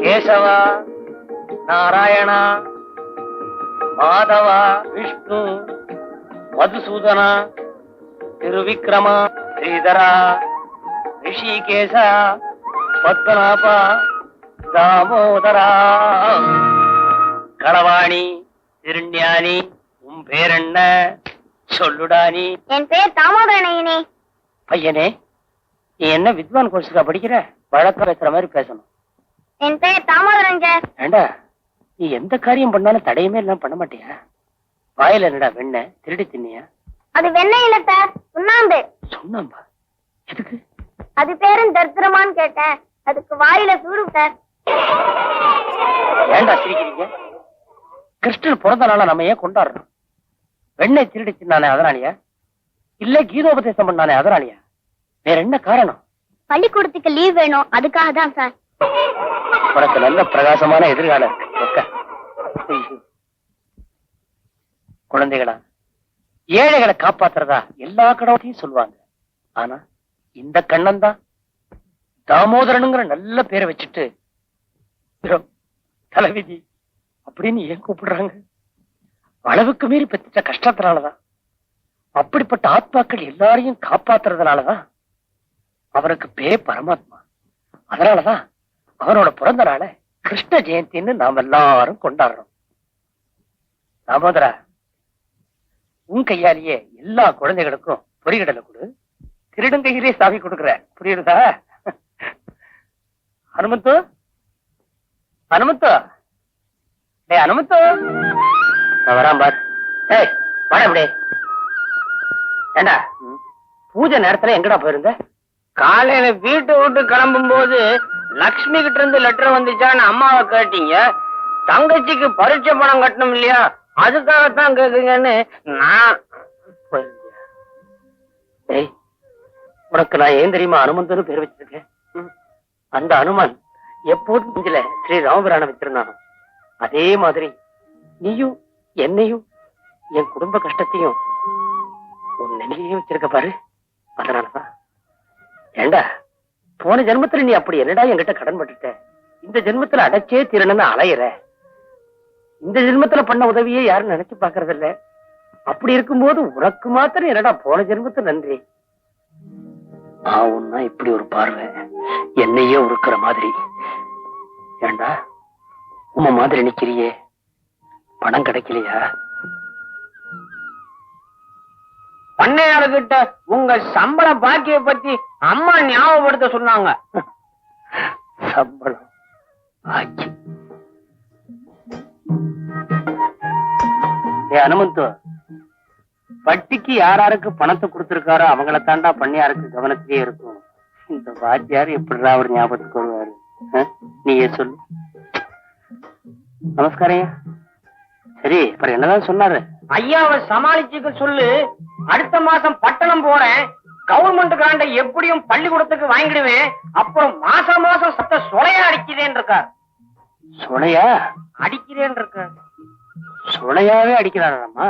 கேசவா, நாராயணா, மாதவா, விஷ்ணு, மதுசூதனா, திருவிக்ரமா, ஸ்ரீதரா, ரிஷிகேசா, பத்மநாபா, தாமோதரா. களவாணி, திருஞானி, உன் பேர் என்ன சொல்லுடானி? என் பேர் தாமோதரனையனே. பையனே, நீ என்ன வித்வான் கோர்ஸுக்கா படிக்கிற? வழக்கம் பேசுற மாதிரி பேசணும். என் பேர் தாமோதரங்க. ஏண்டா, நீ எந்த காரியம் பண்ணாலும் தடையுமே எல்லாம் பண்ண மாட்டியா? வாயில என்னடா வெண்ண திருடி தின்னியா? அது வெண்ணெய் இல்ல சார், சுண்ணாம்பு. சுண்ணாம்பா? எதுக்கு? அது பேரும் தர்த்திரமான்னு கேட்டேன், அதுக்கு வாயில சூடு சார். ஏண்டா சிரிக்கிறீங்க? கிருஷ்ணன் பிறந்த நாள நம்ம ஏன் கொண்டாடுறோம்? வெண்ணெய் திருடி தின்னானே அதனாலயா? இல்ல கீதோபதேசம் பண்ணானே அதனாலயா? வேற என்ன காரணம்? பள்ளிக்கூடத்துக்கு லீவ் வேணும், அதுக்காக தான் சார். உனக்கு நல்ல பிரகாசமான எதிர்காலம் இருக்கு. குழந்தைகளா, ஏழைகளை காப்பாத்துறதா எல்லா கடவுளையும் சொல்லுவாங்க. ஆனா இந்த கண்ணன் தான் தாமோதரனுங்கிற நல்ல பேரை வச்சுட்டு தலைவிதி அப்படின்னு ஏன் கூப்பிடுறாங்க? அளவுக்கு மீறி பெற்ற கஷ்டத்தினாலதான், அப்படிப்பட்ட ஆத்மாக்கள் எல்லாரையும் காப்பாத்துறதுனாலதான் அவருக்கு பரமாத்மா. அதனாலதான் அவனோட பிறந்த நாள கிருஷ்ண ஜெயந்தின்னு நாம் எல்லாரும் கொண்டாடுறோம். தாமோதரா, உன் கையாலேயே எல்லா குழந்தைகளுக்கும் பொறிகடலை கொடு. திருடங்கையிலே சாவி கொடுக்குற, புரியுதா? ஹனுமந்தோ, ஹனுமந்தோ, டே ஹனுமந்தோ, வரான் பார். ஏய் வாடா இப்படி. ஏண்டா, பூஜை நேரத்துல எங்கடா போயிருந்த? காலையில வீட்டை விட்டு கிளம்பும் போது லக்ஷ்மி கிட்ட இருந்து லெட்டர் வந்துச்சான்னு அம்மாவை கேட்டீங்க. தங்கச்சிக்கு பரீட்சை பணம் கட்டணும் இல்லையா, அதுக்காகத்தான் கேக்குங்கன்னு நான். உனக்கு நான் ஏன் தெரியுமா அனுமந்தன்னு பேர் வச்சிருக்கேன்? அந்த அனுமன் எப்போதும் நெஞ்சில ஸ்ரீ ராமபிரான வச்சிருந்தானோ அதே மாதிரி நீயும் என்னையும் என் குடும்ப கஷ்டத்தையும் உன் நெஞ்சிலையும் வச்சிருக்க பாரு. அதனாலதான். ஏண்டா, போன ஜென்மத்துல நீ அப்படி என்னடா என்கிட்ட கடன் பட்டுட்ட? இந்த ஜென்மத்துல அடைச்சே தீரணும்னு அலையிற. இந்த ஜென்மத்துல பண்ண உதவியே யாரும் நினைச்சு பாக்குறது இல்ல. அப்படி இருக்கும்போது உனக்கு மாத்திரம் என்னடா போன ஜென்மத்து நன்றி? ஆவுன்னா இப்படி ஒரு பார்வை என்னையே உருக்குற மாதிரி. ஏண்டா, உம்ம மாதிரி நிக்கிறியே, பணம் கிடைக்கலையா? பண்ணையாளர்கிட்ட உங்க சம்பள பாக்கிய பத்தி அம்மா ஞாபகப்படுத்த சொன்னாங்க. சம்பளம் பாக்கி? அனுமந்தோ, வட்டிக்கு யாராருக்கு பணத்தை கொடுத்திருக்காரோ அவங்கள தாண்டா பண்ணையாருக்கு கவனத்திலே இருக்கும். இந்த வாத்தியார் எப்படிடா அவர் ஞாபகத்துக்கு வருவாரு? நீயே சொல்லு. நமஸ்காரம். சரி, அப்புறம் என்னதான் சொன்னாரு? ஐயாவை சமாளிச்சுக்க சொல்லு. அடுத்த மாசம் பட்டணம் போறேன், கவர்மெண்ட் காண்ட எப்படியும் பள்ளிக்கூடத்துக்கு வாங்கிடுவேன். அப்புறம் மாசம் மாசம் சத்த சொலையா அடிக்கிறேன் இருக்கார். சொலையா அடிக்கிறேன் இருக்கார்? சொலையாவே அடிக்கிறாராமா?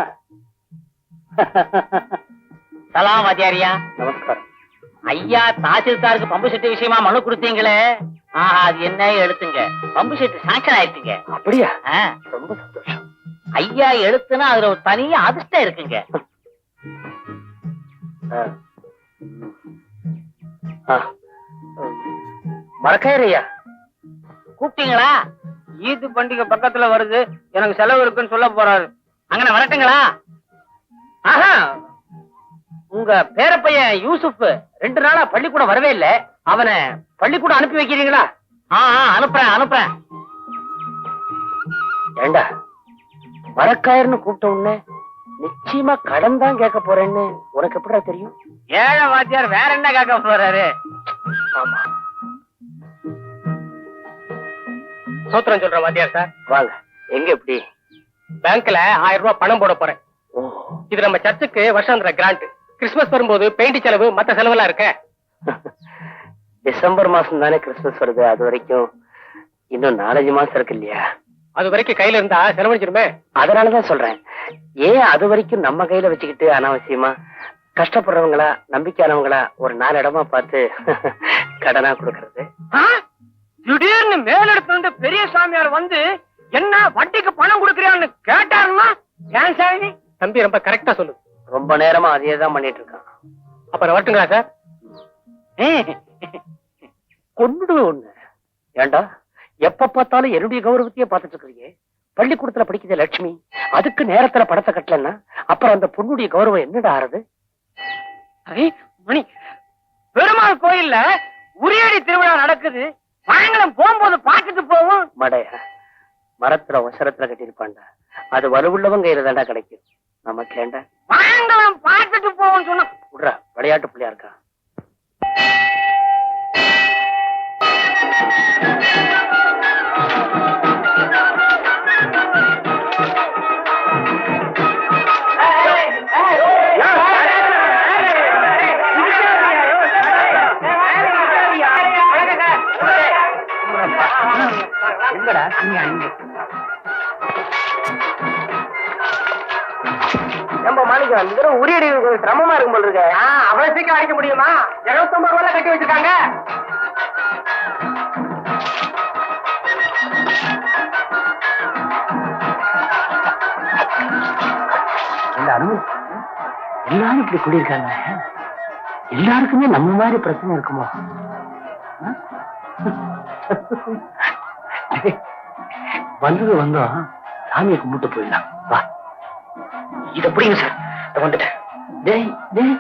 சலாம் வாத்தியாரியா. நமஸ்காரம். ஐயா தாசில்தாருக்கு பம்பு செட்டு விஷயமா மனு கொடுத்தீங்களே, அது என்ன எழுத்துங்க? பம்பு செட்டு சாங்ஷன் ஆயிடுச்சுங்க. அப்படியா? ரொம்ப சந்தோஷம். ஐயா எழுத்துனா அதுல ஒரு தனி அதிர்ஷ்டம் இருக்குங்க. மறக்கையா கூப்பிட்டீங்களா? ஈது பண்டிகை பக்கத்துல வருது, எனக்கு செலவு இருக்குன்னு சொல்ல போறாரு. அங்கன வரட்டுங்களா? ஆஹா, உங்க பேரப்பையன் யூசுப் 2 நாளா பள்ளிக்கூடம் வரவே இல்லை. அவனை பள்ளிக்கூடம் அனுப்பி வைக்கிறீங்களா? அனுப்புறேன் அனுப்புறேன். ஏண்டா, மரக்காயர்னு கூப்பிட்ட உடனே நிச்சயமா கடன் தான் கேட்க போறேன்னு உனக்கு எப்படா தெரியும்? ஏழை வாத்தியார் வேற என்ன கேட்க போறாரு? ஆமா, சூத்திரம் சொல்ற வாத்தியார் சார். வாங்க. எங்க? எப்படி? பேங்க்ல 1000 ரூபாய் பணம் போட போறேன். இது நம்ம சர்ச்சுக்கு வருஷாந்திர கிராண்ட். கிறிஸ்துமஸ் வரும்போது பெயிண்ட் செலவு மத்த செலவெல்லாம் இருக்க. டிசம்பர் மாசம் தானே கிறிஸ்துமஸ் வருது, அது வரைக்கும் இன்னும் 4-5 மாசம் இருக்கு இல்லையா? அது வரைக்கும் கையில இருந்தா செலவழிச்சிருமே. அதனாலதான் சொல்றேன், ஏன் அது வரைக்கும் நம்ம கையில வச்சுக்கிட்டு அனாவசியமா கஷ்டப்படுறவங்களா நம்பிக்கையானவங்களா ஒரு 4 இடமா பார்த்து கடனா கொடுக்கறது? திடீர்னு மேலிடத்துல இருந்து பெரிய வந்து என்ன வட்டிக்கு பணம் கொடுக்கறியான்னு கேட்டாருன்னா ஏன் சாமி? தம்பி ரொம்ப கரெக்டா சொல்லு. ரொம்ப நேரமா அதே தான் பண்ணிட்டு இருக்கான். அப்புறம் வரட்டுங்களா சார்? கொன்னுடுவேன் ஒண்ணு. ஏண்டா எப்ப பார்த்தாலும் என்னுடைய கௌரவத்தையே பார்த்துட்டு இருக்கிறீங்க. பள்ளிக்கூடத்துல படிக்கிற லட்சுமி அதுக்கு நேரத்துல படத்தை கட்டலன்னா அப்புறம் அந்த பொண்ணுடைய கௌரவம் என்னடா ஆறுது? மணி, பெருமாள் கோயில்ல உரியடி திருவிழா நடக்குது. சாயங்காலம் போகும்போது பார்த்துட்டு போவோம். மடையா, மரத்துல ஒசரத்துல கட்டியிருப்பான்டா. அது வலுவுள்ளவங்க கையில தாண்டா கிடைக்கும். நமக்கு ஏண்டா சாயங்காலம் பார்த்துட்டு போவோம் சொன்னா விடுறா. விளையாட்டு பிள்ளையா இருக்கா? எங்கடா நம்ம மாணிக்கம் இந்த தடவை உரியடி கொஞ்சம் சிரமமா இருக்கும் போல இருக்க. அவ்வளவு சீக்கிரம் அடிக்க முடியுமா? 250 ரூபாய் கட்டி வச்சிருக்காங்க. எல்லாரும் இப்படி கூடியிருக்காங்க. எல்லாருக்குமே நம்ம மாதிரி பிரச்சனை இருக்குமோ? வந்தது வந்தோம், சாமியை கும்பிட்டு போயிடலாம். வா, இத புரியுங்க சார். இத வந்துட்டேன். டேய் டேய்,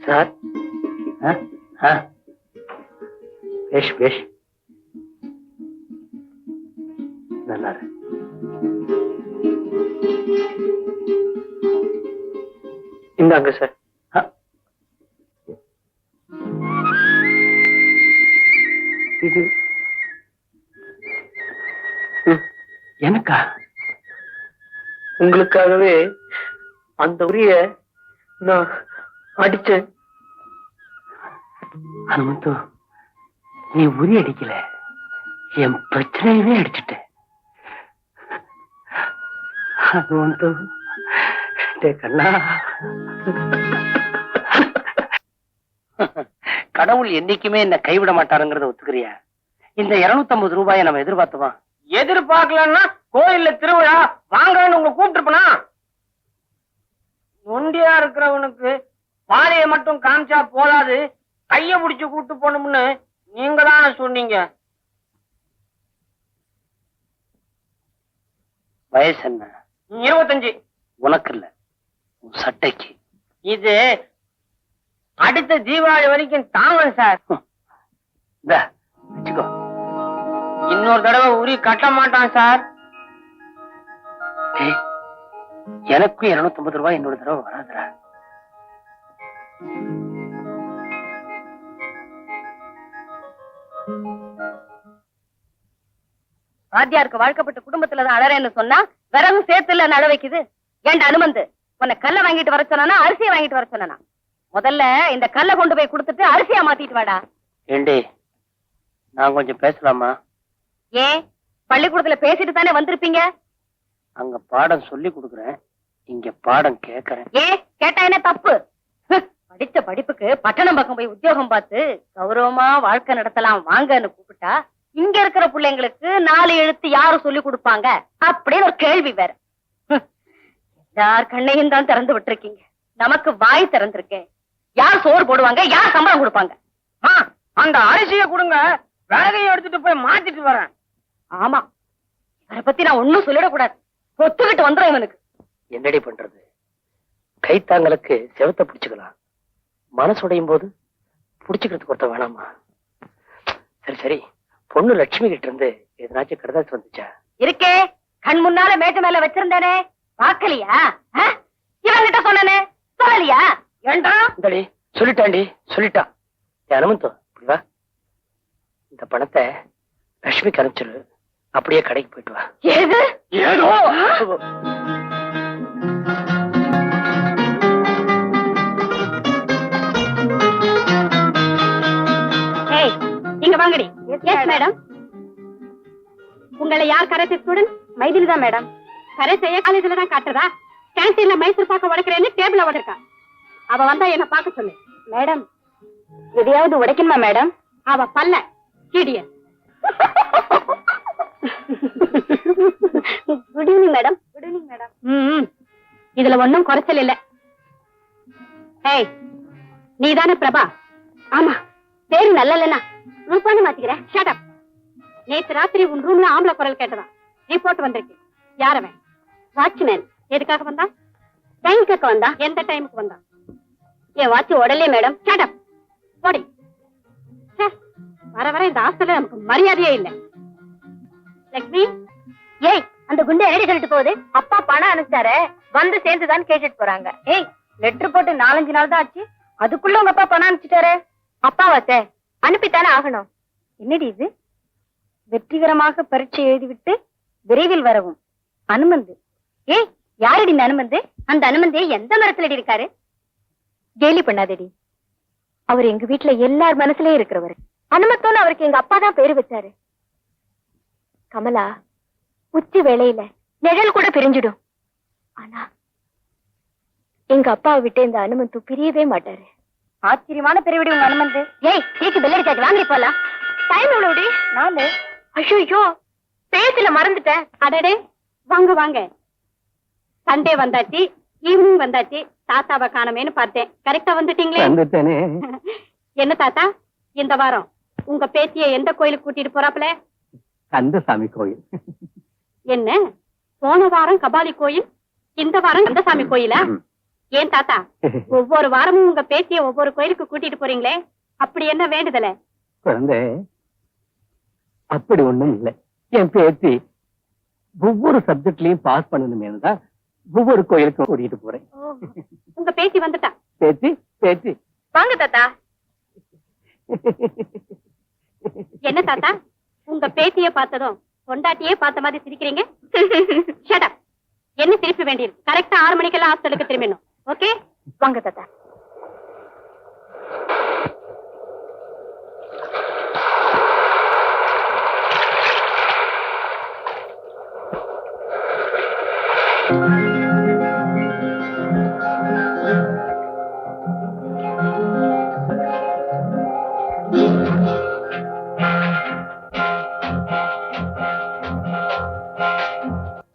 சார். பேஷ் பேஷ், நல்லா இருக்கு. இந்தாங்க சார். இது எனக்கா? உங்களுக்காகவே அந்த உரிய நான் அடிச்சேன். ஹனுமந்து, நீ உரி அடிக்கல, என் பிரச்சனையவே அடிச்சுட்ட. ஹனுமந்து, கண்ணா, கடவுள் என்னைக்குமே என்ன கைவிட மாட்டாருங்கிறத ஒத்துக்கிறியா? இந்த 250 ரூபாயை நம்ம எதிர்பார்த்தோமா? எதிர்பார்க்கலன்னா கோயில்ல திருவிழா வாங்கன்னு உங்க கூப்பிட்டுருப்பனா? நொண்டியா இருக்கிறவனுக்கு பாதையை மட்டும் காமிச்சா போதாது, கைய பிடிச்சு கூட்டு போகணும்னு நீங்க தானே சொன்னீங்க. வயசு என்ன? 25. உனக்கு இல்ல, உன் சட்டைக்கு. இது அடுத்த தீபாவளி வரைக்கும் தாங்கும் சார். வச்சுக்கோ. இன்னொரு தடவை உரி கட்ட மாட்டான் சார். எனக்கும் 250 ரூபாய் இன்னொரு தடவை வராதுடா. வாத்தியாருக்கு வாழ்க்கப்பட்ட குடும்பத்துலதான் அழறேன்னு சொன்னா விறகு சேர்த்துல நட வைக்குது. ஏன்டா அனுமந்து, உன்னை கல்ல வாங்கிட்டு வர சொன்னா அரிசியை வாங்கிட்டு வர சொன்னா? முதல்ல இந்த கல்ல கொண்டு போய் கொடுத்துட்டு அரிசியா மாத்திட்டு வாடா. ஏண்டி, நான் கொஞ்சம் பேசலாமா? ஏன், பள்ளிக்கூடத்துல பேசிட்டு தானே வந்திருப்பீங்க? அங்க பாடம் சொல்லி கொடுக்குறேன், இங்க பாடம் கேக்குறேன். ஏன் கேட்டா என்ன தப்பு? படிச்ச படிப்புக்கு பட்டணம் பக்கம் போய் உத்தியோகம் பார்த்து கௌரவமா வாழ்க்கை நடத்தலாம் வாங்கன்னு கூப்பிட்டா இங்க இருக்கிற பிள்ளைங்களுக்கு 4 எழுத்து யாரு சொல்லி கொடுப்பாங்க அப்படின்னு ஒரு கேள்வி வேற. யார் கண்ணையும் தான் திறந்து விட்டுருக்கீங்க, நமக்கு வாய் திறந்திருக்கேன். யார் சோறு போடுவாங்க, யார் சம்பளம் கொடுப்பாங்க? அந்த அரிசியை கொடுங்க, விறகையை எடுத்துட்டு போய் மாத்திட்டு வரேன். ஆமா, இவரை பத்தி நான் ஒண்ணும் சொல்லிடக்கூடாது, ஒத்துக்கிட்டு வந்துடும் இவனுக்கு. என்னடி பண்றது? கைத்தாங்களுக்கு செவத்தை பிடிச்சுக்கலாம், மனசுடையும் போது புடிச்சுக்கிறதுக்கு ஒருத்த வேணாமா? சரி சரி, பொண்ணு லட்சுமி கிட்ட இருந்து எதனாச்சும் கடுதாச்சு வந்துச்சா? இருக்கே, கண் முன்னால மேட்டு மேல வச்சிருந்தேனே, பாக்கலையா? இவன்கிட்ட சொன்னனே, சொல்லலையா? ஏண்டா இந்தடி சொல்லிட்டாண்டி, சொல்லிட்டான். அனுமந்தோ, இப்படி வா. இந்த பணத்தை லட்சுமிக்கு அனுப்பிச்சிரு, அப்படியே கடைக்கு போயிட்டு வா. ஏது ஏதோ ஏய், இங்க வாங்கடி. Yes madam. உங்களை யார் கராத்தே ஸ்டூடெண்ட்? மைதிலி தான் மேடம். கராத்தே காலேஜ்ல தான் காட்டுறதா? கேன்டீன்ல மைசூர் பாக்க உடைக்கிறேன்னு டேபிள்ல உடைக்கா. அவ வந்தா என்ன பார்க்க சொல்லு. மேடம், எதையாவது உடைக்கணுமா மேடம்? அவ பல்ல கீடிய. Good evening madam. Good evening madam. இதுல ஒண்ணும் குறைச்சல் இல்ல. ஏய், நீதானே பிரபா? ஆமா. பேரு நல்ல இல்லனா ரூபான்னு மாத்திக்கிறேன். Shut up. நேத்து ராத்திரி உன் ரூம்ல ஆம்பளை குரல் கேட்டதா ரிப்போர்ட் வந்திருக்கு. யாரவன்? வாட்ச்மேன். எதுக்காக வந்தா? டைம் கேட்க வந்தா. எந்த டைமுக்கு வந்தா? என் வாட்ச் உடலே மேடம். Shut up. போடி. வர வர இந்த ஹாஸ்டல்ல நமக்கு மரியாதையே இல்ல. லட்சுமி, ஏய், அந்த குண்டை என்னடி சொல்லிட்டு போகுது? அப்பா பணம் அனுப்பிச்சாரு, வந்து சேர்ந்துதான் கேட்டுட்டு போறாங்க. ஏய், லெட்டர் போட்டு 4-5 நாள் தான் ஆச்சு, அதுக்குள்ள உங்க அப்பா பணம் அனுப்பிச்சிட்டாரு. அப்பாவாச்சே, அனுப்பித்தானே ஆகணும். என்னடி இது? வெற்றிகரமாக பரீட்சை எழுதிவிட்டு விரைவில் வரவும் அனுமந்து. ஏய், யாரடி இந்த அனுமந்து? அந்த அனுமந்து எந்த மரத்துல இருக்காரு? கேலி பண்ணாதடி, அவர் எங்க வீட்டுல எல்லார் மனசுலயும் இருக்கிறவர். அனுமத்தோன்னு அவருக்கு எங்க அப்பா தான் பேரு வச்சாரு. கமலா, உச்சி வேளையில நிழல் கூட பிரிஞ்சிடும், ஆனா எங்க அப்பாவை விட்டு இந்த அனுமந்து பிரியவே மாட்டாரு. ஆச்சரியமான பெருவிடி உங்க அனுமந்து. ஏய், சீக்கு பெல்லடிக்காது, வாங்கி போலாம். டைம் எவ்வளவுடி? 4. ஐயோ, பேசல மறந்துட்டேன். அடடே, வாங்க வாங்க. சண்டே வந்தாச்சு, ஈவினிங் வந்தாச்சு, தாத்தாவை காணமேன்னு பார்த்தேன். கரெக்டா வந்துட்டீங்களே. என்ன தாத்தா, இந்த வாரம் உங்க பேத்திய எந்த கோயிலுக்கு கூட்டிட்டு போறாப்ல? கந்தசாமி கோயில். என்ன, போன வாரம் கபாலி கோயில், இந்த வாரம் கந்தசாமி கோயிலா? ஏன் தாத்தா, ஒவ்வொரு வாரமும் உங்க பேத்திய ஒவ்வொரு கோயிலுக்கு கூட்டிட்டு போறீங்களே, அப்படி என்ன வேண்டுதல? குழந்தை, அப்படி ஒண்ணும் இல்லை. என் பேத்தி ஒவ்வொரு சப்ஜெக்ட்லயும் பாஸ் பண்ணணுமேனுதான் ஒவ்வொரு கோயிலுக்கும் கூட்டிட்டு போறேன். உங்க பேத்தி வந்துட்டா? பேத்தி பேத்தி வாங்க தாத்தா. என்ன தாத்தா, உங்க பேத்திய பார்த்ததும் பொண்டாட்டியே பார்த்த மாதிரி சிரிக்கிறீங்க? Shut up. என்ன திருப்பி வேண்டியிருக்கு? கரெக்டா 6 மணிக்கெல்லாம் ஹாஸ்டலுக்கு திரும்பிடணும். ஓகே, வாங்க தாத்தா.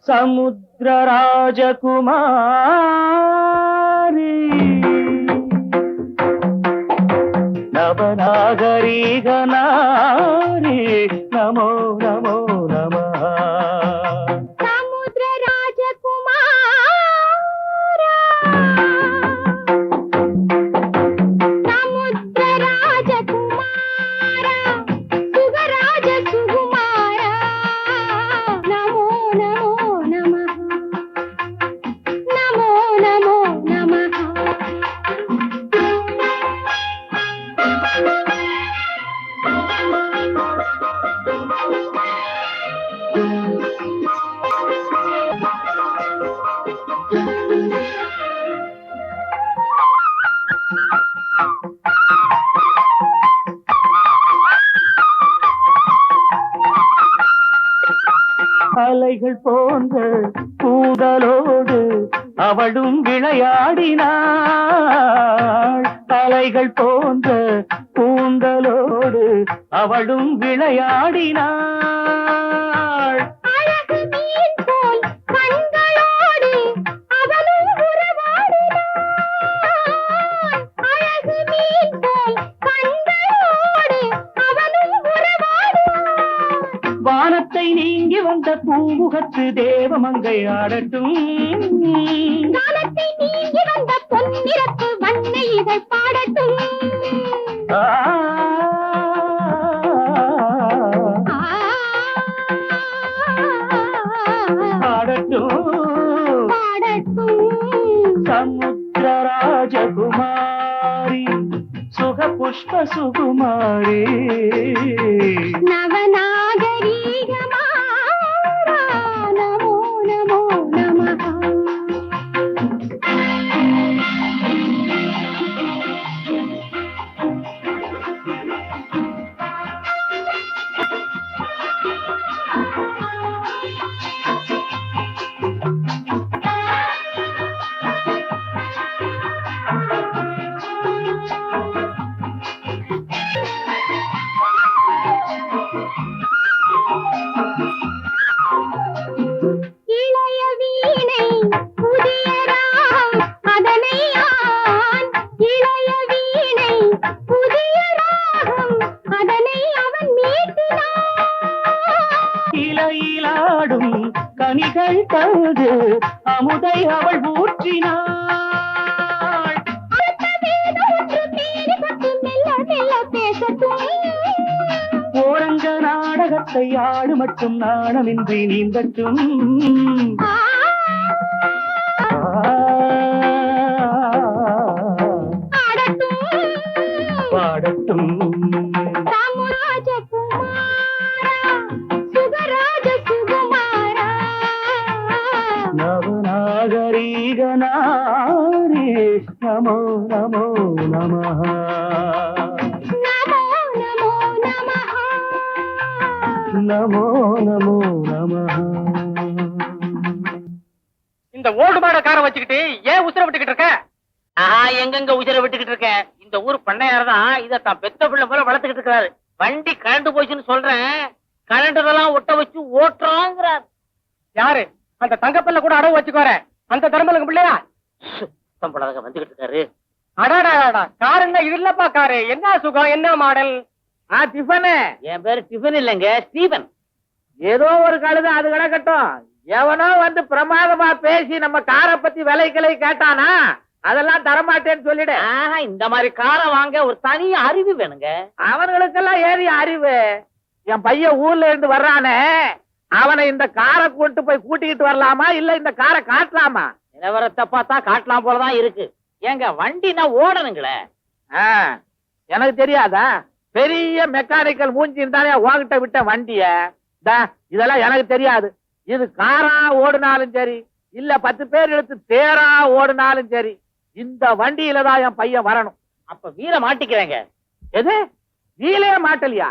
சமுத்திர ராஜகுமாரி நவநாகரீக நாரி நமோ நமோ நமः. சமுத்திர ராஜகுமாரா, சமுத்திர ராஜகுமாரா, சுகராஜ சுகுமாரா, நமோ நமோ நமः, நமோ நமோ நமः. அலைகள் போன்ற கூந்தலோடு அவளும் விளையாடினாள். அலைகள் போன்ற கூந்தலோடு அவளும் விளையாடினாள். அழகு மீன் போல் கண்களோடு அவனும் உறவாடினான். அழகு மீன் போல் கண்களோடு அவனும் உறவாடினான். வானத்தை நீங்கி வந்த பூமுகத்து தேவமங்கை ஆடட்டும். காலத்தை நீங்கி வந்த பொன்னிறப்பு வண்ணை இதை பாடட்டும். ஆ, ஆடட்டும். பாடட்டும். சமுத்திர ராஜகுமாரி சுக புஷ்ப சுகுமாரி. நவநாகரீகமா நமோ நமோ நமः. இளைய வீணை புதிய ராகம் அதனை ஆன். இளைய வீணை புதிய ராகம் அதனை அவன் மீட்டினான். இலையிலாடும் கனிகள் தந்து அமுதை அவள் ஊற்றினாள். அடுத்த வேதம் ஒன்று மீறி பட்டு மெல்ல மெல்ல பேசட்டும். ஓரங்க நாடகத்தை ஆடு மட்டும் நாணமின்றி நீந்தட்டும். ஆ, ஆடட்டும். பாடட்டும். ராமராஜகுமாரா சுகராஜ சுகுமாரா. நவநாகரீக நாரி நமோ நமோ நமः. நமோ நமோ நமः. நமோ நமோ நமः. இந்த ஓடு மாட காரை வச்சுக்கிட்டு ஏன் உசுர விட்டுக்கிட்டு இருக்க? எங்கெங்க உயிரை விட்டுக்கிட்டு இருக்க? இந்த ஊர் பண்ணையார் தான் இத தான் பெத்த பிள்ளை போல வளர்த்துக்கிட்டு இருக்காரு. வண்டி கரண்ட் போச்சுன்னு சொல்றேன், கரண்டெல்லாம் ஒட்ட வச்சு ஓட்டுறாங்கிறார். யாரு? அந்த தங்கப்பல்ல கூட அடவு வச்சுக்கோற அந்த தர்மலுக்கு பிள்ளையா? படாதங்க வந்துகிட்டு இருக்காரு. அடாடாடா, காருங்க இது இல்லப்பா காரு. என்ன சுகம், என்ன மாடல்? டிஃபனு. என் பேரு டிஃபன் இல்லைங்க, ஸ்டீபன். ஏதோ ஒரு கழுதை அது கிடக்கட்டும். எவனோ வந்து பிரமாதமா பேசி நம்ம காரை பத்தி விலைகளை கேட்டானா அதெல்லாம் தரமாட்டேன்னு சொல்லிடு. இந்த மாதிரி காரை வாங்க ஒரு தனி அறிவு வேணுங்க. அவனுங்களுக்கெல்லாம் ஏறிய அறிவு. என் பையன் ஊர்ல இருந்து வர்றானே, அவனை இந்த காரை கொண்டு போய் கூட்டிக்கிட்டு வரலாமா இல்ல இந்த காரை காட்டலாமா? நிலவரத்தை பார்த்தா காட்டலாம் போலதான் இருக்கு. ஏங்க வண்டி நான் ஓடணுங்களே. எனக்கு தெரியாதா? பெரிய மெக்கானிக்கல் மூஞ்சி இருந்தாலே உன்கிட்ட விட்ட வண்டிய. இதெல்லாம் எனக்கு தெரியாது. இது காரா ஓடுனாலும் சரி இல்ல 10 பேர் எடுத்து தேரா ஓடுனாலும் சரி, இந்த வண்டியில தான் என் பையன் வரணும். அப்ப வீர மாட்டிக்கிறேங்க. எது? வீலே மாட்டலியா?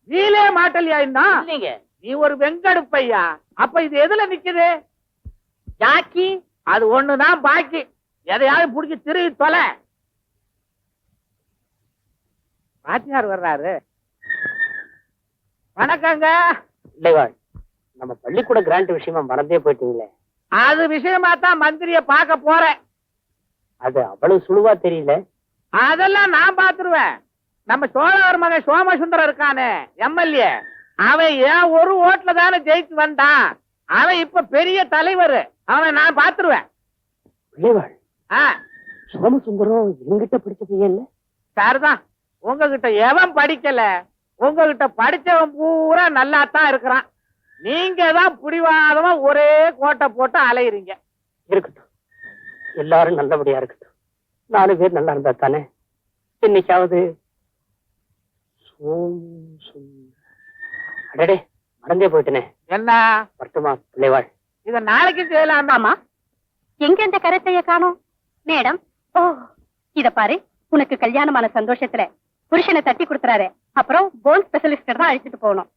வீலே மாட்டலியா? இல்லைங்க. நீ ஒரு வெங்கடுப்பையா. அப்ப இது எதுல நிக்குது? ஜாக்கி. அது ஒண்ணுதான் பாக்கி. எதையாவது புடிச்சு திருவி தொலை. பாத்தியார் வர்றாரு. வணக்கங்க. இல்லைவாள், நம்ம பள்ளிக்கூட கிராண்ட் விஷயமா மறந்தே போயிட்டீங்களே. அது விஷயமா தான் மந்திரிய பார்க்க போறேன். அது அவ்வளவு சுழுவா தெரியல. அதெல்லாம் நான் பாத்துருவேன். நம்ம சோழவர் மகன் சோமசுந்தரம் இருக்கானே எம்எல்ஏ, அவன் ஏன் ஒரு ஓட்டுல தானே ஜெயிச்சு வந்தான். அவன் இப்ப பெரிய தலைவர். அவனை நான் பாத்துருவேன். இல்லைவாள், சோமசுந்தரம் என்கிட்ட படிச்ச பையன் இல்ல? சரிதான். உங்ககிட்ட எவன் படிக்கல? உங்ககிட்ட படிச்சவன் பூரா நல்லா தான் இருக்கிறான். நீங்க தான் புடிவாதமா ஒரே கோட்டை போட்டு அலையுறீங்க. இருக்கட்டும், எல்லாரும் நல்லபடியா இருக்கட்டும். 4 பேர் நல்லா இருந்தா தானே. இன்னைக்காவது அடடே, மறந்தே போயிட்டனே. என்ன வருத்தமா பிள்ளைவாள்? இத நாளைக்கு செய்யலாமா? எங்க இந்த கருத்தைய காணோம்? மேடம், ஓ இத பாரு, உனக்கு கல்யாணமான சந்தோஷத்துல புருஷனை தட்டி கொடுத்துறாரு. அப்புறம் போன் ஸ்பெஷலிஸ்ட் தான் அழைச்சிட்டு போகணும்.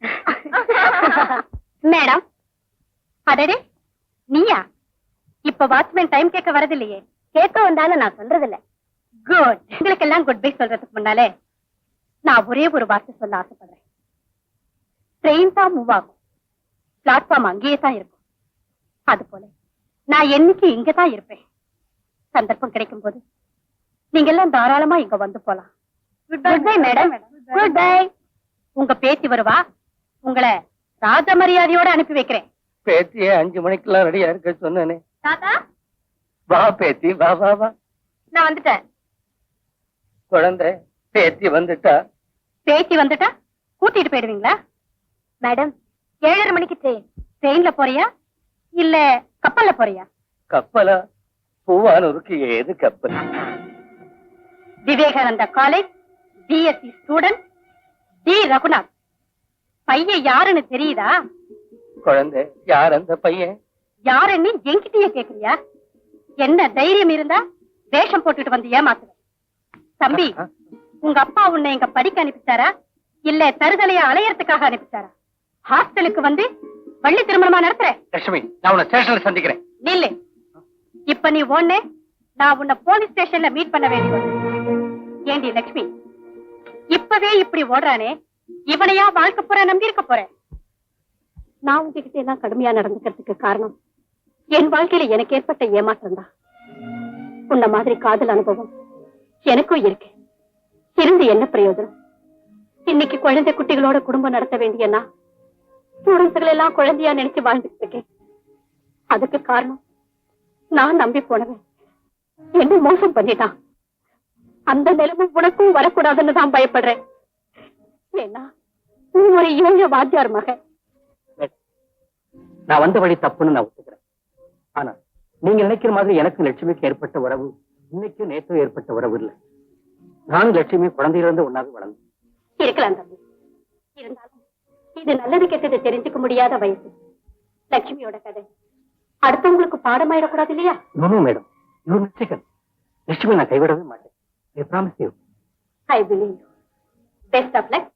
மேடம், அடடே நீயா? இப்ப வாட்ச்மேன் டைம் கேட்க வரதில்லையே. கேட்க வந்தாலும் நான் சொல்றது இல்ல. குட். உங்களுக்கு எல்லாம் குட் பை சொல்றதுக்கு முன்னாலே நான் ஒரே ஒரு வார்த்தை சொல்ல ஆசைப்படுறேன். ட்ரெயின் தான் மூவ் ஆகும், பிளாட்ஃபார்ம் அங்கேயே தான் இருக்கும். அது போல நான் என்னைக்கு இங்கதான் இருப்பேன். சந்தர்ப்பம் கிடைக்கும் போது நீங்க எல்லாம் தாராளமா இங்க வந்து போலாம். Good bye madam. Good bye. உங்க பேத்தி வருவா, உங்களை ராஜ மரியாதையோட அனுப்பி வைக்கிறேன். பேத்தியே 5 மணிக்கெல்லாம் ரெடியா இருக்க சொன்னேனே. தாத்தா வா பேத்தி, வா வா வா. நான் வந்துட்டேன். குழந்தை, பேத்தி வந்துட்டா. பேத்தி வந்துட்டா கூட்டிட்டு போயிடுவீங்களா? மேடம் 7:30 மணிக்கு ட்ரெயின்ல போறியா இல்ல கப்பல்ல போறியா? கப்பலா? பூவானூருக்கு ஏது கப்பல்? Vivekananda college BSc student D Raghunath. பையன் யாருன்னு தெரியுதா? குழந்தை, யார் அந்த பையன்? யாருன்னு என்கிட்டயே கேக்குறியா? என்ன தைரியம் இருந்தா வேஷம் போட்டுட்டு வந்து ஏமாத்துற. தம்பி, உங்க அப்பா உன்னை இங்க படிக்க அனுப்பிச்சாரா இல்ல தருதலைய அலையறதுக்காக அனுப்பிச்சாரா? ஹாஸ்டலுக்கு வந்து வள்ளி திருமணமா நடத்துற? லட்சுமி, நான் உன்னை ஸ்டேஷன்ல சந்திக்கிறேன். நில்லு. இப்ப நீ ஒண்ணு, நான் உன்னை போலீஸ் ஸ்டேஷன்ல மீட் பண்ண வேண்டியது. ஏண்டி லட்சுமி, இப்பவே இப்படி ஓடுறானே, இவனையா வாழ்க்கை பூரா நம்பி இருக்க போறேன்? நான் உங்ககிட்ட எல்லாம் கடுமையா நடந்துக்கிறதுக்கு காரணம் என் வாழ்க்கையில எனக்கு ஏற்பட்ட ஏமாற்றம் தான். உன்ன மாதிரி காதல் அனுபவம் எனக்கும் இருக்கு. இருந்து என்ன பிரயோஜனம்? இன்னைக்கு குழந்தை குட்டிகளோட குடும்பம் நடத்த வேண்டிய நான் ஸ்டூடெண்ட்ஸ்கள் எல்லாம் குழந்தையா நினைச்சு வாழ்ந்துட்டு இருக்கேன். அதுக்கு காரணம் நான் நம்பி போனவன் என்ன மோசம் பண்ணிட்டான். அந்த நிலைமை உனக்கும் வரக்கூடாதுன்னு தான் பயப்படுறேன். ஏன்னா நீ ஒரு இளைஞ வாத்தியார் மகன். நான் வந்த வழி தப்புன்னு நான் ஒத்துக்கிறேன். ஆனா நீங்க நினைக்கிற மாதிரி எனக்கு லட்சுமிக்கு ஏற்பட்ட உறவு இன்னைக்கு நேற்று ஏற்பட்ட உறவு இல்லை. நான் லட்சுமி குழந்தையிலிருந்து ஒன்னாக வளர்ந்தேன். இருக்கலாம் தம்பி. இருந்தாலும் இது நல்லது கெட்டது தெரிஞ்சுக்க முடியாத வயசு. லட்சுமியோட கதை அடுத்தவங்களுக்கு பாடமாயிடக்கூடாது இல்லையா? No madam, you mistaken. Lakshmi நான் கைவிடவே மாட்டேன். I promise you. I believe you. Best of luck.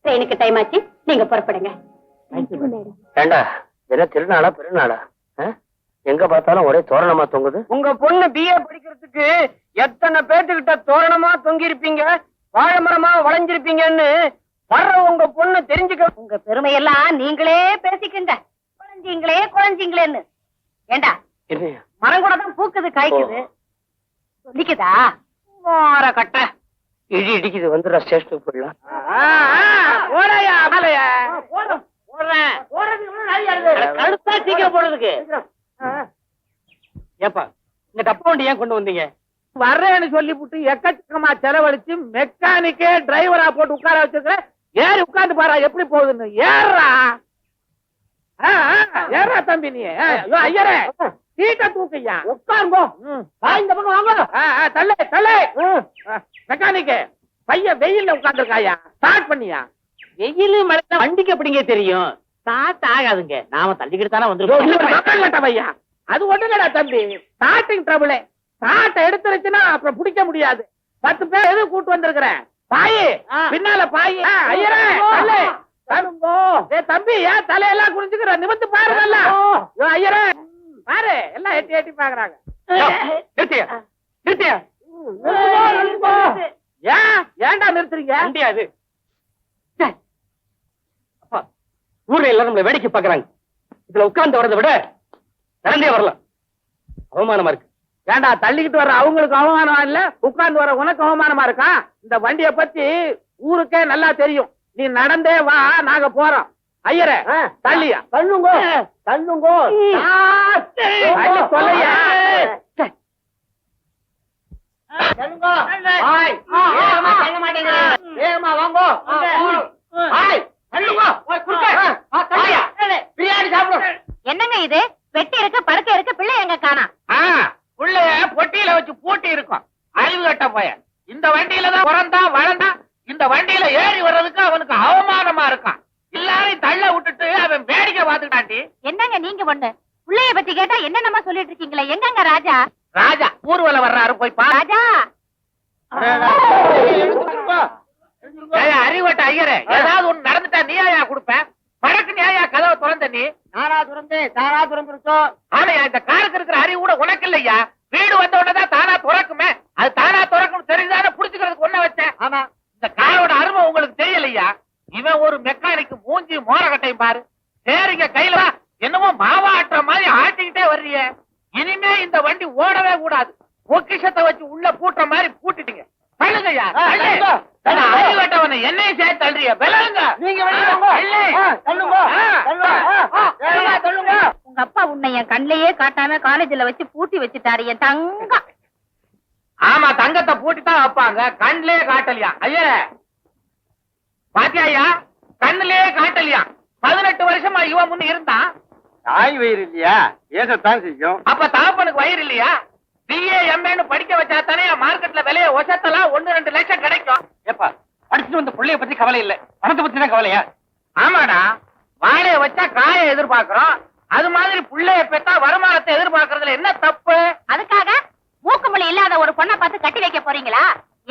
ட்ரெயினுக்கு டைம் ஆச்சு, நீங்க புறப்படுங்க. ஏண்டா, என்ன திருநாளா பெருநாளா? எங்க பார்த்தாலும் ஒரே தோரணமா தொங்குது. உங்க பொண்ணு பிஏ படிக்கிறதுக்கு எத்தனை பேத்துக்கிட்ட தோரணமா தொங்கி இருப்பீங்க, வாழைமரமா வளைஞ்சிருப்பீங்கன்னு வர்ற உங்க பொண்ணு தெரிஞ்சுக்க. உங்க பெருமையெல்லாம் நீங்களே பேசிக்கங்க. குழஞ்சிங்களேன்னு. ஏண்டா, இல்லையா? மரம் கூட தான் பூக்குது காய்க்குது. சொல்லிக்குதா? மாற கட்ட இடி இடிக்குது, வந்துடுறா ஸ்டேஷனுக்கு போயிடலாம். ஓடாயா அமலையா? கழுத்தா சீக்கிரம் போடுறதுக்கு. ஏப்பா, இந்த டப்பா வண்டி ஏன் கொண்டு வந்தீங்க? வர்றேன்னு சொல்லிவிட்டு எக்கச்சக்கமா செலவழிச்சு மெக்கானிக்கே டிரைவரா போட்டு உட்கார வச்சிருக்க. ஏறி உட்கார்ந்து பாரா எப்படி போகுதுன்னு. ஏறா ஏறா தம்பி நீ. ஐயரே, சீட்டை தூக்கையா, உட்காருங்கோ. இந்த பக்கம் வாங்க. தள்ளு தள்ளு. மெக்கானிக்கு பையன் வெயில்ல உட்கார்ந்துருக்காயா, ஸ்டார்ட் பண்ணியா? வெயில் மழை வண்டிக்கு எப்படிங்க தெரியும்? ஸ்டார்ட் ஆகாதுங்க, நாம தள்ளிக்கிட்டு தானே வந்துருக்கோம். பையா, அது ஒண்ணுங்கடா தம்பி, ஸ்டார்டிங் ட்ரபிள். ஸ்டார்ட் எடுத்துருச்சுன்னா அப்புறம் பிடிக்க முடியாது. 10 பேர் எது கூட்டு வந்திருக்கிறேன். பாயி பின்னால பாயி. ஐயரே தள்ளு. தம்பி, ஏன் தலையெல்லாம் குடிச்சுக்கிற? நிமிந்து பாருங்கல்ல. ஐயரே பாரு, எல்லாம் எட்டி எட்டி பாக்குறாங்க. ஏன்டா நிறுத்துறீங்க? முடியாது. ஊர்ல எல்லாரும் நம்மளை வேடிக்கை பாக்குறாங்க. இதுல உட்கார்ந்து வரதை விட நடந்தே வரலாம். அவமானமா இருக்கு. ஏண்டா, தள்ளிக்கிட்டு வர்ற அவங்களுக்கு அவமானமா இல்ல, உட்கார்ந்து வர உனக்கு அவமானமா இருக்கா? இந்த வண்டிய பத்தி ஊருக்கே நல்லா தெரியும். நீ நடந்தே வா, நாங்க போறோம். ஐயரே தள்ளியா? தள்ளுங்கோ தள்ளுங்கோ. சொல்லையா? வேகமா வாங்கோ. பிரியாணி சாப்பிடும். என்னங்க இது? வெட்டி இருக்கு, படுக்க இருக்கு, பிள்ளை எங்க காணா? புள்ளைய பொட்டியில வச்சு பூட்டி இருக்கும். அறிவு கட்ட போய இந்த வண்டியில தான் பிறந்தா வளர்ந்தா. இந்த வண்டியில ஏறி வர்றதுக்கு அவனுக்கு அவமானமா இருக்கான். எல்லாரையும் தள்ள விட்டுட்டு அவன் வேடிக்கை பார்த்துட்டாண்டி. என்னங்க நீங்க ஒண்ணு, பிள்ளைய பத்தி கேட்டா என்னென்னமா சொல்லிட்டு இருக்கீங்களே? எங்கங்க ராஜா? ராஜா ஊர்வலம் வர்றாரு, போய் பாரு. ராஜா அறிவட்ட ஐயரே, ஏதாவது ஒண்ணு நடந்துட்டா நீயா கொடுப்ப? படக்கு நீயா கதவை திறந்த? நீ தாரா துறந்துருச்சோம். ஆனா இந்த காருக்கு இருக்கிற அறிவு கூட உனக்கு இல்லையா? வீடு வந்த உடனேதான் தானா துறக்குமே. அது தானா துறக்கும் தெரிஞ்சானே புடிச்சுக்கிறதுக்கு ஒண்ண வச்சேன். ஆமா, இந்த காரோட அருமை உங்களுக்கு ஆடுறேன் பாரு. சரிங்க, கையில வா. என்னமோ மாவா ஆட்டுற மாதிரி ஆட்டிக்கிட்டே வர்றிய. இனிமே இந்த வண்டி ஓடவே கூடாது. பொக்கிஷத்தை வச்சு உள்ள பூட்டுற மாதிரி பூட்டிட்டீங்க. தள்ளுங்கய்யா, அறிவட்டவனை என்னையும் சேர்த்து தள்ளுறிய. விலகுங்க. நீங்க உங்க அப்பா உன்னை என் கண்ணிலேயே காட்டாம காலேஜ்ல வச்சு பூட்டி வச்சுட்டாரு என் தங்கம். ஆமா, தங்கத்தை பூட்டி தான் வைப்பாங்க, கண்ணிலேயே காட்டலையா? ஐயா பாத்தியா ஐயா, கண்ணிலேயே காட்டலையா? 18 வருஷமா இவன் முன்ன இருந்தான். தாய் வயிறு இல்லையா, ஏகத்தான் செய்யும். அப்ப தாப்பனுக்கு வயிறு இல்லையா? BA MA படிக்க வச்சா தானே மார்க்கெட்ல விலைய ஒசத்தலாம் 1-2 லட்சம் கிடைக்கும். ஏப்பா, படிச்சுட்டு வந்த பிள்ளைய பத்தி கவலை இல்ல, பணத்தை பத்தி தான் கவலையா? ஆமாடா, வாழைய வச்சா காய எதிர்பார்க்கிறோம். அது மாதிரி புள்ளைய பெத்தா வருமானத்தை எதிர்பார்க்கறதுல என்ன தப்பு? அதுக்காக மூக்குமொழி இல்லாத ஒரு பொண்ணை பார்த்து கட்டி வைக்க போறீங்களா?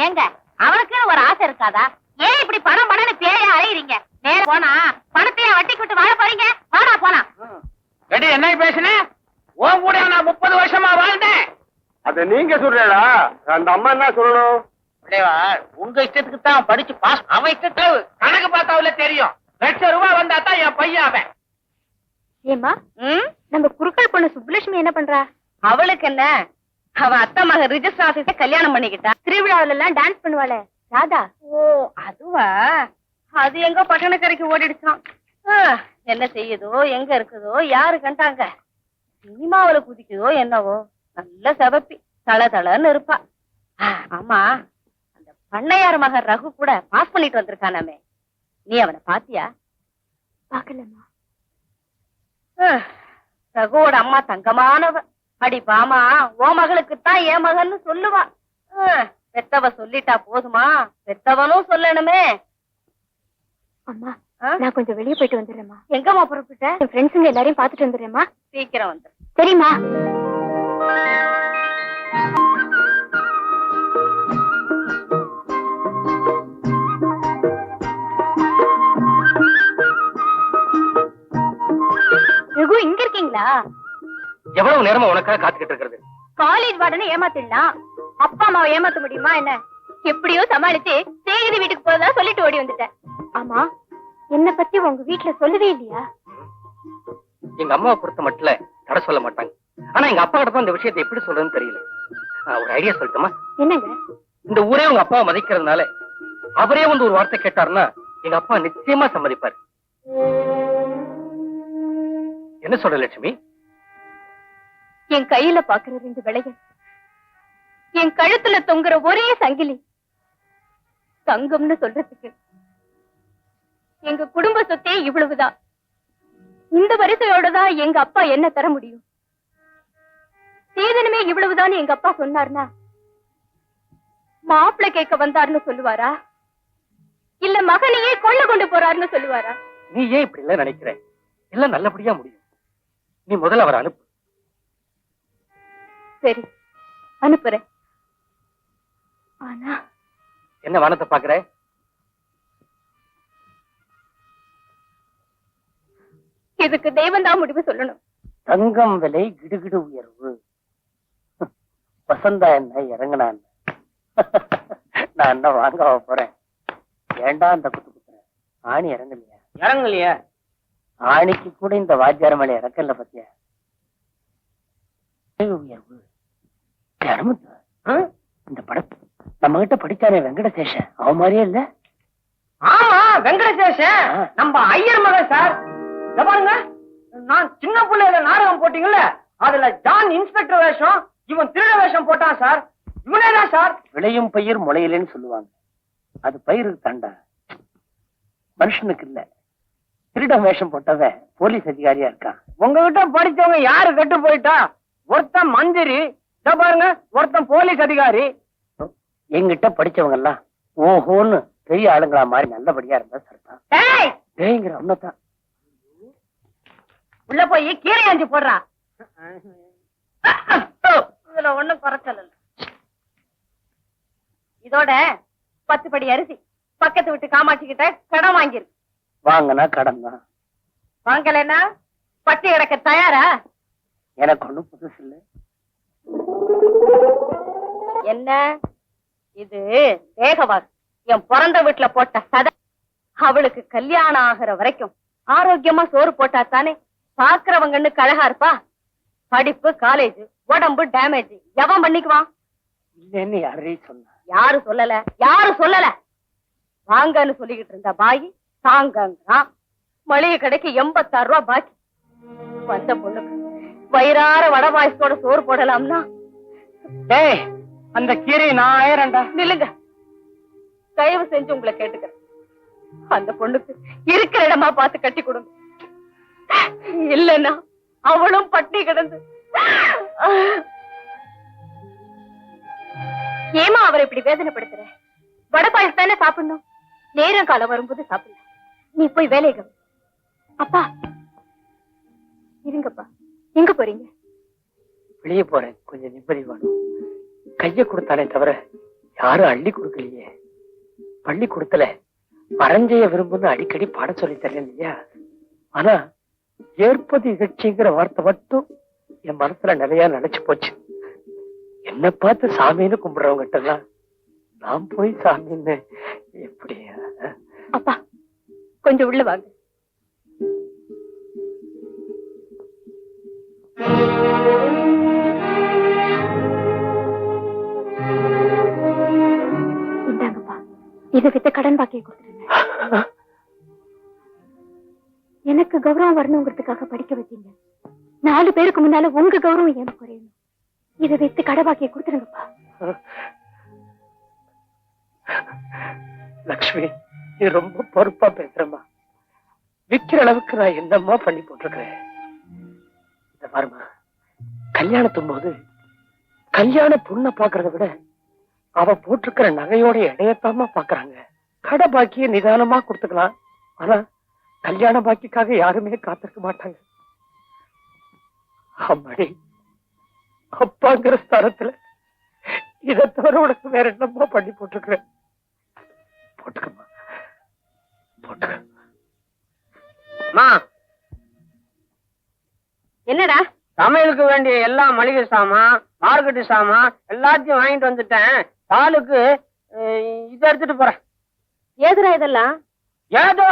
ஏங்க, அவனுக்குன்னு ஒரு ஆசை இருக்காதா? ஏன் இப்படி பணம் பணம்னு பேயா அலையுறீங்க? நேர போனா பணத்தையே வட்டி விட்டு வாழ போறீங்க. வாடா போலாம். ரெடி, என்ன பேசுன? உன் கூட நான் 30 வருஷமா வாழ்ந்தேன். அத நீங்க சொல்றா, அந்த அம்மா என்ன சொல்லணும்? உங்க இஷ்டத்துக்கு தான் படிச்சு பாஸ். அவன் இஷ்டத்துக்கு கணக்கு பார்த்தாவில தெரியும். ₹1,00,000 வந்தா தான் என் பையன் அவன். ஏமா நம்ம குறுக்கள் பொண்ணு சுப்புலட்சுமி என்ன பண்றா? அவளுக்கு என்ன, அவ அத்தை மகன் ரிஜிஸ்டர் ஆபீஸ கல்யாணம் பண்ணிக்கிட்டா. திருவிழாவில எல்லாம் டான்ஸ் பண்ணுவாளே ராதா. ஓ, அதுவா? அது எங்க பட்டணக்கரைக்கு ஓடிடுச்சான். என்ன செய்யுதோ, எங்க இருக்குதோ, யாரு கண்டாங்க? சினிமாவில குதிக்குதோ என்னவோ. நல்ல செவப்பி, தள தளன்னு இருப்பா. ஆமா, அந்த பண்ணையார் மகன் ரகு கூட பாஸ் பண்ணிட்டு வந்திருக்கானாமே, நீ அவனை பாத்தியா? பாக்கலமா. ரகுவோட அம்மா தங்கமானவ. அடி பாமா, ஓ மகளுக்குத்தான் என் மகன்னு சொல்லுவா. பெத்தவ சொல்லிட்டா போதுமா, பெத்தவனும் சொல்லணுமே. அம்மா, நான் கொஞ்சம் வெளியே போயிட்டு வந்துடுறேம்மா. எங்கம்மா புறப்பட்ட? என் ஃப்ரெண்ட்ஸுங்க எல்லாரையும் பாத்துட்டு வந்துடுறேம்மா. சீக்கிரம் வந்து. சரிம்மா. ரகு, இங்க இருக்கீங்களா? எவ்வளவு நேரமா உனக்காக காத்துக்கிட்டு இருக்கிறது? காலேஜ் வார்டனை ஏமாத்திடலாம், அப்பா அம்மாவை ஏமாத்த முடியுமா என்ன? எப்படியோ சமாளிச்சு சேகரி வீட்டுக்கு போறதா சொல்லிட்டு ஓடி வந்துட்டேன். ஆமா, என்ன பத்தி உங்க வீட்டுல சொல்லவே இல்லையா? எங்க அம்மாவை பொறுத்த மட்டும் தடை சொல்ல மாட்டாங்க. ஆனா எங்க அப்பா கிட்ட இந்த விஷயத்தை எப்படி சொல்றதுன்னு தெரியல. ஒரு ஐடியா சொல்லட்டுமா? என்னங்க? இந்த ஊரே உங்க அப்பாவை மதிக்கிறதுனால அவரே வந்து ஒரு வார்த்தை கேட்டாருன்னா எங்க அப்பா நிச்சயமா சம்மதிப்பார். என்ன சொல்ற லட்சுமி? என் கையில பாக்குற 2 விளைகள், என் கழுத்துல தொங்குற ஒரே சங்கிலி, தங்கம்னு சொல்றதுக்கு எங்க குடும்ப சொத்தே இவ்வளவுதான். இந்த வரிசையோடதான் எங்க அப்பா என்ன தர முடியும்? சீதனமே இவ்வளவுதான் எங்க அப்பா சொன்னார்னா மாப்பிள்ளை கேட்க வந்தாருன்னு சொல்லுவாரா, இல்ல மகனையே கொள்ள கொண்டு போறாருன்னு சொல்லுவாரா? நீ ஏன் இப்படி எல்லாம் நினைக்கிற? எல்லாம் நல்லபடியா முடியும். நீ முதல்ல அவரை அனுப்பு. சரி, அனுப்புறேன். ஆனா என்ன வானத்தை பாக்குற? இதுக்கு தெய்வம் தான் முடிவு சொல்லணும். தங்கம் விலை கிடுகிடு உயர்வு. வசந்தா என்ன இறங்கினா என்ன? நான் என்ன வாங்க போறேன்? ஏண்டா அந்த குத்து குத்துறேன்? ஆணி இறங்கலையா? இறங்கலையா? ஆணிக்கு கூட இந்த வாத்தியார மேல இறக்கல பத்தியா? உயர்வு இந்த படம் நம்ம கிட்ட படிச்சானே வெங்கடசேஷன், அவன் மாதிரியே இல்ல? ஆமா, வெங்கடசேஷன் நம்ம ஐயர் மகன் சார். பாருங்க, நான் சின்ன பிள்ளையில நாடகம் போட்டீங்கல்ல, அதுல ஜான் இன்ஸ்பெக்டர் வேஷம், இவன் திருட வேஷம் போட்டான் சார். இவனேதான் சார். விளையும் பயிர் முளையிலன்னு சொல்லுவாங்க. அது பயிருக்கு தாண்டா, மனுஷனுக்கு இல்ல. திருடம் வேஷம் போட்டவன் போலீஸ் அதிகாரியா இருக்கான். உங்ககிட்ட படிச்சவங்க யாரு கெட்டு போயிட்டா? ஒருத்தன் மந்திரி, பாருங்க, ஒருத்தன் போலீஸ் அதிகாரி. எங்கிட்ட படிச்சவங்க எல்லாம் ஓஹோன்னு பெரிய ஆளுங்களா மாதிரி நல்லபடியா இருந்தா சரிதான். டேய்ங்கிற அண்ணத்தான் உள்ள போய் கீரை ஆஞ்சி போடுறா. இதுல ஒண்ணும் குறைச்சல் இல்ல. இதோட 10 படி அரிசி பக்கத்து விட்டு காமாட்சி கிட்ட கடன் வாங்கிருக்கு. வாங்கினா கடன் தான், வாங்கலன்னா பட்டி கிடக்க தயாரா? எனக்கு ஒண்ணும் புதுசு இல்ல. என்ன இது? தேகவாஸ் என் பிறந்த வீட்டுல போட்ட சதை. அவளுக்கு கல்யாணம் ஆகிற வரைக்கும் ஆரோக்கியமா சோறு போட்டா தானே பாக்குறவங்கன்னு கழகா இருப்பா. படிப்பு காலேஜ் உடம்பு டேமேஜ் எவன் பண்ணிக்குவான்? இல்லைன்னு யாரையும் சொன்னா? யாரும் சொல்லல. வாங்கன்னு சொல்லிக்கிட்டு இருந்த பாய் தாங்கங்கிறான். மளிகை கடைக்கு 86 ரூபாய் பாக்கி. வந்த பொண்ணுக்கு வயிறார வட பாயசத்தோட சோறு போடலாம்னா டேய், அந்த கீரை நான் ஆயிரண்டா. நில்லுங்க. தயவு செஞ்சு உங்களை கேட்டுக்கிறேன். அந்த பொண்ணுக்கு இருக்கிற இடமா பார்த்து கட்டி கொடுங்க. இல்லன்னா அவளும் பட்டி கிடந்து. ஏமா அவரை இப்படி வேதனைப்படுத்துற? வட பாயசம் தானே சாப்பிடணும். நேரம் காலம் வரும்போது சாப்பிடலாம். நீ போய் வேலையை கவனி. அப்பா இருங்கப்பா. எங்க போறீங்க? வெளியே போறேன், கொஞ்சம் நிம்மதி வேணும். கைய கொடுத்தாலே தவிர யாரும் அள்ளி கொடுக்கலையே. பள்ளி கொடுத்தல பரஞ்செய்ய விரும்புன்னு அடிக்கடி பாட சொல்லி தரேன் இல்லையா? ஆனா ஏற்பது இகழ்ச்சிங்கிற வார்த்தை மட்டும் என் மனசுல நிறைய நினைச்சு போச்சு. என்ன பார்த்து சாமின்னு கும்பிடுறவங்கிட்ட எல்லாம் நான் போய் சாமின்னு எப்படி? அப்பா கொஞ்சம் உள்ள வாங்க. இந்தாங்கப்பா, இதை வித்த கடன் பாக்கியை கொடுத்துருங்க. எனக்கு கௌரவம் வரணுங்கிறதுக்காக படிக்க வச்சீங்க. 4 பேருக்கு முன்னால உங்க கௌரவம் ஏன் குறையணும்? இதை வித்து கடை பாக்கியை கொடுத்துருங்கப்பா. லக்ஷ்மி, நீ ரொம்ப பொறுப்பா பேசுறமா. விக்கிற அளவுக்கு நான் என்னம்மா பண்ணி போட்டிருக்கிறேன். இந்த பாருமா, கல்யாணத்தும் போது கல்யாண பொண்ணை பாக்குறத விட அவ போட்டிருக்கிற நகையோட இடையத்தாமா பாக்குறாங்க. கடை பாக்கிய நிதானமா கொடுத்துக்கலாம். ஆனா கல்யாண பாக்கிக்காக யாருமே காத்திருக்க மாட்டாங்க. அம்மாடி, அப்பாங்கிற ஸ்தானத்துல இதை தவிர உனக்கு வேற என்னமா பண்ணி போட்டிருக்கிறேன். போட்டுக்கம்மா, போட்டுக்க. என்னடா? சமையலுக்கு வேண்டிய எல்லா மளிகை சாமான், மார்க்கெட்டு சாமான் எல்லாத்தையும் வாங்கிட்டு வந்துட்டேன். பாலுக்கு இதை எடுத்துட்டு போறேன். ஏதுடா இதெல்லாம்? ஏதோ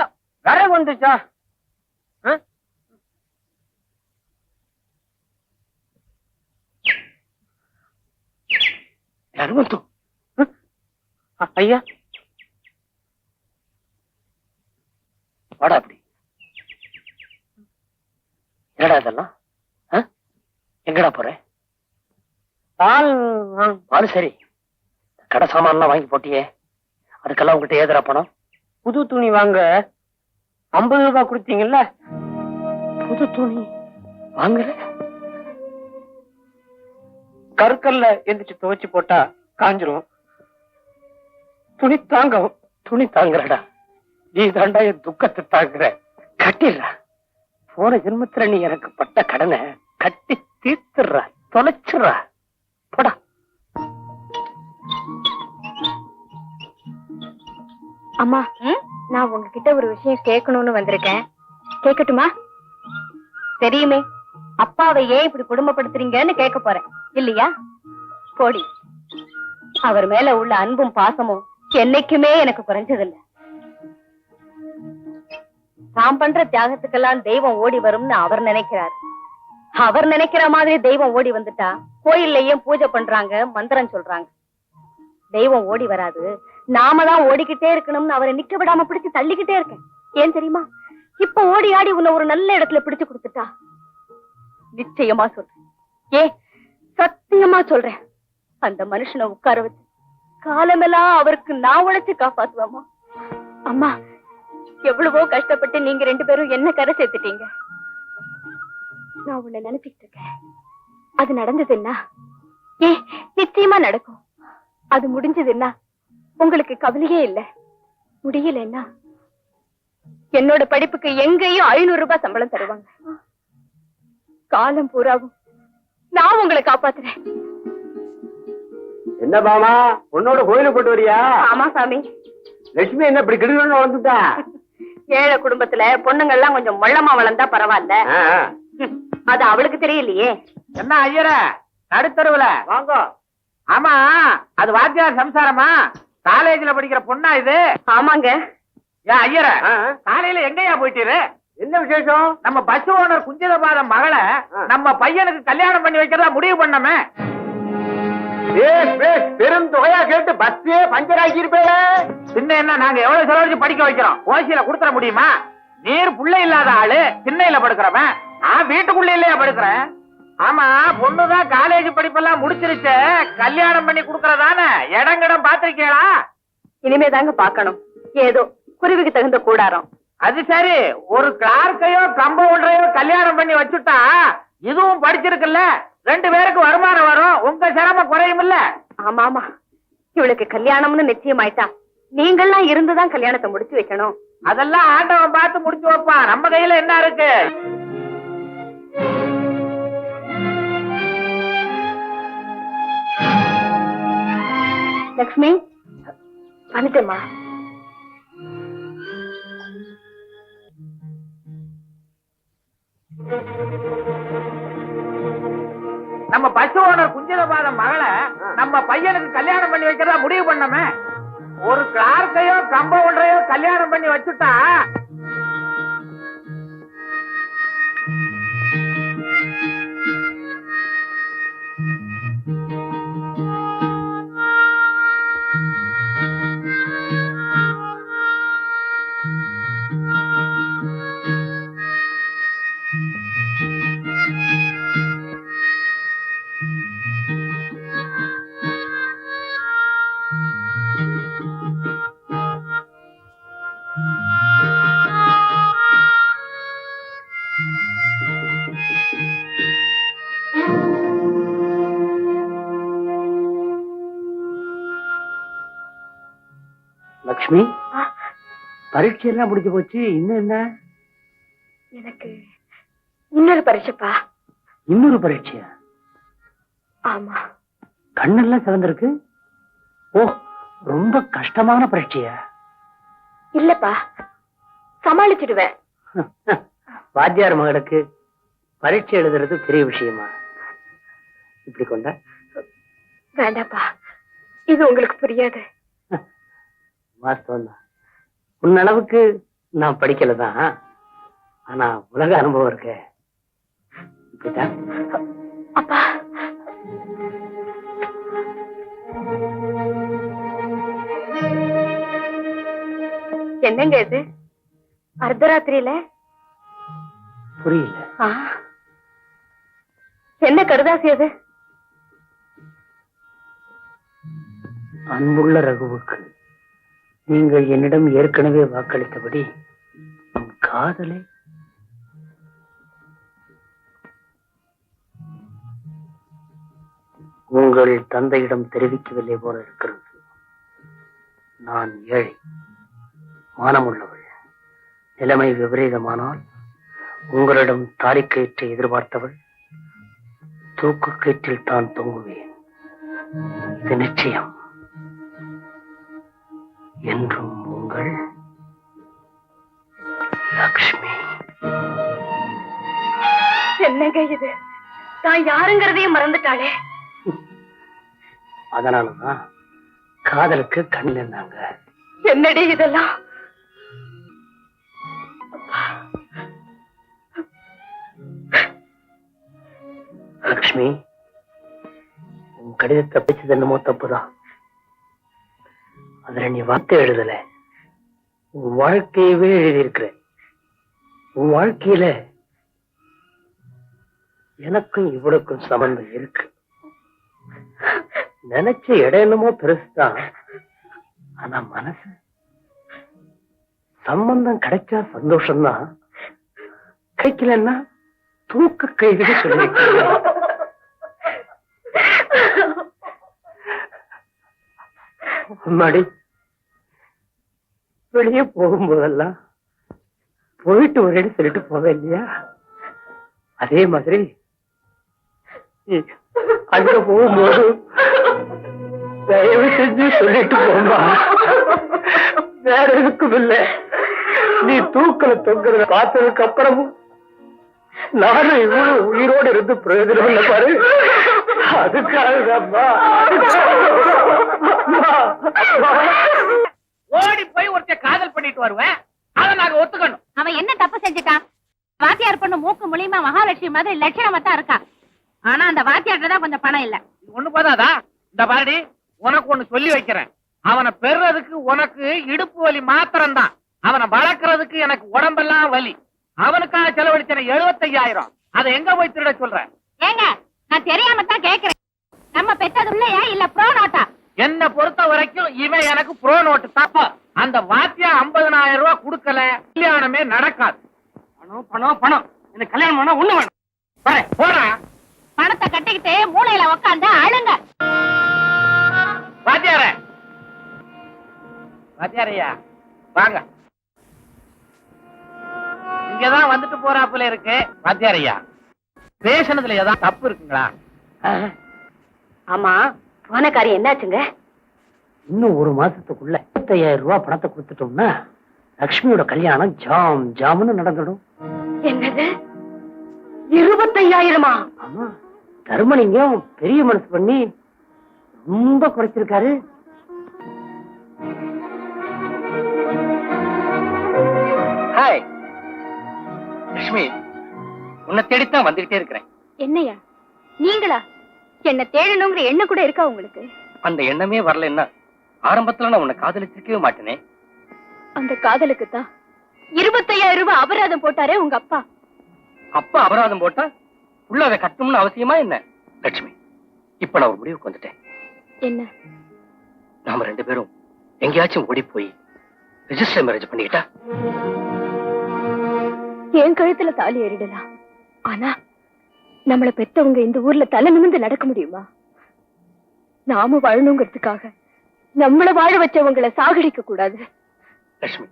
விறகு வந்துச்சா? அனுமந்தம், ஐயா வாடா. அப்படி என்னடா இதெல்லாம்? எங்கடா போற? பால் பாரு சரி, கடை சாமான்லாம் வாங்கி போட்டியே, அதுக்கெல்லாம் உங்ககிட்ட ஏதுடா பணம்? புது துணி வாங்க 50 ரூபாய் கொடுத்தீங்கல்ல. புது துணி வாங்குற? கருக்கல்ல எந்திரிச்சு துவைச்சு போட்டா காஞ்சிரும். துணி தாங்கும். துணி தாங்குறடா. நீ தாண்டா என் துக்கத்தை தாங்குற. கட்டிடுறா. போன ஜென்மத்துல நீ எனக்கு பட்ட கடனை கட்டி தீர்த்துடுறா, தொலைச்சிடுறா. போடா. அம்மா, நான் உங்ககிட்ட ஒரு விஷயம் கேட்கணும்னு வந்திருக்கேன். கேட்கட்டுமா? தெரியுமே, அப்பாவை ஏன் இப்படி குடும்பப்படுத்துறீங்கன்னு கேட்க போறேன் இல்லையா? போடி. அவர் மேல உள்ள அன்பும் பாசமும் என்னைக்குமே எனக்கு குறைஞ்சதில்லை. தாம் பண்ற தியாகத்துக்கெல்லாம் தெய்வம் ஓடி வரும்னு அவர் நினைக்கிறார். அவர் நினைக்கிற மாதிரி தெய்வம் ஓடி வந்துட்டா கோயில்லையும் பூஜை பண்றாங்க, மந்திரம் சொல்றாங்க. தெய்வம் ஓடி வராது, நாம தான் ஓடிக்கிட்டே இருக்கணும்னு அவரை நிக்க விடாம பிடிச்சு தள்ளிக்கிட்டே இருக்கேன். ஏன் தெரியுமா? இப்ப ஓடி ஆடி உன்னை ஒரு நல்ல இடத்துல பிடிச்சு கொடுத்துட்டா நிச்சயமா சொல்றேன், சத்தியமா சொல்றேன், அந்த மனுஷனை உட்கார வச்சு காலமெல்லாம் அவருக்கு நான் உழைச்சு காப்பாத்துவேமா. அம்மா, எவ்வளவோ கஷ்டப்பட்டு நீங்க 2 பேரும் என்ன கரை சேர்த்துட்டீங்க. நான் உன்னை நினைச்சுக்கிட்டு இருக்கேன். அது நடந்ததுன்னா நிச்சயமா நடக்கும். அது முடிஞ்சதுன்னா உங்களுக்கு கவலையே இல்லை. முடியலன்னா என்னோட படிப்புக்கு எங்கேயும் 500 ரூபாய் சம்பளம் தருவாங்க. காலம் பூராவும் நான் உங்களை காப்பாத்துறேன். என்ன பாமா, உன்னோட கோயிலுக்கு போட்டு வரியா? ஆமா சாமி. லட்சுமி என்ன இப்படி கிடுகிடுன்னு வளர்ந்துட்டா? ஏழை குடும்பத்துல பொண்ணுங்க எல்லாம் கொஞ்சம் மொள்ளமா வளர்ந்தா பரவாயில்ல. அது அவளுக்கு தெரியலையே. என்ன ஐயர நடுத்தருவுல வாங்க. ஆமா, அது வாத்தியார் சம்சாரமா? காலேஜ்ல படிக்கிற பொண்ணா இது? ஆமாங்க. ஏன் ஐயர காலையில எங்கயா போயிட்டீரு? என்ன விசேஷம்? நம்ம பஸ் ஓனர் குஞ்சிதபாதம் மகளை நம்ம பையனுக்கு கல்யாணம் பண்ணி வைக்கிறதா முடிவு பண்ணமே. பெருந்தொகையா கேட்டு பஸ்ஸே பஞ்சர் ஆக்கியிருப்பேன். சின்ன என்ன நாங்க எவ்வளவு செலவழிச்சு படிக்க வைக்கிறோம், ஓசியில கொடுத்துட முடியுமா? நீர் புள்ள இல்லாத ஆளு திண்ணையில படுக்கிறவன், நான் வீட்டுக்குள்ள இல்லையா படுக்கிறேன். ஆமா, பொண்ணுதான் காலேஜ் படிப்பெல்லாம் முடிச்சிருச்சு, கல்யாணம் பண்ணி குடுக்கறதானே இடங்கிடம் பாத்திருக்கீங்களா? இனிமே தாங்க பாக்கணும். ஏதோ குருவிக்கு தகுந்த கூடாரம். அது சரி, ஒரு கிளார்க்கையோ கம்பவுண்டரையோ கல்யாணம் பண்ணி வச்சுட்டா இதுவும் படிச்சிருக்குல்ல, 2 பேருக்கு வருமானம் வரும், உங்க சிரமம் குறையும் இல்ல? ஆமா ஆமா, இவளுக்கு கல்யாணம்னு நிச்சயமாயிட்டா நீங்கள்லாம் இருந்துதான் கல்யாணத்தை முடிச்சு வைக்கணும். அதெல்லாம் ஆண்டவன் பார்த்து முடிச்சு வைப்பான், நம்ம கையில என்ன இருக்கு? லக்ஷ்மி வந்துட்டேம்மா. நம்ம பஸ் ஓனர் குஞ்சிதபாதம் மகளை நம்ம பையனுக்கு கல்யாணம் பண்ணி வைக்கிறதா முடிவு பண்ணமே. ஒரு கிளார்க்கையோ கம்பவுண்டரையோ கல்யாணம் பண்ணி வச்சுட்டா லக்ஷ்மி, பரீட்சை எல்லாம் முடிஞ்சு போச்சு, இன்னும் என்ன? எனக்கு இன்னொரு பரீட்சைப்பா. இன்னொரு பரீட்சையா? ஆமா. கண்ணெல்லாம் சிவந்திருக்கு. ஓ, ரொம்ப கஷ்டமான பரீட்சையா? இல்லப்பா, சமாளிச்சிடுவேன். வாத்தியார் மகளுக்கு பரீட்சை எழுதுறது பெரிய விஷயமா? இப்படி கொண்ட வேண்டாப்பா, இது உங்களுக்கு புரியாது. வாஸ்தவம் தான், உன் அளவுக்கு நான் படிக்கலதான், ஆனா உலக அனுபவம் இருக்கு. இப்படிதான். அப்பா, என்னங்க இது அர்த்தராத்திரியில? புரியல. என்ன கடுதாசி அது? அன்புள்ள ரகுவுக்கு நீங்கள் என்னிடம் ஏற்கனவே வாக்களித்தபடி உன் காதலை உங்கள் தந்தையிடம் தெரிவிக்கவில்லை போல இருக்கிறது. நான் ஏழை, மானமுள்ளவள். நிலைமை விபரீதமானால் உங்களிடம் தாலிக்கயிற்றை எதிர்பார்த்தவள் தூக்கு கயிற்றில் தான் தொங்குவேன். இது நிச்சயம். என்றும் உங்கள் லக்ஷ்மி. என்னங்க இது? தான் யாருங்கிறதையும் மறந்துட்டாளே. அதனாலதான் காதலுக்கு கண்ணில் இருந்தாங்க. என்னடி இதெல்லாம்? லக்ஷ்மி, உன் கடிதத்தை பிடிச்சது என்னமோ தப்புதான். அதுல நீ வார்த்தை எழுதல, உன் வாழ்க்கையவே எழுதியிருக்கிற. உன் வாழ்க்கையில எனக்கும் இவளுக்கும் சம்பந்தம் இருக்கு. நினைச்ச இடம் என்னமோ பெருசுதான், ஆனா மனசு சம்பந்தம் கிடைச்சா சந்தோஷம்தான், கிடைக்கலன்னா தூக்க கைது சொல்லிருக்க. முன்னாடி வெளியே போகும்போதெல்லாம் போயிட்டு வரேன்னு சொல்லிட்டு போக இல்லையா? அதே மாதிரி அங்க போகும்போது தயவு செஞ்சு சொல்லிட்டு போமா. வேற எதுக்கும் இல்லை, நீ தூக்கல தொங்குறத பார்த்ததுக்கு அப்புறமும் நானும் இவ்வளவு உயிரோடு இருந்து பிரயோஜனம் இல்லை பாரு. அதுக்காகதான்மா. ஓடி போய் ஒருத்தர் காதல் பண்ணிட்டு வருவேன், அதை நாங்க ஒத்துக்கணும். அவன் என்ன தப்பு செஞ்சுட்டான்? வாத்தியார் பொண்ணு மூக்கு மூலியமா மகாலட்சுமி மாதிரி லட்சணமா தான் இருக்கா. ஆனா அந்த வாத்தியார்ட்ட தான் கொஞ்சம் பணம் இல்ல. இது ஒண்ணு போதாதா? இந்த பாரடி, உனக்கு ஒண்ணு சொல்லி வைக்கிறேன். அவனை பெறுறதுக்கு உனக்கு இடுப்பு வலி மாத்திரம் தான். அவனை வளர்க்கறதுக்கு எனக்கு உடம்பெல்லாம் வலி. அவனுக்காக செலவழிச்சன 75,000. அதை எங்க போய் திருட சொல்ற? ஏங்க, நான் தெரியாம தான் கேக்குறேன். நம்ம பெத்தது இல்லையா இல்ல ப்ரோ நோட்டா? என்ன பொறுத்த வரைக்கும் இவன் எனக்கு ப்ரோ நோட்டு தப்ப. அந்த வாத்தியா 50,000 ரூபாய் கொடுக்கல, கல்யாணமே நடக்காது. பணம் பணம் பணம். எனக்கு கல்யாணம் பண்ணா ஒண்ணு வேணும். வரேன். போடா பணத்தை கட்டிக்கிட்டு மூளையில உட்காந்து அழுங்க. வாத்தியாரே, வாத்தியாரையா வாங்க. இங்கதான் வந்துட்டு போறாப்புல இருக்கு. வாத்தியாரையா, பேசினதுல ஏதாவது தப்பு இருக்குங்களா? ஆமா, போன காரியம் என்னாச்சுங்க? இன்னும் ஒரு மாசத்துக்குள்ள 25,000 ரூபாய் பணத்தை கொடுத்துட்டோம்னா லக்ஷ்மியோட கல்யாணம் ஜாம் ஜாமுன்னு நடந்துடும். என்னது, 25,000? ஆமா, தர்மலிங்கம் பெரிய மனசு பண்ணி ரொம்ப குறைச்சிருக்காரு. ஹாய் லட்சுமி, உன்னை தேடித்தான் வந்துகிட்டே இருக்கிறேன். என்னையா நீங்களா? என்ன தேடணுங்கிற எண்ணம் கூட இருக்கா உங்களுக்கு? அந்த எண்ணமே வரலன்னா ஆரம்பத்துல நான் உன்னை காதலிச்சிருக்கவே மாட்டேனே. அந்த காதலுக்கு தான் 25,000 ரூபாய் அபராதம் போட்டாரே உங்க அப்பா. அப்பா அபராதம் போட்டா உள்ள அதை கட்டணும்னு அவசியமா என்ன? லட்சுமி, இப்ப நான் ஒரு முடிவுக்கு வந்துட்டேன். என்ன? நாம 2 பேரும் எங்கேயாச்சும் ஓடி போய் ரெஜிஸ்டர் மேரேஜ் பண்ணிக்கிட்டா என் கழுத்துல தாலி ஏறிடலாம். ஆனா நம்மள பெத்தவங்க இந்த ஊர்ல தலை நிமிர்ந்து நடக்க முடியுமா? நாம வாழணுங்கிறதுக்காக நம்மள வாழ வச்சவங்களை சாகடிக்க கூடாது. லட்சுமி,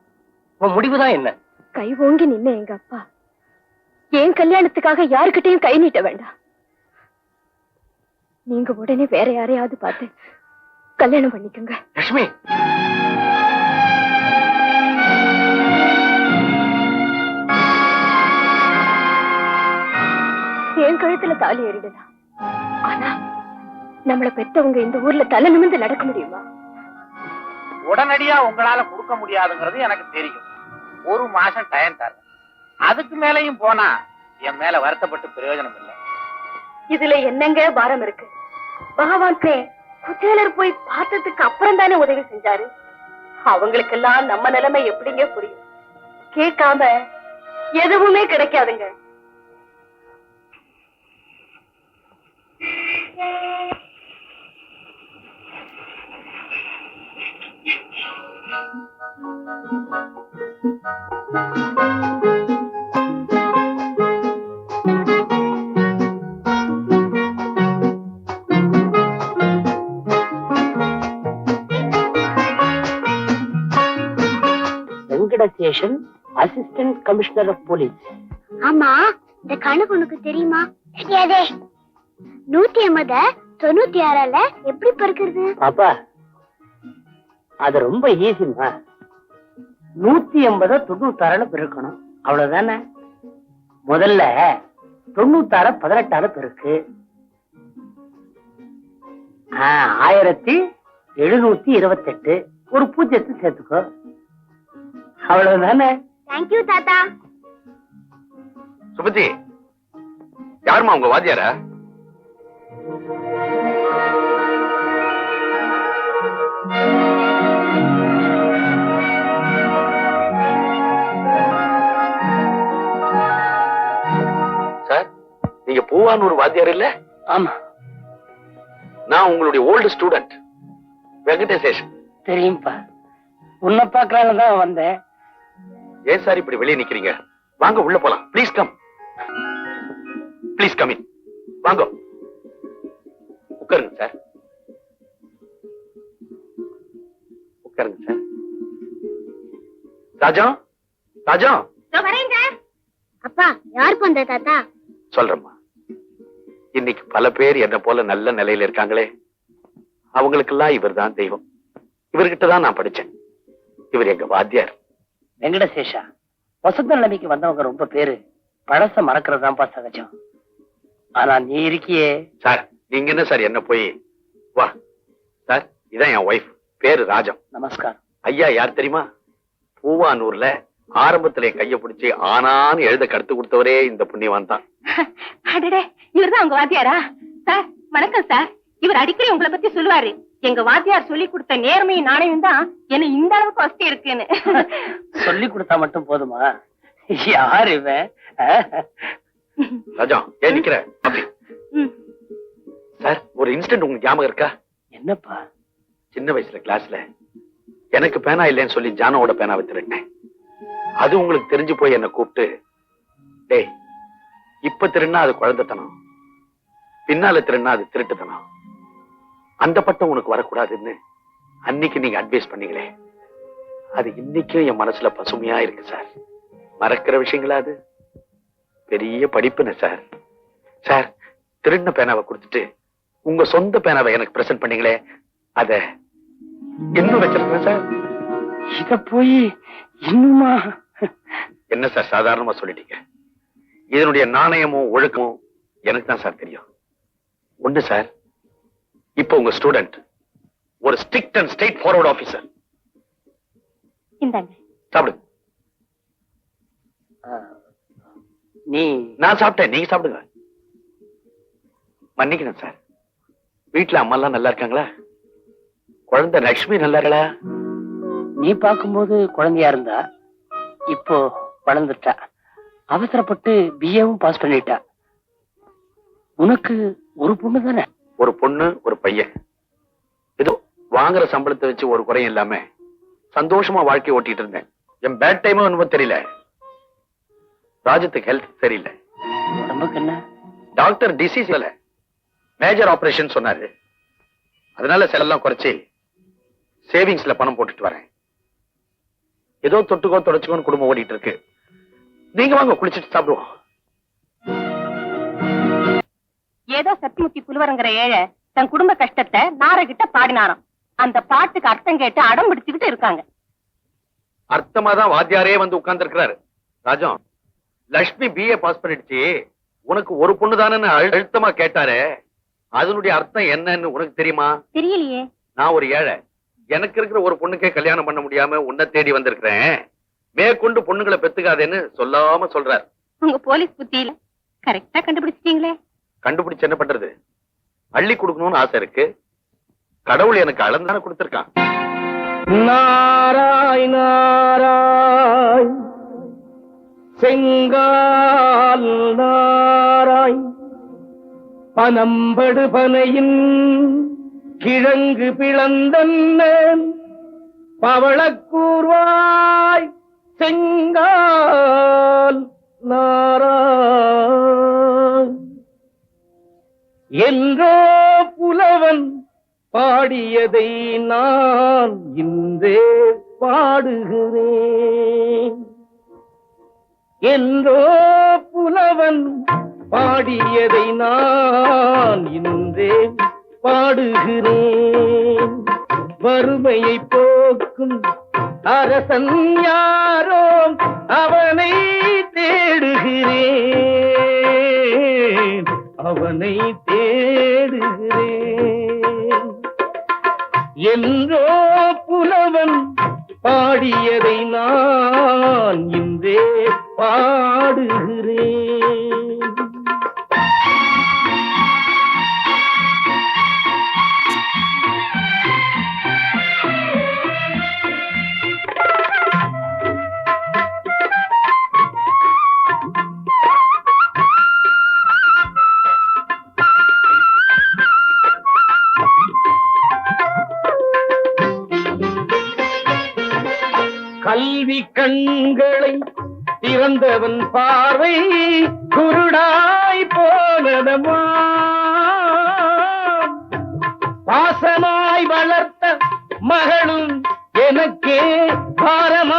உன் முடிவுதான் என்ன? கை ஓங்கி நின்ன எங்க அப்பா என் கல்யாணத்துக்காக யாருக்கிட்டையும் கை நீட்ட வேண்டாம். நீங்க உடனே வேற யாரையாவது பார்த்து கல்யாணம் பண்ணிக்கோங்க. லட்சுமி, என் கழுத்துல தாலி ஏறிடலாம். ஆனா நம்மள பெத்தவங்க இந்த ஊர்ல தலை நிமிர்ந்து நடக்க முடியுமா? உடனடியா உங்களால கொடுக்க முடியாதுங்கிறது எனக்கு தெரியும். 1 மாசம் டைம் தரேன். அதுக்கு மேலையும் போனா என் மேல வருத்தப்பட்டு பிரயோஜனம் இல்லை. இதுல என்னங்க பாரம் இருக்கு? பகவான்கே குச்சேலர் போய் பார்த்ததுக்கு அப்புறம் தானே உதவி செஞ்சாரு. அவங்களுக்கெல்லாம் நம்ம நிலைமை எப்படிங்க புரியும்? கேட்காம எதுவுமே கிடைக்காதுங்க. வெங்கடசேஷன், அசிஸ்டன்ட் கமிஷனர் ஆஃப் போலீஸ். ஆமா, இந்த கணக்கு உனக்கு தெரியுமா? தெரியாதே. 180 96 எப்படி பெருக்கிறது? பாப்பா, அது ரொம்ப ஈஸிமா. 180 96 பெருக்கணும், அவ்வளவுதானே. முதல்ல 96 18 பெருக்கு. 1728 ஒரு பூஜ்ஜியத்தை சேர்த்துக்கோ, அவ்வளவுதானே. தேங்க்யூ தாத்தா. சுபதி, யாருமா உங்க வாத்தியாரா? சார், நீங்க பூவானூர் வாத்தியார் இல்ல? ஆமா, நான் உங்களுடைய ஓல்டு ஸ்டூடெண்ட் வெங்கடேசேஷன். தெரியும்பா, உன்னை பார்க்கலான்னு தான் வந்தேன். ஏன் சார் இப்படி வெளியே நிக்கிறீங்க? வாங்க உள்ள போலாம். Please come, please come in. வாங்க உட்காருங்க சார், உட்காருங்க சார். ராஜா, ராஜா. அப்பா, யார் பண்ற தாத்தா? சொல்றேம்மா, இன்னைக்கு பல பேர் என்ன போல நல்ல நிலையில இருக்காங்களே, அவங்களுக்கெல்லாம் இவர் தான் தெய்வம். இவர்கிட்ட தான் நான் படிச்சேன். இவர் எங்க வாத்தியார். வெங்கடசேஷா, வசந்த நிலைமைக்கு வந்தவங்க ரொம்ப பேரு பழச மறக்கிறதுதான்ப்பா சகஜம். ஆனா நீ இருக்கியே. சார், நீங்க என்ன சார் என்ன போய் வா. சார், இதான் என் ஒய்ஃப், பேரு ராஜம். நமஸ்காரம். ஐயா யார் தெரியுமா? பூவானூர்ல ஆரம்பத்திலே கைய பிடிச்சி ஆனான்னு எழுத கருத்து கொடுத்தவரே இந்த புண்ணியவான் தான். அடடே, இவர்தான் உங்க வாத்தியாரா? சார் வணக்கம் சார். இவர் அடிக்கடி உங்களை பத்தி சொல்லுவாரு. எங்க வாத்தியார் சொல்லி கொடுத்த நேர்மையும் நாணயம் தான் என்ன இந்த அளவுக்கு வசதி இருக்குன்னு. சொல்லி கொடுத்தா மட்டும் போதுமா? யார் இவன்? ராஜா ஏன் நிக்கிற? சார் ஒரு இன்சிடென்ட் உங்களுக்கு ஞாபகம் இருக்கா? என்னப்பா? சின்ன வயசுல கிளாஸ்ல எனக்கு பேனா இல்லைன்னு சொல்லி ஜானோட பேனா திருட்டேன். அது உங்களுக்கு தெரிஞ்சு போய் என்ன கூப்பிட்டு, டேய் இப்ப திருடினா அது குழந்தைத்தனம், பின்னால திருடினா அது திருட்டுத்தனம், அந்த பட்டம் உனக்கு வரக்கூடாதுன்னு அன்னைக்கு நீங்க அட்வைஸ் பண்ணீங்களே, அது இன்னைக்கும் என் மனசுல பசுமையா இருக்கு சார். மறக்கிற விஷயங்களா அது? பெரிய படிப்புன்னு சார். சார் திருடின பேனாவை கொடுத்துட்டு உங்க சொந்த பேனாவை எனக்கு பிரசன்ட் பண்ணீங்களே, அத இன்னும் வச்சிருக்கேன் சார். இத போய் இன்னுமா? என்ன சார் சாதாரணமா சொல்லிட்டீங்க? இதனுடைய நாணயமும் ஒழுக்கமும் எனக்கு தான் சார் தெரியும். ஒண்ணு சார், இப்ப உங்க ஸ்டூடெண்ட் ஒரு strict and straight forward officer. இந்தாங்க சாப்பிடுங்க. நான் சாப்பிட்டேன், நீங்க சாப்பிடுங்க. மன்னிக்கணும் சார். வீட்டுல அம்மா எல்லாம் நல்லா இருக்காங்களா? குழந்தை லட்சுமி நல்லா இருக்கா? நீ பார்க்கும்போது குழந்தையா இருந்தா, இப்போ வளர்ந்துட்டா. அவசரப்பட்டு பிஏவும் பாஸ் பண்ணிட்டா. உனக்கு ஒரு பொண்ணு தானே? ஒரு பொண்ணு ஒரு பையன். ஏதோ வாங்குற சம்பளத்தை வச்சு ஒரு குறையும் இல்லாம சந்தோஷமா வாழ்க்கை ஓட்டிட்டு இருந்தேன். என் பேட் டைமும் ஒன்றும் தெரியல. ராஜத்துக்கு ஹெல்த் சரியில்லை. உடம்புக்கு என்ன? டாக்டர் டிசீஸ் இல்ல, மேஜர் ஆபரேஷன் சொன்னாரு. அதனால செலெல்லாம் குறைச்சி சேவிங்ஸ்ல பணம் போட்டுட்டு வரேன். ஏதோ தொட்டுக்கோ தொடச்சுக்கோன்னு குடும்பம் ஓடிட்டு இருக்கு. நீங்க வாங்க குளிச்சுட்டு சாப்பிடுவோம். ஏதோ சத்திமுத்தி புலுவரங்கிற ஏழை தன் குடும்ப கஷ்டத்தை நாரகிட்ட பாடினாராம். அந்த பாட்டுக்கு அர்த்தம் கேட்டு அடம் பிடிச்சுக்கிட்டு இருக்காங்க. அர்த்தமா தான் வாத்தியாரே வந்து உட்கார்ந்து இருக்கிறாரு. ராஜம், லட்சுமி பிஏ பாஸ் பண்ணிடுச்சு, உனக்கு ஒரு பொண்ணு தானே அழுத்தமா கேட்டாரு. அதனுடைய அர்த்தம் என்னன்னு உனக்கு தெரியுமா? தெரியலையே. நான் ஒரு ஏழை, எனக்கு இருக்கிற ஒரு பொண்ணுக்கே கல்யாணம் பண்ண முடியாம உன்னை தேடி வந்திருக்கிறேன். மேற்கொண்டு பொண்ணுங்களை பெத்துக்காதேன்னு சொல்லாம சொல்றாரு. உங்க போலீஸ் புத்தியில கரெக்டா கண்டுபிடிச்சிட்டீங்களே. கண்டுபிடிச்சு என்ன பண்றது? அள்ளி கொடுக்கணும்னு ஆசை இருக்கு. கடவுள் எனக்கு அளந்தானே கொடுத்திருக்கான். நாராய் நாராய் செங்கால் நாராய் பனம்படு பனையின் கிழங்கு பிளந்தன்னன் பவளக்கூர்வாய் செங்கால் நாராய் என்றோ புலவன் பாடியதை நான் இன்றே பாடுகிறேன். என்றோ புலவன் பாடியதை நான் இன்றே பாடுகிறேன். வறுமையை போக்கும் அரசன் யாரோ அவனை தேடுகிறேன், அவனை தேடுகிறேன். என்றோ புலவன் பாடியதை நான் இன்றே பாடுகிறேன். கல்வி கண்களை திறந்தவன் பார்வை குருடாய் போனதமா. பாசமாய் வளர்த்த மகளும் எனக்கே பாரமாயானதம்மா.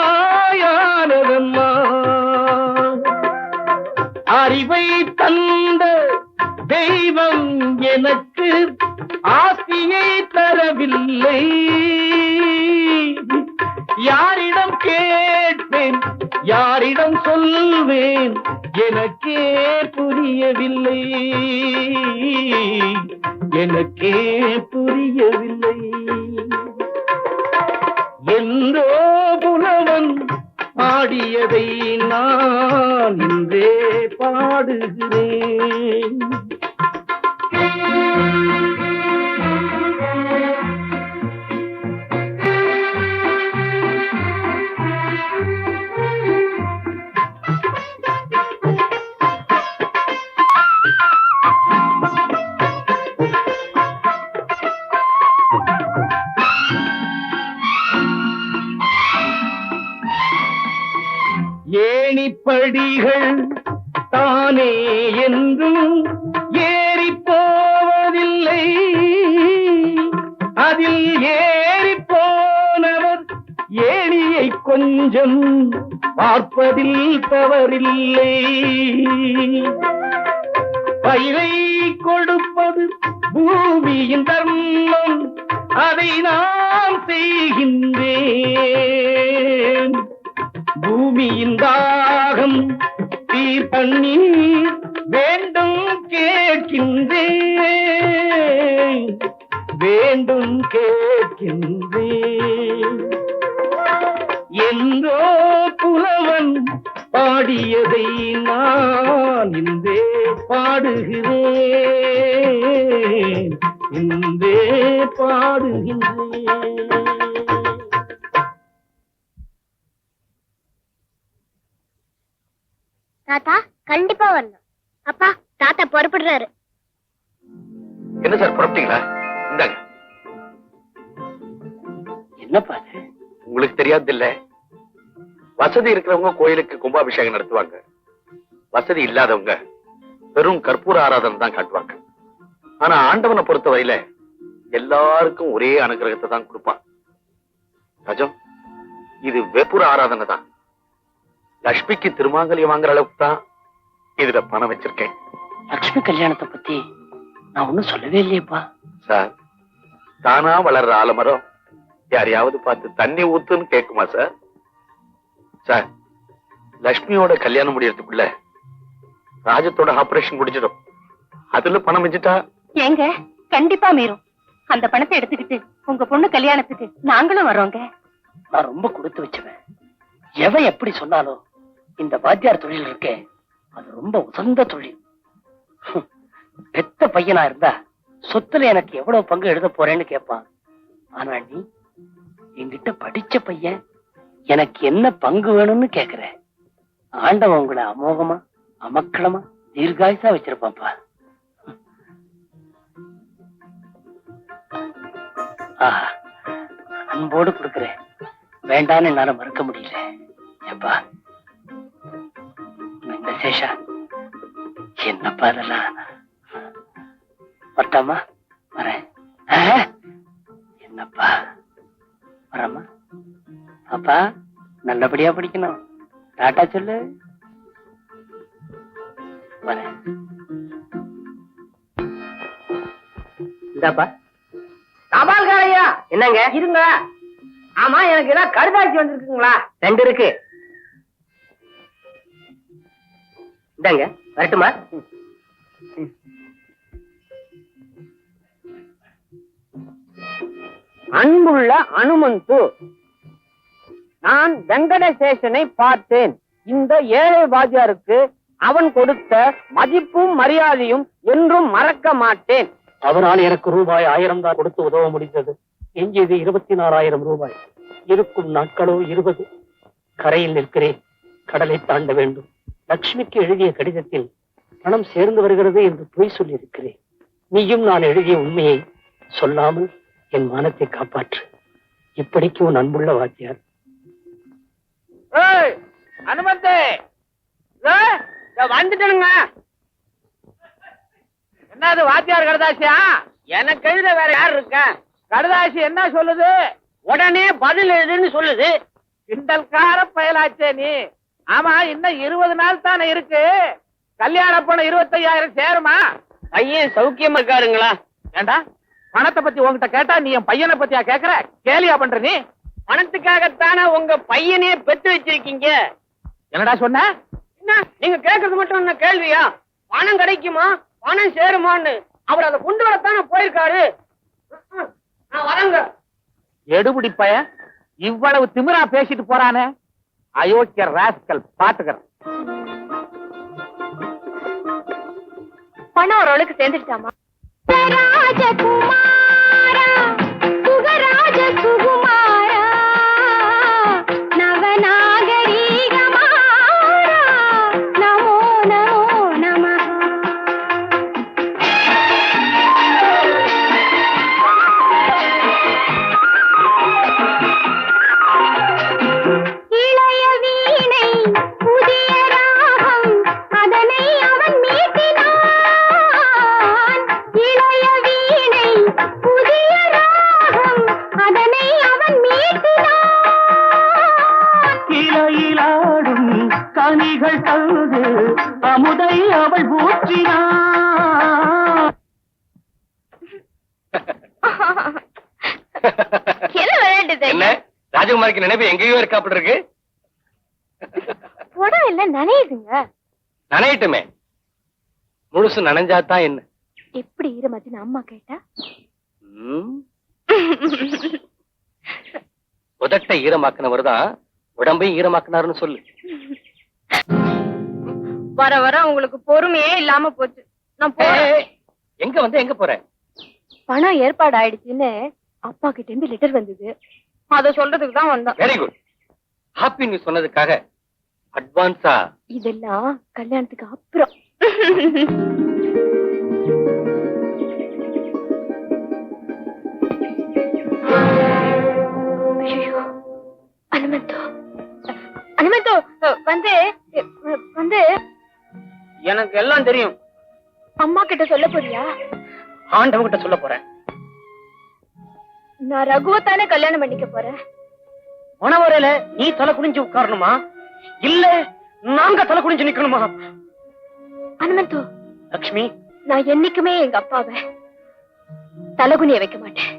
அறிவை தந்த தெய்வம் எனக்கு ஆசையை தரவில்லை. யாரிடம் கேட்பேன், யாரிடம் சொல்வேன், எனக்கே புரியவில்லை, எனக்கே புரியவில்லை. என்றோ புலவன் பாடியதை நான் இன்றே பாடுகிறேன். ஏணிப்படிகள் தானே என்றும் ஏறி போவதில்லை, அதில் ஏறி போனவர் ஏணியை கொஞ்சம் பார்ப்பதில் தவறில்லை. பயிரை கொடுப்பது பூமியின் தர்மம், அதை நான் செய்கின்றேன். பூமியின் தாகம் தீர் தண்ணீர் வேண்டும் கேட்கின்றேன், வேண்டும் கேட்கின்றேன். என்றோ புலவன் பாடியதை நான் இன்றே பாடுகிறேன், இன்றே பாடுகின்றேன். தாத்தா கண்டிப்பா வரணும். அப்பா தாத்தா புறப்படுறாரு. என்ன சார் புறப்பட்டீங்களா? இந்தாங்க. என்னப்பா அது? உங்களுக்கு தெரியாது இல்ல, வசதி இருக்கிறவங்க கோயிலுக்கு கும்பாபிஷேகம் நடத்துவாங்க, வசதி இல்லாதவங்க வெறும் கற்பூர ஆராதனை தான் காட்டுவாங்க. ஆனா ஆண்டவனை பொறுத்த வரையில எல்லாருக்கும் ஒரே அனுகிரகத்தை தான் கொடுப்பான். ராஜம், இது வெப்புர ஆராதனை தான். லட்சுமிக்கு திருமாங்கல்யம் வாங்குற அளவுக்கு தான் இதுல பணம் வச்சிருக்கேன். லட்சுமி கல்யாணத்தை பத்தி நான் ஒண்ணும் சொல்லவே இல்லையப்பா. சார், தானா வளர்ற ஆலமரம் யாரையாவது பார்த்து தண்ணி ஊத்துன்னு கேக்குமா சார்? சார், லட்சுமியோட கல்யாணம் முடியறதுக்குள்ள ராஜத்தோட ஆபரேஷன் முடிஞ்சிடும். அதுல பணம் வச்சுட்டா ஏங்க கண்டிப்பா மீறும். அந்த பணத்தை எடுத்துக்கிட்டு உங்க பொண்ணு கல்யாணத்துக்கு நாங்களும் வரோங்க. நான் ரொம்ப கொடுத்து வச்சுவேன். எவன் எப்படி சொன்னாலும் இந்த வாத்தியார் தொழில் இருக்கே, அது ரொம்ப உசந்த தொழில். பெத்த பையனா இருந்தா சொத்துல எனக்கு எவ்வளவு பங்கு எழுத போறேன்னு கேட்பான். ஆனா நீ என்கிட்ட படிச்ச பையன், எனக்கு என்ன பங்கு வேணும்னு கேக்குற. ஆண்டவன் உங்களை அமோகமா அமக்களமா தீர்காயுசா வச்சிருப்பாப்பா. அன்போடு கொடுக்கிறேன், வேண்டான்னு என்னால மறுக்க முடியல. ஏப்பா இந்த சேஷா, என்னப்பா அதெல்லாம்? வரட்டாமா? வரேன். என்னப்பா வரமா? பாப்பா நல்லபடியா படிக்கணும். டாட்டா சொல்லு. வரேன். இந்தாப்பா தபால்காரையா. என்னங்க இருங்க. ஆமா, எனக்கு ஏதாவது கடுதாசி வந்திருக்குங்களா? 2 இருக்கு. இந்தாங்க, வரட்டுமா? அன்புள்ள அனுமந்து, நான் வெங்கடசேஷனை பார்த்தேன். இந்த ஏழை வாத்தியாருக்கு அவன் கொடுத்த மதிப்பும் மரியாதையும் என்றும் மறக்க மாட்டேன். அவனால் எனக்கு ரூபாய் 1000 தான் கொடுத்து உதவ முடிந்தது. எஞ்சியது 24,000 ரூபாய். இருக்கும் நாட்களோ 20. கரையில் நிற்கிறேன், கடலை தாண்ட வேண்டும். லட்சுமிக்கு எழுதிய கடிதத்தில் பணம் சேர்ந்து வருகிறது என்று பொய் சொல்லி இருக்கிறேன். நீயும் நான் எழுதிய உண்மையை சொல்லாமல் என் மானத்தை காப்பாற்று. இப்படிக்கு உன் அன்புள்ள வாத்தியார். அனுமந்தே வந்துட்டனுங்க. என்னது வாத்தியார் கடுதாசியா? எனக்கு எழுத வேற யார் இருக்க? கடுதாசி என்ன சொல்லுது? உடனே பதில் எழுதுன்னு சொல்லுது. கிண்டல்கார பயலாச்சே நீ. ஆமா, இன்னும் 20 நாள் தானே இருக்கு. கல்யாண பணம் 25,000 சேருமா? பையன் சௌக்கியமா இருக்காருங்களா? ஏண்டா, பணத்தை பத்தி உங்ககிட்ட கேட்டா நீ என் பையனை பத்தியா கேக்குற? கேலியா பண்ற நீ? பணத்துக்காகத்தானே உங்க பையனே பெற்று வச்சிருக்கீங்க. என்னடா சொன்ன? என்ன நீங்க கேக்குறது மட்டும் என்ன கேள்வியா? பணம் கிடைக்குமா, பணம் சேருமான்னு அவர் அதை கொண்டு வரத்தானே போயிருக்காரு. நான் வரங்க. எடுபுடி பையன் இவ்வளவு திமிரா பேசிட்டு போறானே. அயோக்கிய ராஸ்கல் பாத்துக்கிறேன். பணம் ஓரளவுக்கு சேர்ந்துட்டாமா? இலையிலாடும் கனிகள் தந்து அமுதை அவள் ஊற்றினாள். என்ன விளையாட்டு என்ன ராஜகுமாரிக்கு நினைப்பு எங்கேயோ இருக்காப்பட இருக்கு. உடம்பு இல்ல நனையுதுங்க. நனையட்டுமே, முழுசு நனைஞ்சாதான் என்ன? எப்படி ஈரமாச்சுன்னு அம்மா கேட்டா உதட்டை ஈரமாக்கினவர் தான் உடம்பையும் ஈரமாக்கினாருன்னு சொல்லு. வர வர உங்களுக்கு பொறுமையே இல்லாம போச்சு. நான் எங்க வந்து எங்க போற? பணம் ஏற்பாடு ஆயிடுச்சுன்னு அப்பா கிட்ட இருந்து லெட்டர் வந்தது, அத சொல்றதுக்கு தான் வந்தோம். Very good. ஹாப்பி நியூஸ் சொன்னதுக்காக அட்வான்ஸா. இதெல்லாம் கல்யாணத்துக்கு அப்புறம். ஐயோ, அனுமந்தோ அனுமந்தோ வந்து வந்து எனக்கு எல்லாம் தெரியும். அம்மா கிட்ட சொல்ல போறியா? ஆண்டவன் கிட்ட சொல்ல போறேன். நான் ரகுவத்தானே கல்யாணம் பண்ணிக்க போறேன். மணவரையில நீ தலை குனிஞ்சு உட்காரணுமா, இல்ல நாங்க தலை குனிஞ்சு நிக்கணுமா? அனுமந்தோ, லக்ஷ்மி, நான் என்னைக்குமே எங்க அப்பாவை தலகுனிய வைக்க மாட்டேன்.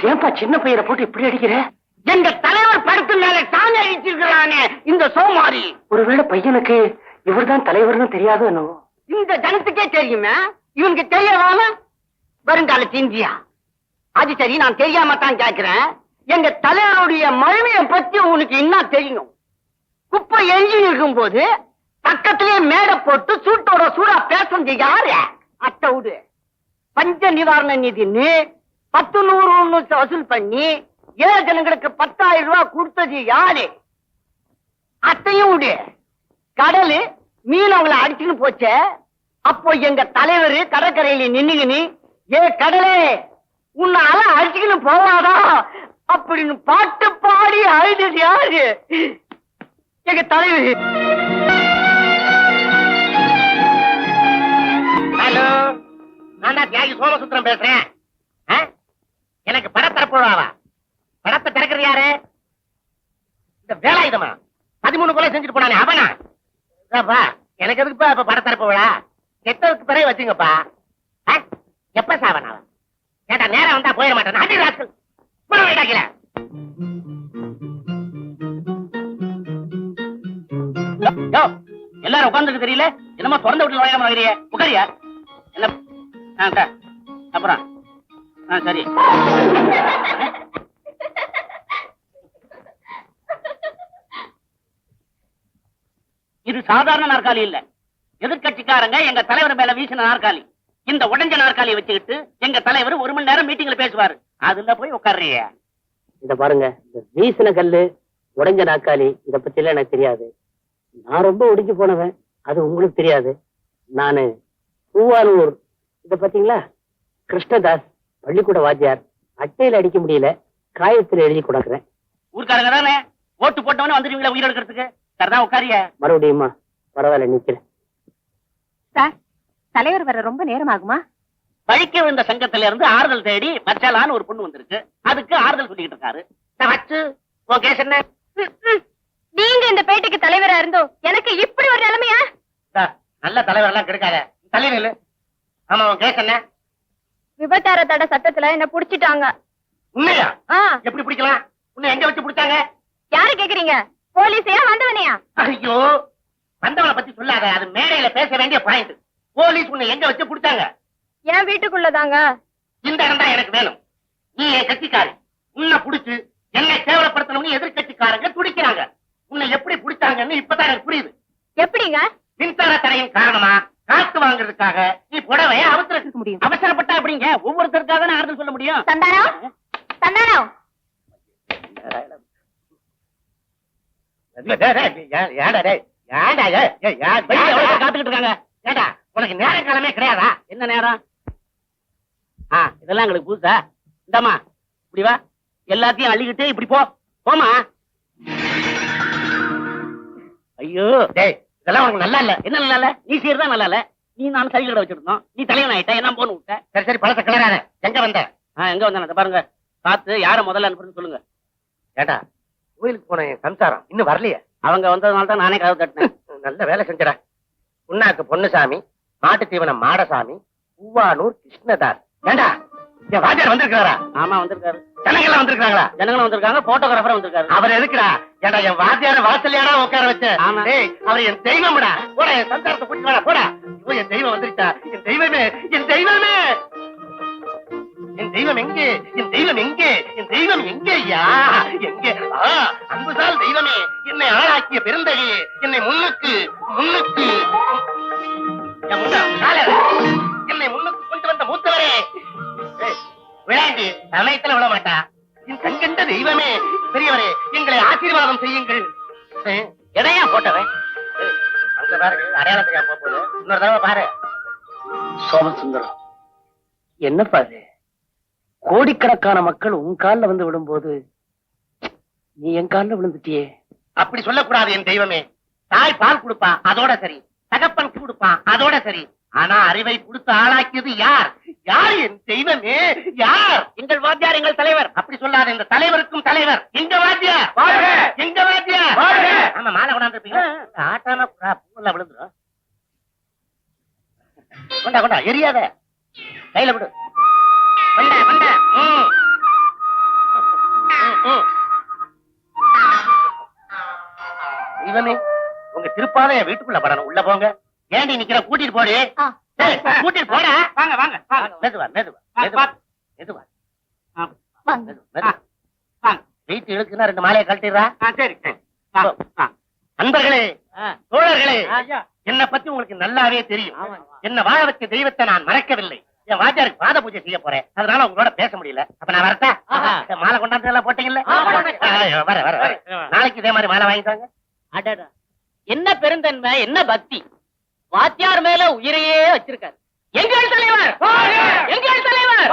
ஏன்பா சின்ன பையனை போட்டு இப்படி அடிக்கிற? எங்க தலைவர் படத்து மேல சாமி அடிச்சிருக்கிறானே இந்த சோமாரி. ஒருவேளை பையனுக்கு இவர்தான் தலைவர்னு தெரியாதோ என்னவோ? இந்த ஜனத்துக்கே தெரியுமே, இவனுக்கு தெரியவாம வருங்கால இந்தியா. அது சரி, நான் தெரியாம தான் கேட்கிறேன். எங்க தலைவருடைய மகிமையை பத்தி உனக்கு என்ன தெரியும்? குப்பை எஞ்சி இருக்கும் போது பக்கத்திலேயே மேடை போட்டு சூட்டோட சூடா பேசுறது யாரு? அத்தை விடு. பஞ்ச நிவாரண நிதின்னு 10,100 வசூல் பண்ணி ஏழை ஜனங்களுக்கு 10,000 ரூபாய் கொடுத்தது யாரு? அத்தையும் விடு. கடலு மீன் அவங்களை அடிச்சுன்னு போச்ச, அப்போ எங்க தலைவர் கடற்கரையில நின்னுகின்னு ஏ கடலே உன்னால அடிச்சுக்கின்னு போவாதா அப்படின்னு பாட்டு பாடி அழுதது யாரு? எங்க தலைவர். ஹலோ, நான் தான் தியாகி சோமசுத்திரம் பேசுறேன். எனக்கு படத்தரப்புழாவா? படத்தை திறக்கிறது யாரு? இந்த வேலாயுதமா 13 கொலை செஞ்சுட்டு போனானே அவனா? எனக்கு எதுக்குப்பா இப்ப படத்தரப்பு விழா? கெட்டதுக்கு பிறகு வச்சுங்கப்பா. எப்ப சாவனா? கேட்டா நேரம் வந்தா போயிட மாட்டேன். அடி ராஸ்கல், வீடாக்கல. எல்லாரும் உட்கார்ந்துருக்கு தெரியல, என்னமா திறந்த வீட்டுல நுழையாம வைக்கிறிய? உட்காரியா? என்ன அப்புறம் சரி. இது சாதாரண நாற்காலி இல்ல, எதிர்கட்சிக்காரங்க எங்க தலைவர் மேல வீசின நாற்காலி. இந்த உடைஞ்ச நாற்காலியை வச்சுக்கிட்டு எங்க தலைவர் 1 மணி நேரம் மீட்டிங்ல பேசுவாரு. அதுல போய் உட்கார்றிய. இத பாருங்க, இந்த வீசின கல்லு, உடைஞ்ச நாற்காலி, இத பத்தி எல்லாம் எனக்கு தெரியாது. நான் ரொம்ப ஒடிஞ்சு போனவன், அது உங்களுக்கு தெரியாது. நானு பூவானூர், இத பாத்தீங்களா, கிருஷ்ணதாஸ் பள்ளிக்கூட வாத்தியார். அட்டையில அடிக்க முடியல, காயத்துல எழுதி கொடுக்குறேன். ஊர்க்காரங்க தானே ஓட்டு போட்டவனே வந்துருவீங்களா உயிர் எடுக்கிறதுக்கு? சரிதான், உட்காரிய. மறுபடியுமா? பரவாயில்ல, நிக்கிறேன். சார், தலைவர் வர ரொம்ப நேரம் ஆகுமா? பழிக்க விழுந்த சங்கத்துல இருந்து ஆறுதல் தேடி மச்சாலான்னு ஒரு பொண்ணு வந்திருக்கு. அதுக்கு ஆறுதல் சொல்லிட்டு இருக்காரு. வச்சு உன் கேஸ் என்ன? நீங்க இந்த பேட்டைக்கு தலைவரா இருந்தோ எனக்கு இப்படி ஒரு நிலைமையா? நல்ல தலைவர் எல்லாம் கிடைக்காத, தள்ளி நில்லு. ஆமா, உன் கேஸ் என்ன? விபச்சார தடை சட்டத்துல என்ன புடிச்சிட்டாங்க. உண்மையா? எப்படி பிடிக்கலாம்? உன்னை எங்க வச்சு பிடிச்சாங்க? யாரு கேக்குறீங்க? போலீஸையா வந்தவனையா? ஐயோ, வந்தவனை பத்தி சொல்லாத, அது மேடையில பேச வேண்டிய பாயிண்ட். போலீஸ் உன்னை எங்க வச்சு பிடிச்சாங்க? என் வீட்டுக்குள்ளதாங்க. இந்த இடம் தான் எனக்கு வேணும். நீ என் கட்சிக்காரி. உன்னை புடிச்சு என்னை கேவலப்படுத்தணும்னு எதிர்கட்சிக்காரங்க துடிக்கிறாங்க. உன்னை எப்படி பிடிச்சாங்கன்னு இப்பதான் எனக்கு புரியுது. எப்படிங்க? மின்சார தடையின் காரணமா காத்து வாங்குறதுக்காக நீ புடவைய அவசரத்துக்கு முடியும். அவசரப்பட்டா எப்படிங்க? ஒவ்வொருத்தருக்காக தான் ஆறுதல் சொல்ல முடியும். சந்தானம், சந்தானம். காத்துக்கிட்டு இருக்காங்க. ஏடா உனக்கு நேர காலமே கிடையாதா? என்ன நேரம்? இதெல்லாம் எங்களுக்கு புதுசா? இந்தாமா இப்படி வா, எல்லாத்தையும் அள்ளிக்கிட்டு இப்படி போ. போமா. ஐயோ டேய், இதெல்லாம் உனக்கு நல்லா இல்ல. என்ன நல்லா இல்ல? நீ செய்யறதா நல்லா இல்ல. நீ நான் சரி கடை வச்சிருந்தோம், நீ தலைவன் ஆயிட்ட, என்ன போன்னு விட்ட. சரி சரி, பழத்தை கிளறாத. எங்க வந்த? எங்க வந்தானே பாருங்க. பார்த்து யார முதல்ல அனுப்புறேன்னு சொல்லுங்க. ஏடா கோயிலுக்கு போன என் சம்சாரம் இன்னும் வரலையே. அவங்க வந்ததுனால தான் நானே கதவு தட்டினேன். நல்ல வேலை செஞ்சடா. புண்ணாக்கு பொன்னுசாமி, மாட்டு தீவனம் மாடசாமி, பூவானூர் கிருஷ்ணதாஸ். ஏண்டா என் வாத்தியார் வந்திருக்காரா? ஆமா வந்திருக்காரு. ஜனங்கள்லாம் வந்திருக்காங்களா? ஜனங்களும் வந்திருக்காங்க, போட்டோகிராஃபர் வந்திருக்காரு. அவர் எதுக்குடா? ஏண்டா என் வாத்தியார வாசல்லையாடா உட்கார வச்ச? ஆமா. டேய், அவர் என் தெய்வம்டா. போடா, என் சம்சாரத்தை கூட்டிட்டு வாடா, போடா. ஐயோ, என் தெய்வம் வந்துருச்சா? என் தெய்வமே, என் தெய்வமே, என் தெய்வம் எங்கே? என் தெய்வம் எங்கே? என் தெய்வம் எங்கே ஐயா? எங்கே? அன்புசால் தெய்வமே, என்னை ஆளாக்கிய பெருந்தகையே, என்னை முன்னுக்கு முன்னுக்கு என் முன்னா காலை என்னை முன்னுக்கு கொண்டு வந்த மூத்தவரே. ஏய், விளையாண்டி சமயத்துல விட மாட்டா. என் கண்கண்ட தெய்வமே, பெரியவரே, எங்களை ஆசீர்வாதம் செய்யுங்கள். எதையா போட்டவன்? அங்க பாரு, அடையாளம் தெரியாம போகுது. இன்னொரு தடவை பாரு. சோமசுந்தரம், என்னப்பா இது? கோடிக்கணக்கான மக்கள் உன் கால்ல வந்து விடும்போது நீ என் கால்ல விழுந்துட்டியே. அப்படி சொல்லக்கூடாது என் தெய்வமே. தாய் பால் கொடுப்பா, அதோட சரி. தகப்பன் கொடுப்பான், அதோட சரி. ஆனா அறிவை கொடுத்து ஆளாக்கியது யார்? யார் என் தெய்வமே? யார்? எங்கள் வாத்தியார், எங்கள் தலைவர். அப்படி சொல்லாத. இந்த தலைவருக்கும் தலைவர் எங்க வாத்தியார். எங்க வாத்தியார். ஆமா, மாலை கொண்டாந்துருப்பீங்க. ஆட்டாம பூவெல்லாம் விழுந்துரும். கொண்டா கொண்டா, எரியாத. கையில விடு. கொண்டா கொண்டா. தெய்வமே, உங்க திருப்பாத என் வீட்டுக்குள்ள படணும். உள்ள போங்க. ஏண்டி நிக்கிற? கூட்டிட்டு போடு. ஏய், கூட்டிட்டு போடா. வாங்க வாங்க வாங்க. மெதுவா மெதுவா மெதுவா மெதுவா மெதுவா. வீட்டு இழுக்குன்னா 2 மாலையை கழட்டிடுறா. சரி. நண்பர்களே, தோழர்களே, ஐயா. என்னை பத்தி உங்களுக்கு நல்லாவே தெரியும். என்ன வாழ வச்ச தெய்வத்தை நான் மறக்கவில்லை. என் வாத்தியாருக்கு பாத பூஜை செய்ய போறேன். அதனால உங்களோட பேச முடியல. அப்ப நான் வரட்டா? மாலை கொண்டாந்து எல்லாம் போட்டீங்கல்ல? வர வர வர. நாளைக்கு இதே மாதிரி மாலை வாங்கிட்டாங்க. அடடா, என்ன பெருந்தன்மை, என்ன பக்தி! வாத்தியார் மேல உயிரையே வச்சிருக்காரு. எங்கள் தலைவர், எங்கள் தலைவர்.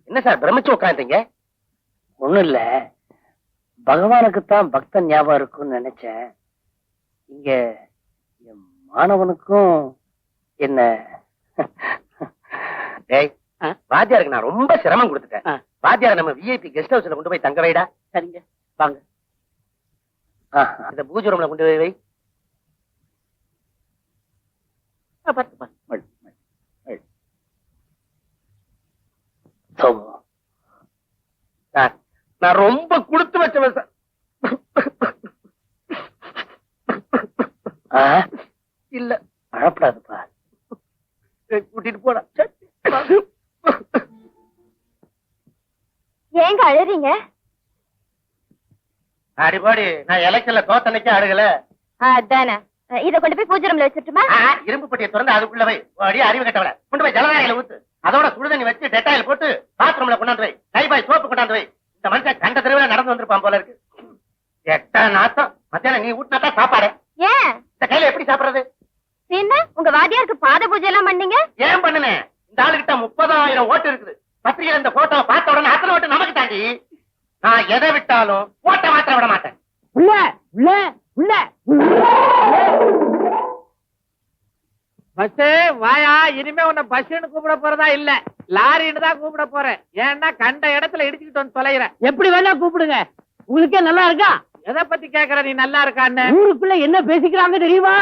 என்ன சார் பிரமிச்சு உட்காந்துங்க? ஒண்ணும் இல்ல, பகவானுக்குத்தான் பக்தன் ஞாபகம் இருக்கும்னு நினைச்சேன். இங்க என் மாணவனுக்கும் என்ன டேய், வாத்தியாருக்கு நான் ரொம்ப சிரமம் கொடுத்துட்டேன். வாத்தியாரை நம்ம விஐபி கெஸ்ட் ஹவுஸ்ல கொண்டு போய் தங்க வைடா. சரிங்க, வாங்க. இந்த பூஜை ரூம்ல கொண்டு போய் வை. சோமு, சார், நான் ரொம்ப கொடுத்து வச்சவன் சார். இல்ல, அழப்படாதுப்பா. கூட்டிட்டு போடா. ஏங்க அழறீங்க? அடிபாடி, நான் எலெக்ஷன்ல தோத்தனைக்கு அழுகல. அதானே. இத கொண்டு போய் பூஜை ரூம்ல வச்சிட்டுமா? இரும்பு பெட்டியை திறந்து அதுக்குள்ள வை. அடி அறிவு கட்டவள கொண்டு போய் ஜலதாரையில ஊத்து. அதோட சுடுதண்ணி வச்சு டெட்டாயில் போட்டு பாத்ரூம்ல கொண்டாந்து வை. கைபாய் சோப்பு கொண்டாந்து வை. இந்த மனுஷன் கண்ட தெருவுல நடந்து வந்திருப்பான் போல இருக்கு. எட்ட நாத்தம். மத்தியானம் நீ ஊட்டினாதான் சாப்பாடு. ஏன் இந்த கையில எப்படி சாப்பிடுறது? என்ன உங்க வாத்தியாருக்கு பாத பூஜை எல்லாம் பண்ணீங்க? ஏன் பண்ணுனேன்? இந்த ஆளுகிட்ட 30,000 ஓட்டு இருக்குது. பத்திரிகையில இந்த போட்டோவை பார்த்த உடனே அத்தனை ஓட்டு நமக்கு தாண்டி. நான் எதை விட்டாலும் ஓட்ட மாத்திர விட மாட்டேன். உள்ள உள்ள உள்ள பஸ் வாயா. இனிமே உன்னை பஸ்ன்னு கூப்பிட போறதா இல்ல, லாரின்னு தான் கூப்பிட போறேன். ஏன்னா கண்ட இடத்துல இடிச்சுக்கிட்டு வந்து தொலைகிறேன். எப்படி வேணா கூப்பிடுங்க, உங்களுக்கே நல்லா இருக்கா? எதை பத்தி கேக்குற நீ நல்லா இருக்கான்னு? ஊருக்குள்ள என்ன பேசிக்கிறாங்க தெரியுமா?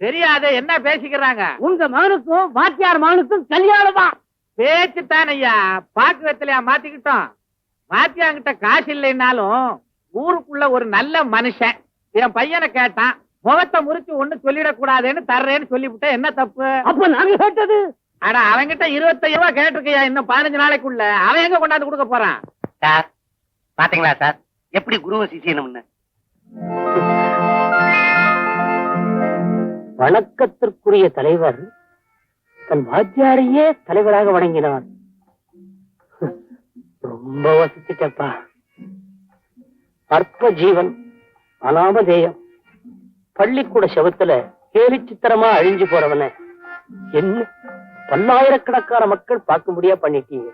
தெரியாது. என்ன பேசிக்கிறாங்க? உங்க மகனுக்கும் வாத்தியார் மகனுக்கும் கல்யாணமா? பேச்சு தானையா, பாக்கு வெத்தலையா மாத்திக்கிட்டோம். வாத்தியாங்கிட்ட காசு இல்லைன்னாலும் ஊருக்குள்ள ஒரு நல்ல மனுஷன். என் பையனை கேட்டான், முகத்தை முறிச்சு ஒண்ணு சொல்லிடக்கூடாதுன்னு தர்றேன்னு சொல்லிவிட்டேன். என்ன தப்பு? அப்ப நாங்க கேட்டது? அட அவன்கிட்ட 25 ரூபாய் கேட்டிருக்கையா, இன்னும் 15 நாளைக்குள்ள. அவன் எங்க கொண்டாந்து கொடுக்க போறான்? சார் பாத்தீங்களா சார் எப்படி குருவை சிசியணும்னு? வணக்கத்திற்குரிய தலைவர் தன் வாத்தியாரையே தலைவராக வணங்கினார். ரொம்ப வசிச்சுட்டப்பா. அற்ப ஜீவன், அனாமதேயம், பள்ளிக்கூட செவத்துல கேலி சித்திரமா அழிஞ்சு போறவன என்ன பல்லாயிரக்கணக்கான மக்கள் பார்க்க முடியா பண்ணிட்டீங்க.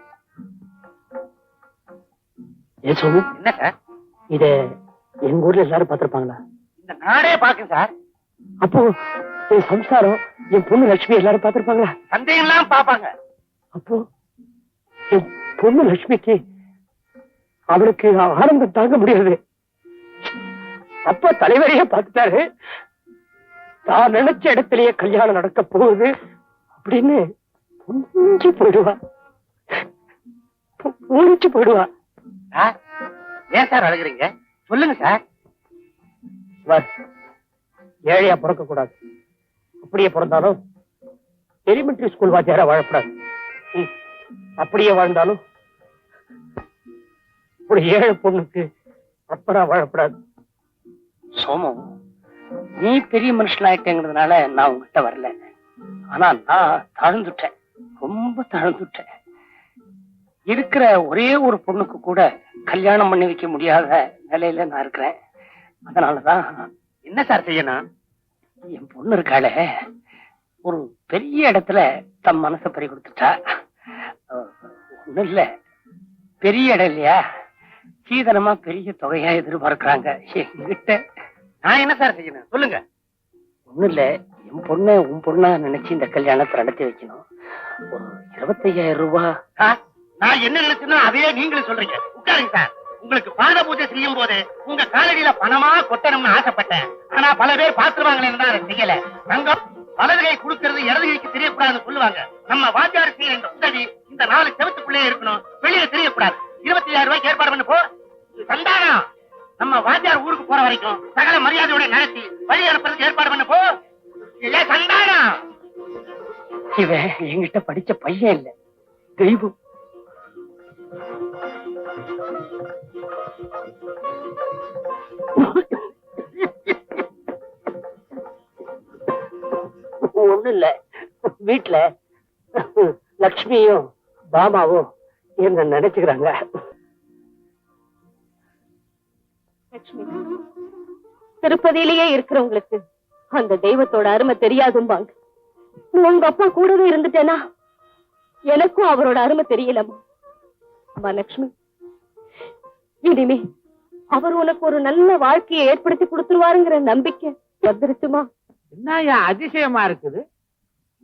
என்ன சார் இத எங்க ஊர்ல எல்லாரும் பாத்திருப்பாங்களா? இந்த நாடே பாக்கு சார். அப்போ என் சம்சாரம், என் பொண்ணு லட்சுமி எல்லாரும் பாத்திருப்பாங்களா? சந்தேகம் எல்லாம் பாப்பாங்க. அப்போ என் பொண்ணு லட்சுமிக்கு அவளுக்கு ஆனந்தம் தாங்க முடியாது. அப்ப தலைவரையே பார்த்துட்டாரு. தான் நினைச்ச இடத்திலேயே கல்யாணம் நடக்க போகுது அப்படின்னு புரிஞ்சு போயிடுவா. புரிஞ்சு போயிடுவா. ஏன் சார் அழுகுறீங்க? சொல்லுங்க சார். ஏழையா பிறக்க கூடாது. அப்படியே பிறந்தாலும் எலிமெண்டரி ஸ்கூல் வாத்தியாரா வாழக்கூடாது. அப்படியே வாழ்ந்தாலும் ஒரு ஏழை பொண்ணுக்கு அப்பரா வாழக்கூடாது. சோமு, நீ பெரிய மனுஷனாயிட்டேங்கிறதுனால நான் உங்ககிட்ட வரல. ஆனா நான் தாழ்ந்துட்டேன், ரொம்ப தாழ்ந்துட்டேன். இருக்கிற ஒரே ஒரு பொண்ணுக்கு கூட கல்யாணம் பண்ணி வைக்க முடியாத நிலையில நான் இருக்கிறேன். அதனாலதான் என்ன சார் செய்யணும்? என் பொண்ணு இருக்காளே, ஒரு பெரிய இடத்துல தம் மனசை பறி கொடுத்துட்டா. ஒண்ணும் இல்ல, பெரிய இடம் இல்லையா, சீதனமா பெரிய தொகையா எதிர்பார்க்கிறாங்க என்கிட்ட. நான் என்ன சார் செய்யணும் சொல்லுங்க. ஒண்ணும் இல்ல, என் பொண்ணு உன் பொண்ணா நினைச்சு இந்த கல்யாணத்தை நடத்தி வைக்கணும். ஒரு 25,000 ரூபாய். நான் என்ன நினைச்சேன்னா அதையே நீங்களும் சொல்றீங்க. உட்காருங்க சார். உங்களுக்கு பாத பூஜை செய்யும் போது உங்க காலடியில பணமா கொட்டணும்னு ஆசைப்பட்டேன். ஆனா பல பேர் பாத்துருவாங்களேன்னு தான் அதை செய்யல. தங்கம் வலது கை கொடுக்கிறது இடது கைக்கு தெரியக்கூடாதுன்னு சொல்லுவாங்க. நம்ம வாத்தியார் செய்யற இந்த உதவி இந்த 4 செவத்துக்குள்ளே இருக்கணும், வெளியில தெரியக்கூடாது. 25,000 ரூபாய்க்கு ஏற்பாடு பண்ண போ. சந்தானம், நம்ம வாத்தியார் ஊருக்கு போற வரைக்கும் சகல மரியாதையோட நடத்தி வழி அனுப்புறதுக்கு ஏற்பாடு பண்ண போ. சந்தானம், இவன் என்கிட்ட படிச்ச பையன் இல்ல, தெய்வம். ஒண்ணு இல்ல, வீட்டுல லட்சுமியும் பாமாவும் என்ன நினைச்சுக்கிறாங்க. லட்சுமி, திருப்பதியிலேயே இருக்கிறவங்களுக்கு அந்த தெய்வத்தோட அருமை தெரியாதும்பாங்க. உங்க அப்பா கூடவே இருந்துட்டேனா எனக்கும் அவரோட அருமை தெரியலமா? அம்மா லட்சுமி, இனிமே அவர் உனக்கு ஒரு நல்ல வாழ்க்கையை ஏற்படுத்தி கொடுத்துருவாருங்கிற நம்பிக்கை வந்துருச்சுமா? என்ன அதிசயமா இருக்குது?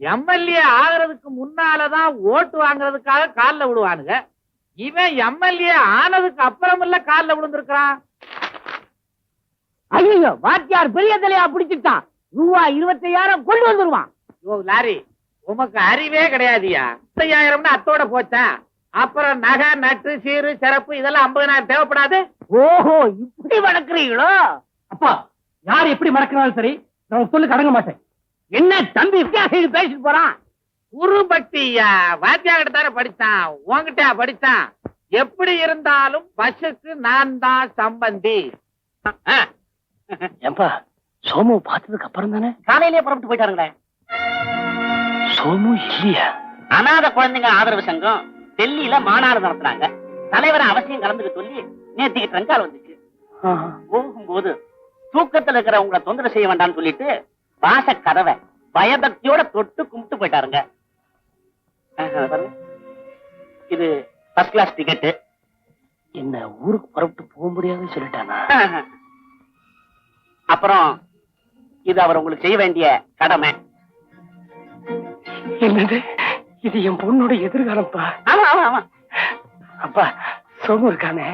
எம்எல்ஏ ஆகிறதுக்கு முன்னாலதான் ஓட்டு வாங்குறதுக்காக கால்ல விடுவானுங்க. இவன் எம்எல்ஏ ஆனதுக்கு அப்புறம் இல்ல கால்ல விழுந்திருக்கான். ஐயோ, வாத்தியார் பெரிய தலையா பிடிச்சிட்டான். ரூபாய் 25,000 கொண்டு வந்துருவான். லாரி, உமக்கு அறிவே கிடையாதியா? 25,000 அத்தோட போச்சா? அப்புறம் நகை நட்டு சீரு சிறப்பு இதெல்லாம் 50,000 தேவைப்படாது? ஓஹோ, இப்படி வளர்க்குறீங்களோ? அப்பா யார் எப்படி மறக்கிறாலும் சரி, நான் சொல்லு கடங்க மாட்டேன். என்ன தம்பி பேசிட்டு போறான்? குருபக்தியா, வாத்தியாகிட்ட தானே படிச்சான், உன்கிட்ட படிச்சான். எப்படி இருந்தாலும் பஸ்ஸுக்கு நான் தான் சம்பந்தி. ஏன்பா, சோமு பார்த்ததுக்கு அப்புறம் தானே? காலையிலேயே புறப்பட்டு போயிட்டாருங்களே. சோமு இல்லையா? அநாத குழந்தைங்க ஆதரவு சங்கம் டெல்லியில மாநாடு நடத்துறாங்க. தலைவரை அவசியம் கலந்துக்க சொல்லி நேத்திக்கு ட்ரங்கால் வந்துச்சு. போகும்போது தூக்கத்துல இருக்கிறவங்களை தொந்தரவு செய்ய வேண்டாம்னு சொல்லிட்டு வாச கதவை பயபக்தியோட தொட்டு கும்பிட்டு போயிட்டாருங்க. இது ஃபர்ஸ்ட் கிளாஸ் டிக்கெட். என்ன ஊருக்கு புறப்பட்டு போக முடியாதுன்னு சொல்லிட்டானா? அப்புறம் இது அவர் உங்களுக்கு செய்ய வேண்டிய கடமை. என்னது? இது என் பொண்ணோட எதிர்காலம்ப்பா. ஆமா ஆமா ஆமா. அப்பா, சோமு இருக்கானே,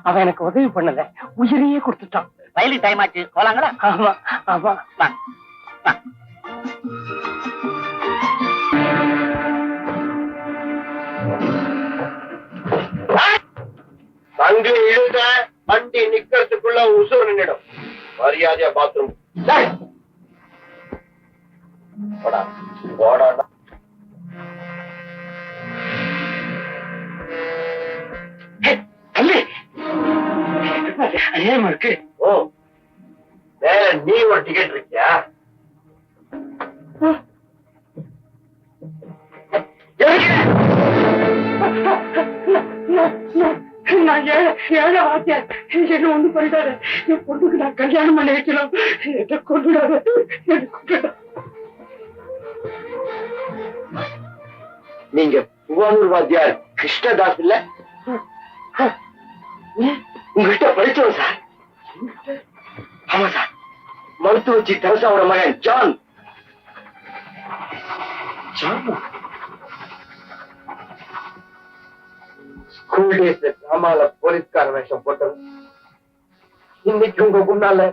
அவன் எனக்கு உதவி பண்ணல, உயிரையே கொடுத்துட்டான். ரயிலு டைம் ஆச்சு, போலாங்களா? ஆமா ஆமா. வா, வா. அங்கு இழுத வண்டி நிக்கிறதுக்குள்ள உசுர் நின்னுடும். மரியாதையா பாத்ரூம். இருக்கு. ஓ, வேற நீ ஒரு டிக்கெட் இருக்கியா? நான் ஏழை வாத்தியார், என்ன ஒண்ணு பண்ணிட்டாரு. என் பொண்ணுக்கு நான் கல்யாணம் பண்ணி வைக்கலாம். என்ன கொண்டுடாத, என்ன கொண்டுடா. நீங்க புவானூர் வாத்தியார் கிருஷ்ணதாஸ் இல்ல? உங்ககிட்ட படிச்சோம் சார். ஆமா சார், மருத்துவச்சி தெரசாவோட மகன் ஜான். ஸ்கூல் டேஸ்ல டிராமால போலீஸ்கார வேஷம் போட்டது. இன்னைக்கு உங்க முன்னால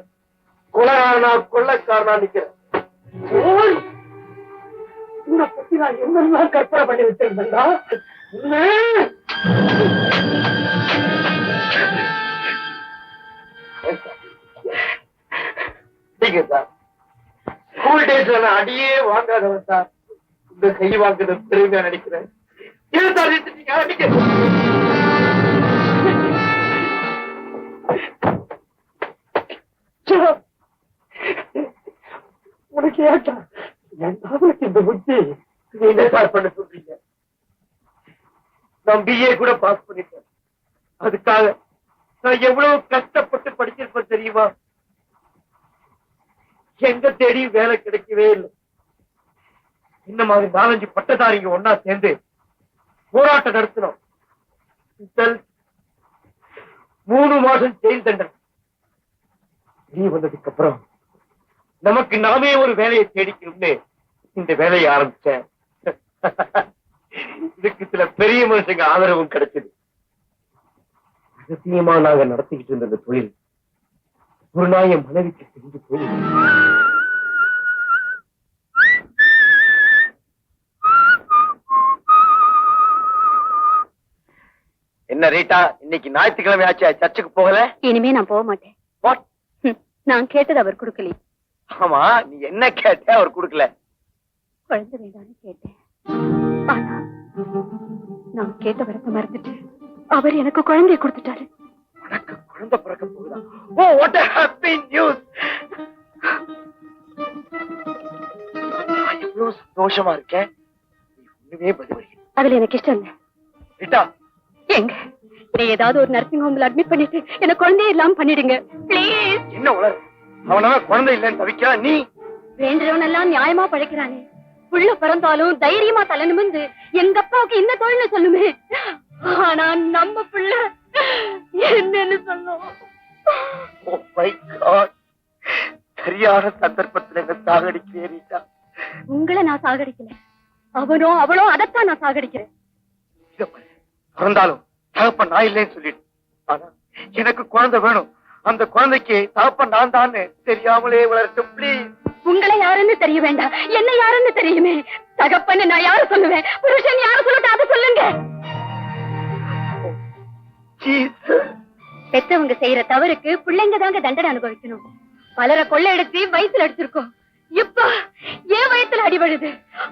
கொலைகாரனா கொள்ளக்காரனா நிக்கிறேன். உன்னை பத்தி நான் என்னெல்லாம் கற்பனை பண்ணி வச்சிருந்தேன்டா. சார், ஸ்கூல் டேஸ்ல நான் அடியே வாங்காதவன் சார். இந்த கை வாங்குறது பெருமையா நினைக்கிறேன். உனக்கு ஏட்டா என் நாவலுக்கு இந்த புத்தி நீ என்ன சார் பண்ண சொல்றீங்க? நான் பிஏ கூட பாஸ் பண்ணிட்டேன். அதுக்காக நான் எவ்வளவு கஷ்டப்பட்டு படிச்சிருப்பேன் தெரியுமா? எங்க தேடி வேலை கிடைக்கவே இல்லை. இந்த மாதிரி 4-5 பட்டதாரிங்க ஒன்னா சேர்ந்து போராட்டம் நடத்தினோம். 3 மாசம் ஜெயில் தண்டனை. நீ வந்ததுக்கு அப்புறம் நமக்கு நாமே ஒரு வேலையை தேடிக்கணும்னு இந்த வேலையை ஆரம்பிச்சேன். இதுக்கு சில பெரிய மனுஷங்க ஆதரவும் கிடைச்சது. ரகசியமா நாங்க நடத்திக்கிட்டு இருந்த இந்த தொழில் ஒரு நாள் என் மனைவிக்கு தெரிஞ்சு போய் என்ன ரீட்டா, இன்னைக்கு ஞாயிற்றுக்கிழமை ஆச்சு, சர்ச்சுக்கு போகல? இனிமே நான் போக மாட்டேன். What? நான் கேட்டது அவர் கொடுக்கலையே. ஆமா, நீ என்ன கேட்ட அவர் கொடுக்கல? குழந்தை வேண்டான்னு கேட்டேன். ஆனா நான் கேட்ட வரப்ப மறந்துட்டு அவர் எனக்கு குழந்தைய கொடுத்துட்டாரு. உனக்கு குழந்தை பிறக்க போகுதா? ஓ, what a happy news! நான் எவ்வளவு சந்தோஷமா இருக்கேன். நீ ஒண்ணுமே பதில். அதுல எனக்கு இஷ்டம் இல்லை. ரீட்டா, எங்க நீ ஏதாவது ஒரு நர்சிங் ஹோம்ல அட்மிட் பண்ணிட்டு என்ன குழந்தைய இல்லாம பண்ணிடுங்க பிளீஸ். என்ன உலர்? அவனால குழந்தை இல்லைன்னு தவிக்கிறான். நீ வேண்டவன் எல்லாம் நியாயமா பழைக்கிறானே. புள்ள பிறந்தாலும் தைரியமா தலை நிமிந்து எங்க அப்பாவுக்கு இந்த தொழில சொல்லுமே. ஆனா நம்ம பிள்ளை என்னன்னு சொல்லும். Oh my God. சரியான சந்தர்ப்பத்துல என்ன சாகடிக்கிறேன் ரீட்டா. உங்களை நான் சாகடிக்கல, அவனோ அவளோ அதைத்தான் நான் சாகடிக்கிறேன். இதை பாரு, பிறந்தாலும் தகப்பன் நான் இல்லைன்னு சொல்லிட்டு, ஆனா எனக்கு குழந்தை வேணும். அந்த குழந்தைக்கு தகப்பன் நான் தான் தெரியாமலே வளரட்டும் ப்ளீஸ். உங்களை யாருன்னு தெரிய வேண்டாம், என்ன யாருன்னு தெரியுமே. தகப்பன்னு நான் யாரு சொல்லுவேன், புருஷன் யாரு சொல்லட்டும் அதை சொல்லுங்க. பெத்தவங்க செய்யற தவறுக்கு பிள்ளைங்க தாங்க தண்டனை அனுபவிக்கணும். பலரை கொள்ளையடிச்சு வயித்துல அடிச்சிருக்கோம். இப்ப ஏன் வயித்துல அடிபடுது?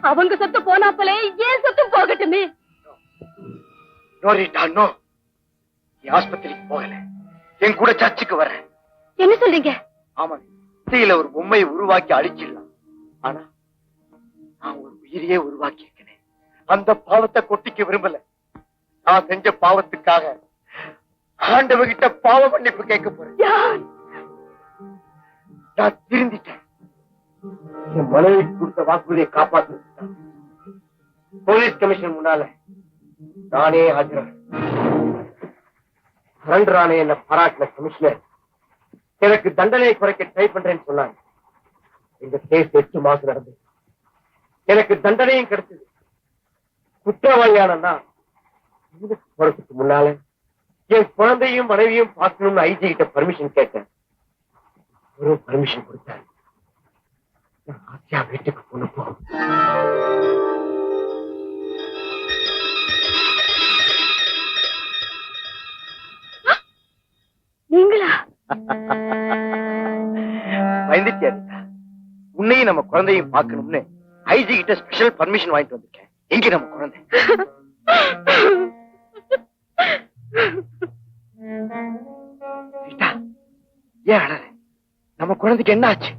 அவங்க சொத்து போனா போல ஏன் சொத்து போகட்டுமே. ஆஸ்பத்திரிக்கு போகல, என் கூட சர்ச்சுக்கு வர்றேன். என்ன சொல்றீங்க? ஆமா, சீல ஒரு பொம்மையை உருவாக்கி அழிச்சிடலாம். ஆனா நான் ஒரு உயிரையே உருவாக்கி இருக்கிறேன். அந்த பாவத்தை கொட்டிக்க விரும்பல. நான் செஞ்ச பாவத்துக்காக ஆண்டவகிட்ட பாவ மன்னிப்பு கேட்க போறேன். நான் திருந்திட்டேன். என் மனைவிக்கு கொடுத்த வாக்குறுதியை காப்பாற்ற போலீஸ் கமிஷன் முன்னால நானே ஆஜரான். சரண்டரானே என்ன பாராட்டின கமிஷனர் எனக்கு தண்டனை குறைக்க ட்ரை பண்றேன்னு சொன்னாங்க. இந்த கேஸ் 8 மாசம் நடந்தது. எனக்கு தண்டனையும் கிடைச்சது. குற்றவாளியான போறதுக்கு முன்னால என் குழந்தையும் மனைவியும் பார்க்கணும்னு ஐஜி கிட்ட பர்மிஷன் கேட்டேன். ஒரு பர்மிஷன் கொடுத்தாரு. ஆசியா வீட்டுக்கு போனப்போ நீங்களா? பயந்துட்டியா? உன்னையும் நம்ம குழந்தையும் பார்க்கணும்னு ஐஜி கிட்ட ஸ்பெஷல் பர்மிஷன் வாங்கிட்டு வந்திருக்கேன். எங்க நம்ம குழந்தை? ஏன் அழற? நம்ம குழந்தைக்கு என்ன ஆச்சு?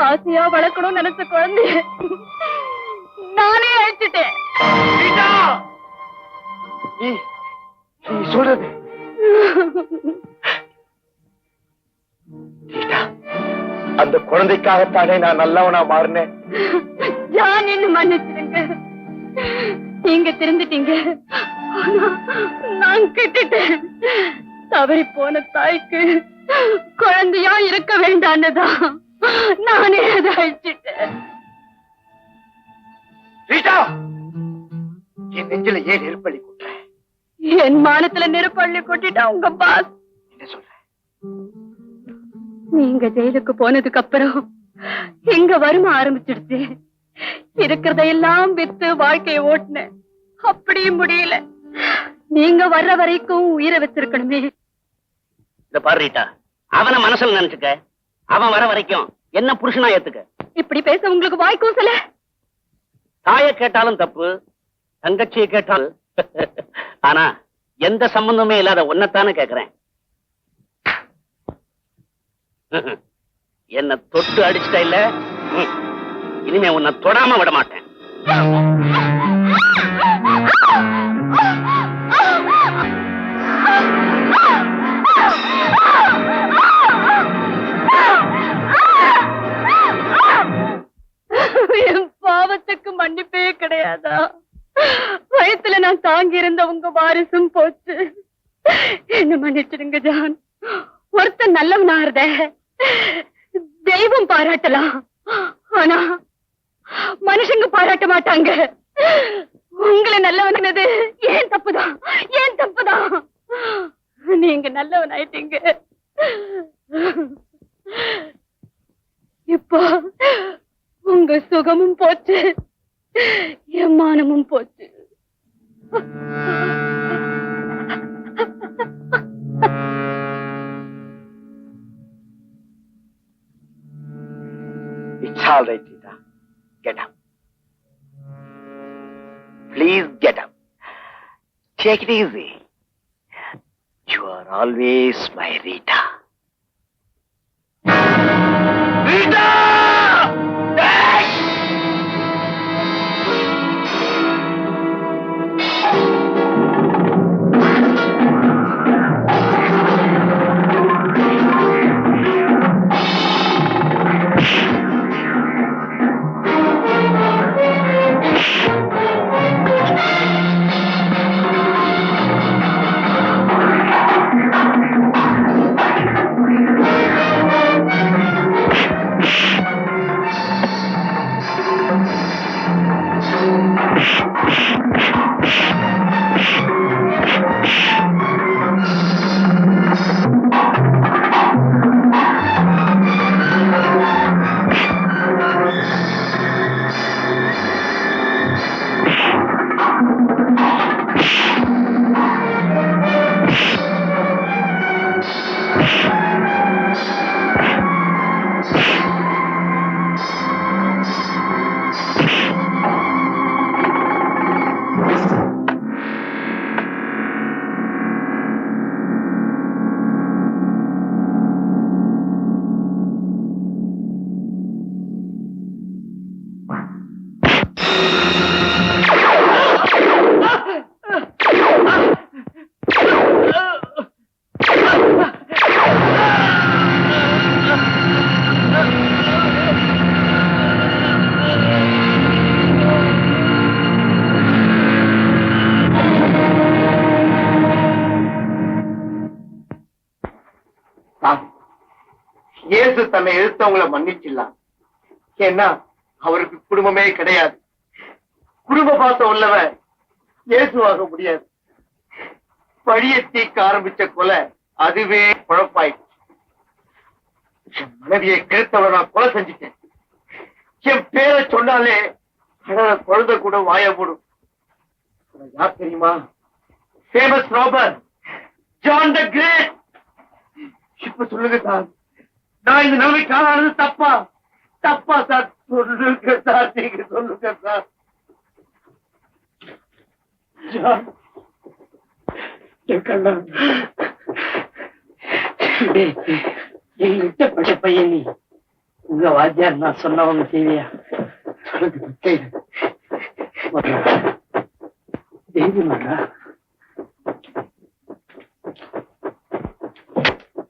ஆசையா வளர்க்கணும்னு நினைச்ச குழந்தைய நானே அழிச்சிட்டேன். நீ சொல்றது அந்த குழந்தைக்காகத்தானே நான் நல்லவனா மாறினேன். ஜான் என்ன மன்னிச்சிருங்க. நீங்க திருந்துட்டீங்க. ஆனா நான் கெட்டுட்டேன். தவறி போன தாய்க்கு குழந்தையா இருக்க வேண்டான்னுதான் நானே அதை அழிச்சிட்டேன். என் நெஞ்சில ஏன் நெருப்பள்ளி கொட்டுற? என் மானத்துல நெருப்பள்ளி கொட்டிட்டா உங்க பாஸ். என்ன சொல்ற? நீங்க ஜெயிலுக்கு போனதுக்கு அப்புறம் எங்க வறுமை ஆரம்பிச்சிடுச்சு. இருக்கிறதையெல்லாம் வித்து வாழ்க்கையை ஓட்டினேன். அப்படியும் முடியல. நீங்க வர்ற வரைக்கும் உயிரை வச்சிருக்கணுமே. இத பாரு ரீட்டா, அவனை மனசுல நினைச்சுக்க. அவன் வர வரைக்கும் என்ன புருஷனா ஏத்துக்க. இப்படி பேச உங்களுக்கு வாய் கூசல. தாயை கேட்டாலும் தப்பு, தங்கச்சியை கேட்டாலும். ஆனா எந்த சம்பந்தமே இல்லாத ஒன்னத்தானே கேக்குறேன். என்ன தொட்டு அடிச்சுட்ட இல்ல, இனிமே உன்னை தொடாம விட மாட்டேன். என் பாவத்துக்கு மன்னிப்பே கிடையாதா? வயத்துல நான் தாங்கி இருந்த உங்க வாரிசும் போச்சு. என்ன மன்னிச்சிடுங்க ஜான். ஒருத்தன் நல்லவனா இருந்த தெய்வம் பாராட்டலாம், ஆனா மனுஷங்க பாராட்ட மாட்டாங்க. உங்களை நல்லவனது ஏன் தப்புதான், ஏன் தப்புதான். நீங்க நல்லவன் ஆயிட்டீங்க. இப்போ உங்க சுகமும் போச்சு, என் மானமும் போச்சு. It's all right, Rita. Get up. Please get up. Take it easy. You are always my Rita. Rita! Hey! இயேசு தன்னை எதிர்த்தவங்களை மன்னிச்சிடலாம். ஏன்னா அவருக்கு குடும்பமே கிடையாது. குடும்ப பாசம் உள்ளவன் இயேசுவாக முடியாது. பழியை தீர்க்க ஆரம்பிச்ச கொலை அதுவே குழப்பாயிடுச்சு. என் மனைவியை கெடுத்தவளை நான் கொலை செஞ்சுட்டேன். என் பேரை சொன்னாலே குழந்தை கூட வாய போடும். யார் தெரியுமா? Famous robber John the great. இப்ப சொல்லுங்க சார், நான் இந்த நிலைமைக்கு ஆளானது தப்பா? தப்பா சார்? சொல்லுங்க சார், நீங்க சொல்லுங்க சார். ஜான், எங்கிட்ட பட்ட பையன் நீ உங்க வாத்தியார் நான் சொன்னவங்க செய்வியா?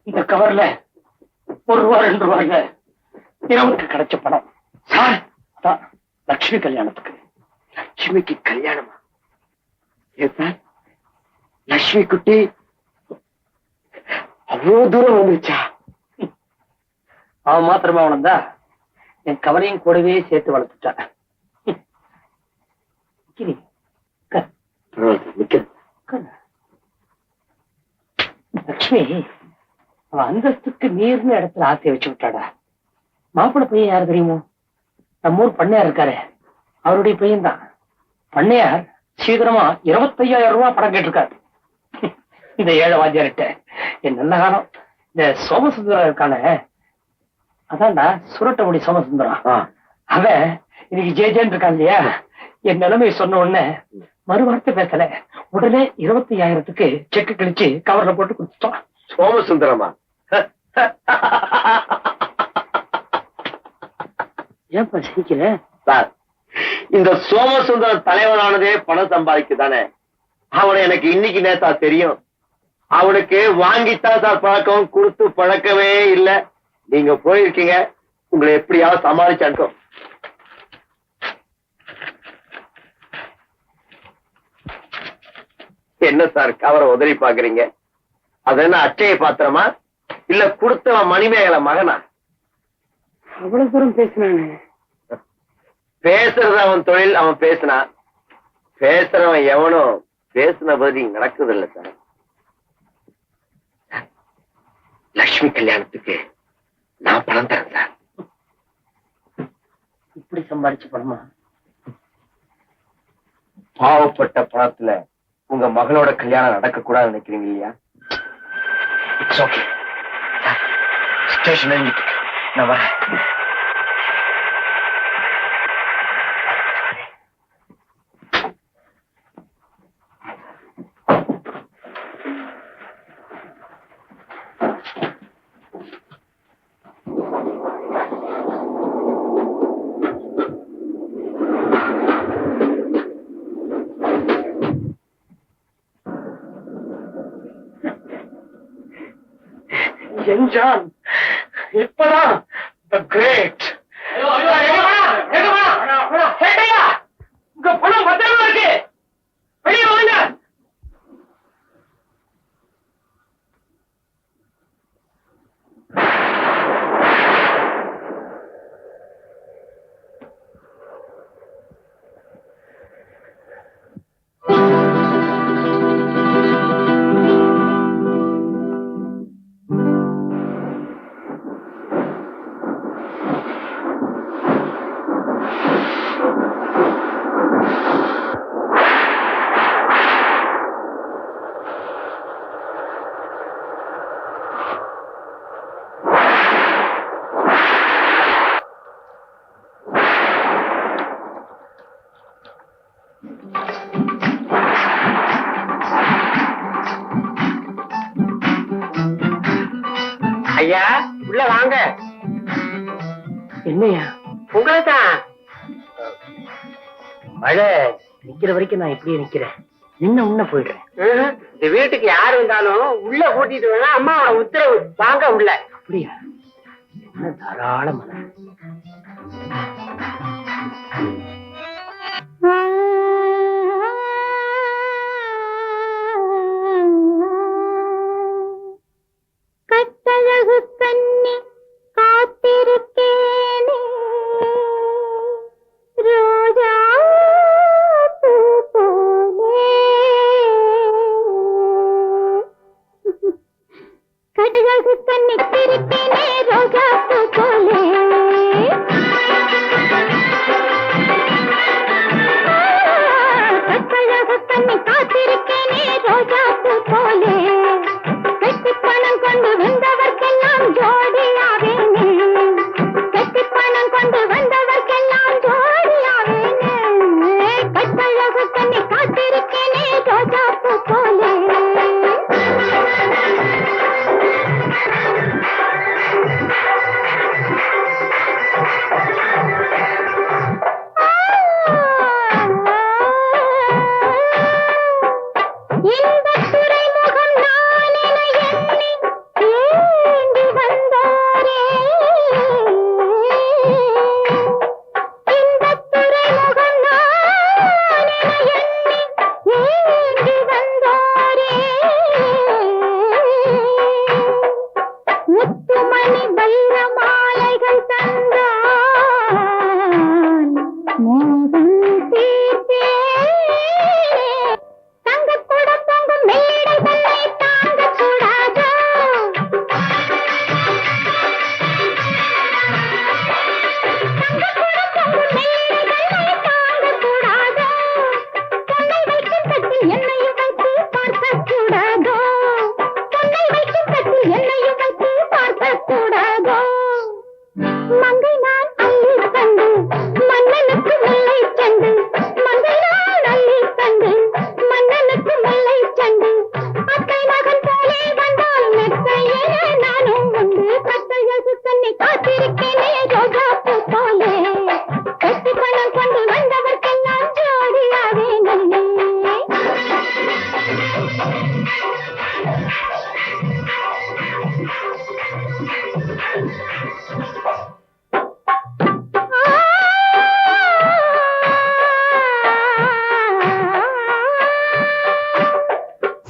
இந்த கவர்ல ₹1 2 இரவுக்கு கிடைச்ச பணம் சார். அதான் லட்சுமி கல்யாணத்துக்கு. லட்சுமிக்கு கல்யாணமா? ஏன் சார், லட்சுமி குட்டி அவ்வளவு தூரம் வந்துருச்சா? அவன் மாத்திரமா வளர்ந்தா என் கவலையும் கூடவே சேர்த்து வளர்த்துட்டான். லட்சுமி அவன் அந்தஸ்துக்கு மீறின இடத்துல ஆசை வச்சு விட்டாடா. மாப்பிள்ளை பையன் யாரு தெரியுமோ? நம்ம ஊர் பண்ணையார் இருக்காரு, அவருடைய பையன் தான். பண்ணையார் சீக்கிரமா ₹25,000 பணம் கேட்டிருக்காரு. இந்த ஏழை வாத்தியார்கிட்ட என் நல்ல காலம். இந்த சோமசுந்தரம் இருக்கான, அதான்டா சுரட்டமுடி சோமசுந்தரம், அவன் இன்னைக்கு ஜேஜேன்னு இருக்கான் இல்லையா? என் நிலைமை சொன்ன உடனே மறுவார்த்தை பேசல, உடனே 25,000க்கு செக்கு கழிச்சு கவர்ல போட்டு கொடுத்துட்டோம். சோமசுந்தரமா? ஏன்பா சிரிக்கிற? சார், இந்த சோமசுந்தரம் தலைவனானதே பணம் சம்பாதிக்குதானே. அவனை எனக்கு இன்னைக்கு நேத்தா தெரியும். அவனுக்கு வாங்கித்தான் சார் பழக்கம், கொடுத்து பழக்கமே இல்ல. நீங்க போயிருக்கீங்க, உங்களை எப்படியாவது சமாளிச்சு அனுப்பும். என்ன சார் கவரை உதறி பாக்குறீங்க? அது என்ன அச்சய பாத்திரமா இல்ல கொடுத்தவன் மணிமேகலை மகனா? அவ்வளவு தூரம் பேசினானே. பேசுறது அவன் தொழில், அவன் பேசினான். பேசுறவன் எவனும் பேசின பதி நடக்குது இல்ல சார். லட்சுமி கல்யாணத்துக்கு நான் பணம் தரேன் சார். இப்படி சம்பாதிச்ச பணமா? பாவப்பட்ட பணத்துல உங்க மகளோட கல்யாணம் நடக்க கூடாது நினைக்கிறீங்க இல்லையா? இட்ஸ் ஓகே சார், ஸ்டேஷன் நான் வரேன். John, இப்பதான் the great. உங்க பணம் பத்திரமா இருக்கு, வெளியே வாங்க. ஐயா உள்ள வாங்க. என்னையா? உங்களைதான். மழை நிக்கிற வரைக்கும் நான் இப்படியே நிக்கிறேன், உன்ன போயிடுறேன். இந்த வீட்டுக்கு யாரு வந்தாலும் உள்ள கூட்டிட்டு வேணா, அம்மாவோட உத்தரவு. வாங்க உள்ள. அப்படியா? என்ன தாராளமான. கட்டழகு கண்ணி மணி வைர மாலைகள் தந்தான் மோகம் தீர்த்தே தங்க கூட பொங்கும் மேடை தன்னை தாங்க கூடாதோ தங்க கூட பொங்கும் மேடை தன்னை தாங்க கூடாதோ பொங்கை வைக்கும் தட்டில் என்னையும் வைத்து பார்க்க கூடாதோ பொங்கை வைக்கும் தட்டில் என்னையும் வைத்து பார்க்க கூடாதோ மங்கை நான் அள்ளி கண்டு மன்னனுக்கு முல்லை செண்டு மங்கை நான் அள்ளி கண்டு மன்னனுக்கு முல்லை செண்டு அத்தை மகன் போலே வந்தால் மெத்தையே நானும் உண்டு கத்தையது தன்னை காத்திருக்கேனே ரோஜா பூ போலே கட்டி பணம் கொண்டு வந்தவர்க்கெல்லாம் ஜோடியாவே நல்லே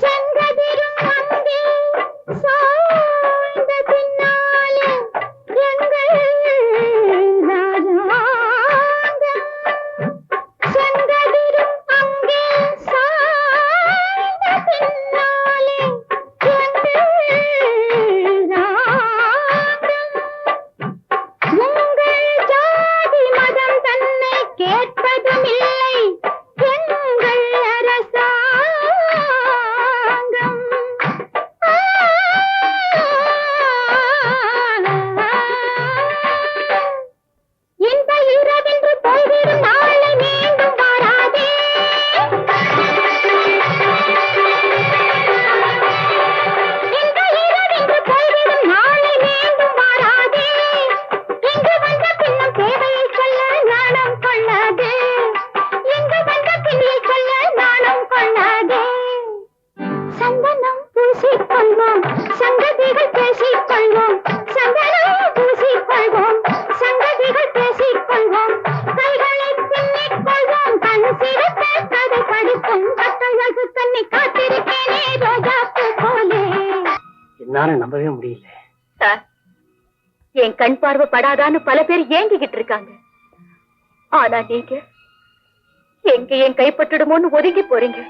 செங்கதிரும் அங்கே சாய்ந்த பின்னாலே எங்கள் ராஜாங்கம் செங்கதிரும் அங்கே சாய்ந்த பின்னாலே எங்கள் ராஜாங்கம் உங்கள் ஜாதி மதம் தன்னை கேட்பதுமில்லை எங்கள் அரசாங்கம் இந்த இரவென்று போய்விடும் நாளை மீண்டும் வராதே இந்த இரவென்று போய்விடும் நாளை மீண்டும் வராதே இங்கு வந்த பின்னும் தேவையை சொல்ல நாணம் கொள்ளாதே இங்கு வந்த பின்னை சொல்ல நாணம் கொள்ளாதே சந்தனம் பூசிக்கொள்வோம் சங்கதிகள் பேசிக்கொள்வோம் சந்தனம் பூசிக்கொள்வோம் சங்கதிகள் பேசிக்கொள்வோம் கைகளை பின்னிக் கொள்வோம் கண் சிரித்த கதை படிப்போம் கட்டழகு தன்னை காத்திருக்கேனே ரோஜா பூ போலே என்னால நம்பவே முடியல. சார் என் கண் பார்வை படாதான்னு பல பேர் ஏங்கிக்கிட்டு இருக்காங்க. ஆனா நீங்க எங்க என் கைப்பட்டுடுமோன்னு ஒதுங்கி போறீங்க.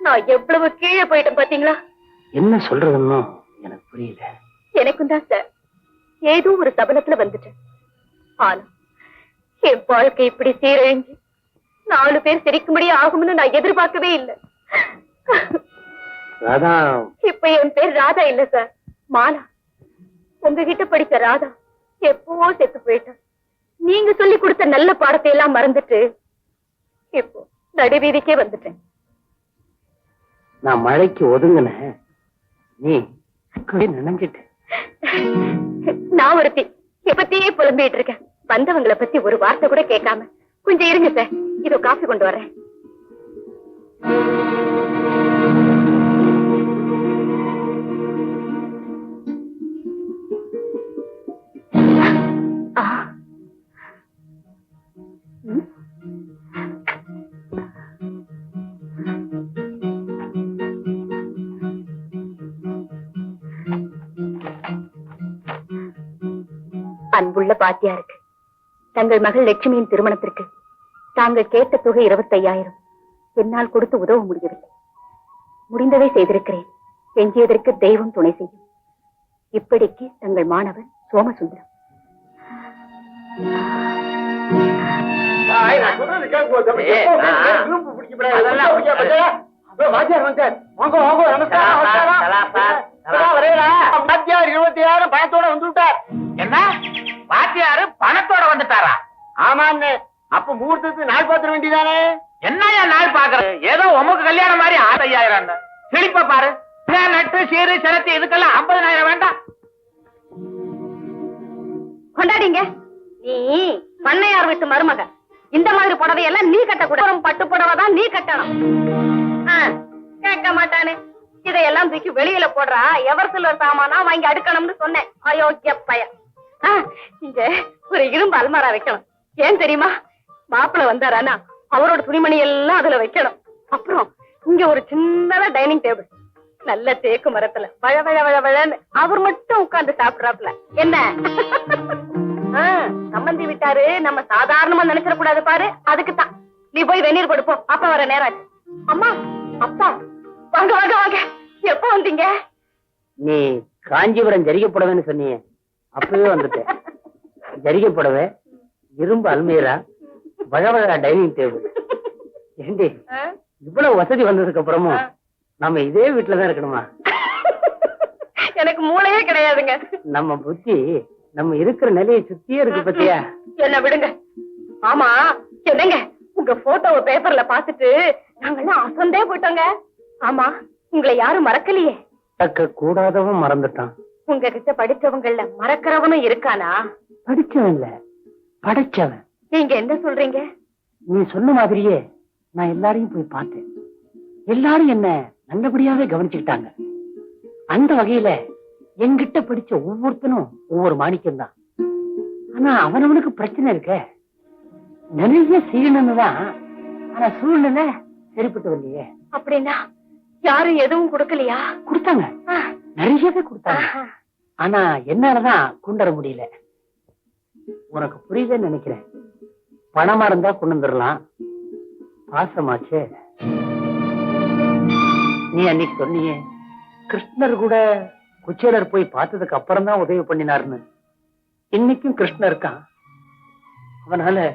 நான் எவ்வளவு கீழே போயிட்டேன் பாத்தீங்களா? என்ன சொல்றதுன்னு எனக்கு புரியல. எனக்கும் தான் சார் ஏதோ ஒரு சபலத்துல வந்துட்டேன். ஆனா என் வாழ்க்கை இப்படி சீரழிஞ்சு 4 பேர் சிரிக்கும்படி ஆகும்னு நான் எதிர்பார்க்கவே இல்லை. ராதா, இப்ப என் பேர் ராதா இல்ல சார், மாலா. உங்ககிட்ட படிச்ச ராதா எப்பவோ செத்து போயிட்டா. நீங்க சொல்லி கொடுத்த நல்ல பாடத்தை எல்லாம் மறந்துட்டு இப்போ நடுவீதிக்கே வந்துட்டேன். நான் மழைக்கு ஒதுங்கினேன், நீ நினைஞ்சிட்ட. நான் ஒருத்தி எப்பத்தியே புலம்பிட்டு இருக்கேன். வந்தவங்களை பத்தி ஒரு வார்த்தை கூட கேட்காம. கொஞ்சம் இருங்க சார், இதோ காஃபி கொண்டு வரேன். ஆ. ம். அன்புள்ள பாட்டியாருக்கு தங்கள் மகள் லட்சுமியின் திருமணத்திற்கு தாங்கள் கேட்ட தொகை 25,000 என்னால் கொடுத்து உதவ முடியவில்லை. முடிந்ததை செய்திருக்கிறேன். எஞ்சியதற்கு தெய்வம் துணை செய்யும். இப்படிக்கு தங்கள் மாணவன் சோமசுந்தரம். வாத்தியார் 20,000 பணத்தோட வந்து விட்டார். என்ன வாத்தியாரு பணத்தோட வந்துட்டாரா? ஆமான்னு அப்ப முகூர்த்தத்துக்கு நாள் பாத்திர வேண்டியதானே? என்னையா நாள் பாக்குறது? ஏதோ உமக்கு கல்யாணம் மாதிரி 6,000 கிளிப்ப பாரு. நட்டு சீரு சிரத்தி இதுக்கெல்லாம் 50,000 வேண்டாம். கொண்டாடிங்க. நீ பண்ணையார் வீட்டு மருமக. இந்த மாதிரி புடவையெல்லாம் நீ கட்டக்கூடாது. பட்டு புடவை தான் நீ கட்டணும். கேட்க மாட்டானு. இதையெல்லாம் தூக்கி வெளியில போடுறா. எவர் சிலர் சாமானா வாங்கி அடுக்கணும்னு சொன்னேன். அயோக்கிய பையன். இங்க ஒரு இரும்பு அல்மாரா வைக்கணும். ஏன் தெரியுமா? மாப்பிள்ள வந்தாரானா அவரோட துணிமணி எல்லாம் அதுல வைக்கணும். அப்புறம் இங்க ஒரு சின்னதா டைனிங் டேபிள். நல்ல தேக்கு மரத்துல வழ வழ வழ வழன்னு அவர் மட்டும் உட்கார்ந்து சாப்பிடுறாப்ல என்ன சம்பந்தி விட்டாரு நம்ம சாதாரணமா நினைச்சிட கூடாது பாரு. அதுக்குத்தான் நீ போய் வெந்நீர் கொடுப்போம். அப்பா வர நேரம் ஆச்சு. அம்மா அப்பா வாங்க வாங்க வாங்க. எப்ப வந்தீங்க? நீ காஞ்சிபுரம் ஜரிகை புடவைன்னு சொன்னீங்க, அப்பவே வந்துட்டேன். ஜரிகை புடவை, இரும்பு அல்மீரா, வழவழ டைனிங் டேபிள். ஏண்டி இவ்வளவு வசதி வந்ததுக்கு அப்புறமும் நம்ம இதே வீட்டுலதான் இருக்கணுமா? எனக்கு மூளையே கிடையாதுங்க. நம்ம புத்தி நம்ம இருக்கிற நிலையை சுத்தியே இருக்கு பத்தியா? என்ன விடுங்க. ஆமா என்னங்க, உங்க போட்டோவை பேப்பர்ல பாத்துட்டு நாங்கெல்லாம் அசந்தே போயிட்டோங்க. ஆமா உங்களை யாரும் மறக்கலையே? தக்க கூடாதவன் மறந்துட்டான். உங்ககிட்ட படிச்சவங்கள்ல மறக்கிறவனும் இருக்கானா? படிச்சவன் இல்ல, படைச்சவன். நீங்க என்ன சொல்றீங்க? நீ சொன்ன மாதிரியே நான் எல்லாரையும் போய் பார்த்தேன். எல்லாரும் என்ன நல்லபடியாவே கவனிச்சுக்கிட்டாங்க. அந்த வகையில என்கிட்ட படிச்ச ஒவ்வொருத்தனும் ஒவ்வொரு மாணிக்கம் தான். ஆனா அவனவனுக்கு பிரச்சனை இருக்க, நிறைய செய்யணும்னு தான். ஆனா சூழ்நிலை சரிப்பட்டு வரலையே. அப்படின்னா யாரும் எதுவும் கொடுக்கலையா? கொடுத்தாங்க, நிறையவே கொடுத்தாங்க. ஆனா என்னாலதான் கொண்டு வர முடியல. உனக்கு புரியுதுன்னு நினைக்கிறேன். பணமா இருந்தா கொண்டு வந்துடலாம், பாசமாச்சு. நீ அன்னைக்கு சொன்னியே கிருஷ்ணர் கூட குச்சேலர் போய் பார்த்ததுக்கு அப்புறம் தான் உதவி பண்ணினார்னு. இன்னைக்கும் கிருஷ்ணர் இருக்கான். அவனால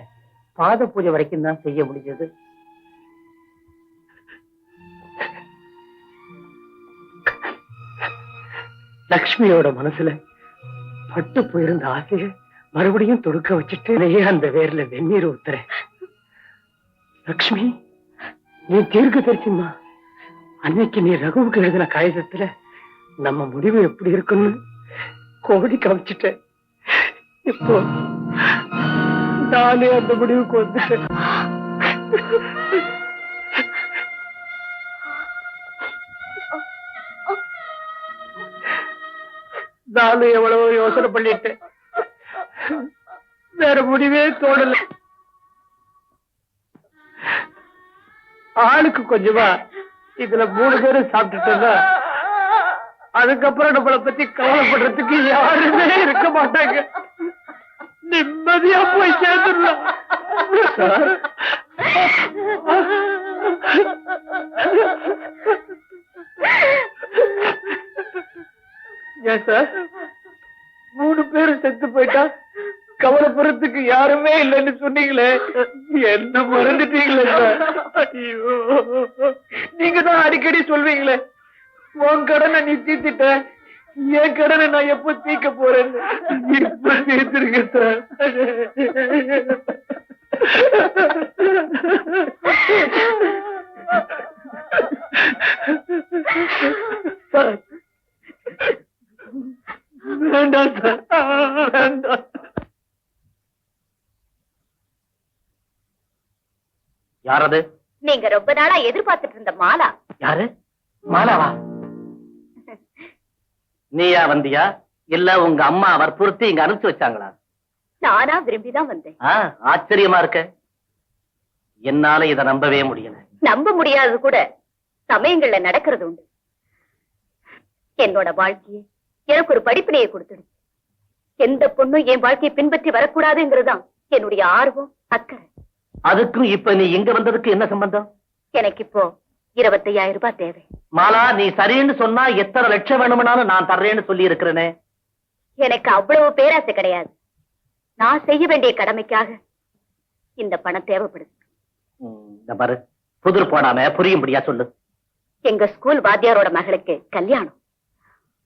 பாத பூஜை வரைக்கும் தான் செய்ய முடிஞ்சது. லக்ஷ்மியோட மனசுல பட்டு போயிருந்த ஆசைய மறுபடியும் தொடுக்க வச்சுட்டு அந்த வேர்ல வெந்நீர் ஊத்துறேன். லக்ஷ்மி, நீ தீர்க்க தரிசிமா. அன்னைக்கு நீ ரகுவுக்கு எழுதின காகிதத்துல நம்ம முடிவு எப்படி இருக்குன்னு கோடி காமிச்சிட்டேன். இப்போ நானே அந்த முடிவுக்கு வந்துட்டேன். நானும் எவ்வளவோ யோசனை பண்ணிட்டேன், வேற முடிவே தோணல. ஆளுக்கு கொஞ்சமா இதுல 3 பேரும் சாப்பிட்டுட்டோம்னா அதுக்கப்புறம் நம்மளை பத்தி கவலைப்படுறதுக்கு யாருமே இருக்க மாட்டாங்க. நிம்மதியா போய் சேர்ந்துடலாம். ஏன் சார் 3 பேரும் செத்து போயிட்டா கவலைப்படுறதுக்கு யாருமே இல்லைன்னு சொன்னீங்களே, என்ன மறந்துட்டீங்களே சார்? ஐயோ, நீங்க தான் அடிக்கடி சொல்வீங்களே உன் கடனை நீ தீர்த்திட்ட, என் கடனை நான் எப்ப தீர்க்க போறேன்னு. இப்ப தீர்த்துருங்க சார். வேண்டாம் சார், வேண்டாம். யாரது? நீங்க ரொம்ப நாளா எதிர்பார்த்துட்டு இருந்த மாலா. யாரு? மாலாவா? நீயா வந்தியா இல்ல உங்க அம்மா வற்புறுத்தி இங்க அனுப்பிச்சு வச்சாங்களா? நானா விரும்பிதான் வந்தேன். ஆச்சரியமா இருக்க. என்னால இத நம்பவே முடியல. நம்ப முடியாதது கூட சமயங்கள்ல நடக்கிறது உண்டு. என்னோட வாழ்க்கையை எனக்கு ஒரு படிப்பினையை கொடுத்துடுச்சு. எந்த பொண்ணும் என் வாழ்க்கையை பின்பற்றி வரக்கூடாதுங்கிறதுதான் என்னுடைய ஆர்வம், அக்கறை. அதுக்கும் இப்ப நீ இங்க வந்ததுக்கு என்ன சம்பந்தம்? எனக்கு இப்போ 25,000 ரூபாய் தேவை. மாலா, நீ சரின்னு சொன்னா எத்தனை லட்சம் வேணும்னாலும் நான் தர்றேன்னு சொல்லி இருக்கிறேனே. எனக்கு அவ்வளவு பேராசை கிடையாது. நான் செய்ய வேண்டிய கடமைக்காக இந்த பணம் தேவைப்படுது. பாரு, புதிர் போடாம புரியும்படியா சொல்லு. எங்க ஸ்கூல் வாத்தியாரோட மகளுக்கு கல்யாணம்.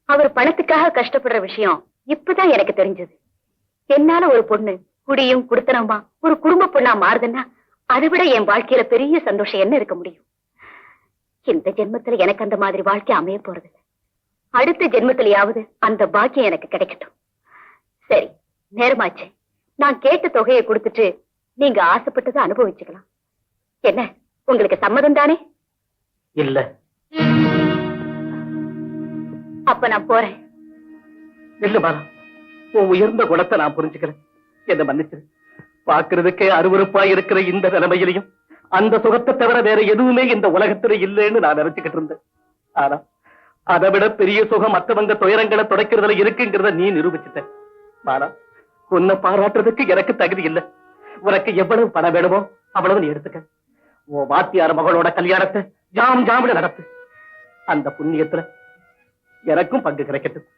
அவர் பணத்துக்காக கஷ்டப்படுற விஷயம் இப்பதான் எனக்கு தெரிஞ்சது. என்னால ஒரு பொண்ணு குடியும் குடுத்தனமா ஒரு குடும்ப பொண்ணா மாறுதுன்னா அதை விட என் வாழ்க்கையில பெரிய சந்தோஷம் என்ன இருக்க முடியும்? இந்த ஜென்மத்துல எனக்கு அந்த மாதிரி வாழ்க்கை அமைய போறதில்லை. அடுத்த ஜென்மத்திலேயாவது அந்த பாக்கியம் எனக்கு கிடைக்கட்டும். சரி, நேரமாச்சு. நான் கேட்ட தொகையை கொடுத்துட்டு நீங்க ஆசைப்பட்டதை அனுபவிச்சுக்கலாம். என்ன, உங்களுக்கு சம்மதம் தானே? இல்ல. அப்ப நான் போறேன். இல்ல பாலா, உன் உயர்ந்த குணத்தை நான் புரிஞ்சுக்கிறேன். என்ன மன்னிச்சிரு. பாக்குறதுக்கே அருவருப்பா இருக்கிற இந்த நிலைமையிலையும் அந்த சுகத்தை தவிர வேற எதுவுமே இந்த உலகத்துல இல்லைன்னு நான் நினைச்சுக்கிட்டு இருந்தேன். ஆனா அதை விட பெரிய சுகம் மற்றவங்க துயரங்களை துடைக்கிறதுல இருக்குங்கிறத நீ நிரூபிச்சுட்ட. ஆனா உன்னை பாராட்டுறதுக்கு எனக்கு தகுதி இல்லை. உனக்கு எவ்வளவு பணம் வேணுமோ அவ்வளவு நீ எடுத்துக்க. உன் வாத்தியார் மகளோட கல்யாணத்தை ஜாம் ஜாமிட நடத்து. அந்த புண்ணியத்துல எனக்கும் பங்கு கிடைக்கட்டும்.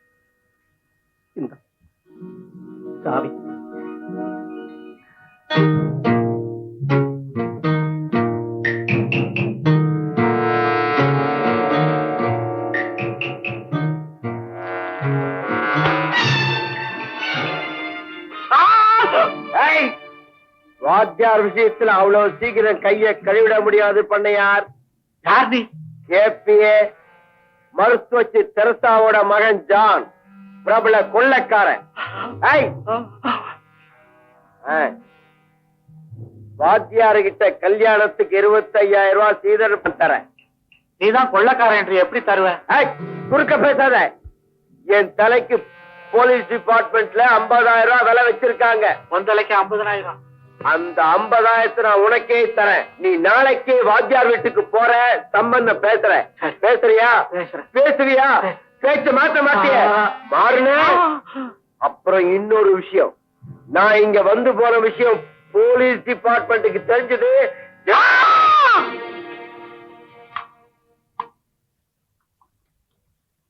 இந்த சாவி. வாத்தியார் விஷயத்துல அவ்வளவு சீக்கிரம் கைய கழுவிட முடியாது பண்ணையார். யார்? கேபிஏ மருத்துவச்சி தெரசாவோட மகன் ஜான், பிரபல கொள்ளைக்காரன். வாத்தியாரு கிட்ட கல்யாணத்துக்கு 25,000 ரூபாய் சீதனம் தரேன். நீதான் கொள்ளைக்காரன் என்று எப்படி தருவ? குறுக்க பேசாத. என் தலைக்கு போலீஸ் டிபார்ட்மெண்ட்ல 50,000 ரூபாய் விலை வச்சிருக்காங்க. உன் தலைக்கு 50,000. அந்த 50,000 நான் உனக்கே தரேன். நீ நாளைக்கே வாத்தியார் வீட்டுக்கு போற, சம்பந்தம் பேசுற. பேசுறியா? பேசுவியா? பேச்சு மாத்த மாட்டிய? மாறுன. அப்புறம் இன்னொரு விஷயம், நான் இங்க வந்து போன விஷயம் போலீஸ் டிபார்ட்மெண்ட்டுக்கு தெரிஞ்சது.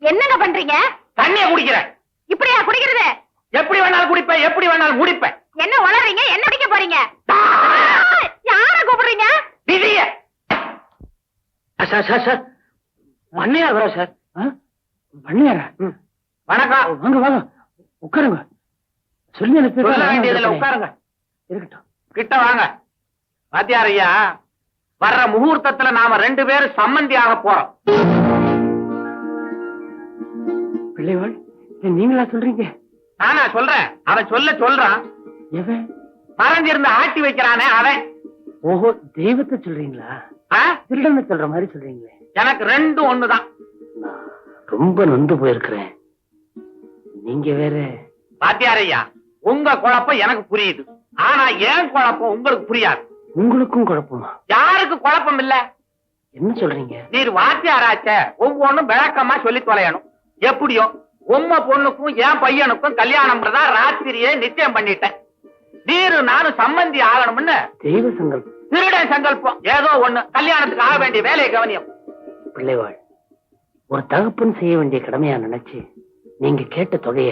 என்னங்க பண்றீங்க? தண்ணிய குடிக்கிறேன். இப்படியா குடிக்கிறது? எப்படி வேணாலும் குடிப்பேன், எப்படி வேணாலும் முடிப்பேன். என்ன வளர்றீங்க? என்ன குடிக்க போறீங்க? யார கூப்பிடுறீங்க? விதிய. சார் சார் சார், பண்ணையார் வரா சார். பண்ணையாரா? வணக்கம். வாங்க வாங்க, உட்காருங்க. சொல்லி சொல்ல வேண்டியதுல உட்காருங்க. இருக்கட்டும். கிட்ட வாங்க. வாத்தியார் ஐயா, வர்ற முகூர்த்தத்துல நாம 2 பேரும் சம்மந்தியாக போறோம். பிள்ளைவாள், நீங்களா சொல்றீங்க? நானா சொல்றேன்? அவன் சொல்றான். எவன்? மறைஞ்சிருந்து ஆட்டி வைக்கிறானே அவன். ஓஹோ, தெய்வத்தை சொல்றீங்களா? திருடனை சொல்ற மாதிரி சொல்றீங்களே. எனக்கு 2 ஒண்ணுதான். நான் ரொம்ப நொந்து போயிருக்கிறேன். நீங்க வேற. வாத்தியார் ஐயா, உங்க குழப்பம் எனக்கு புரியுது. ஆனா ஏன் குழப்பம் உங்களுக்கு புரியாது. உங்களுக்கும் குழப்பமா? யாருக்கு குழப்பம் இல்ல? என்ன சொல்றீங்க? நீர் வாத்தியாராச்ச, ஒவ்வொன்னும் விளக்கமா சொல்லி தொலையணும். எப்படியோ உம்ம பொண்ணுக்கும் என் பையனுக்கும் கல்யாணம் ராத்திரியே நிச்சயம் பண்ணிட்டேன். நீரு நானும் சம்பந்தி ஆகணும்னு தெய்வ சங்கல்பம். திருடன் சங்கல்பம். ஏதோ ஒண்ணு. கல்யாணத்துக்கு ஆக வேண்டிய வேலையை கவனியம். பிள்ளைவாள், ஒரு தகப்பன் செய்ய வேண்டிய கடமையா நினைச்சு நீங்க கேட்ட தொகைய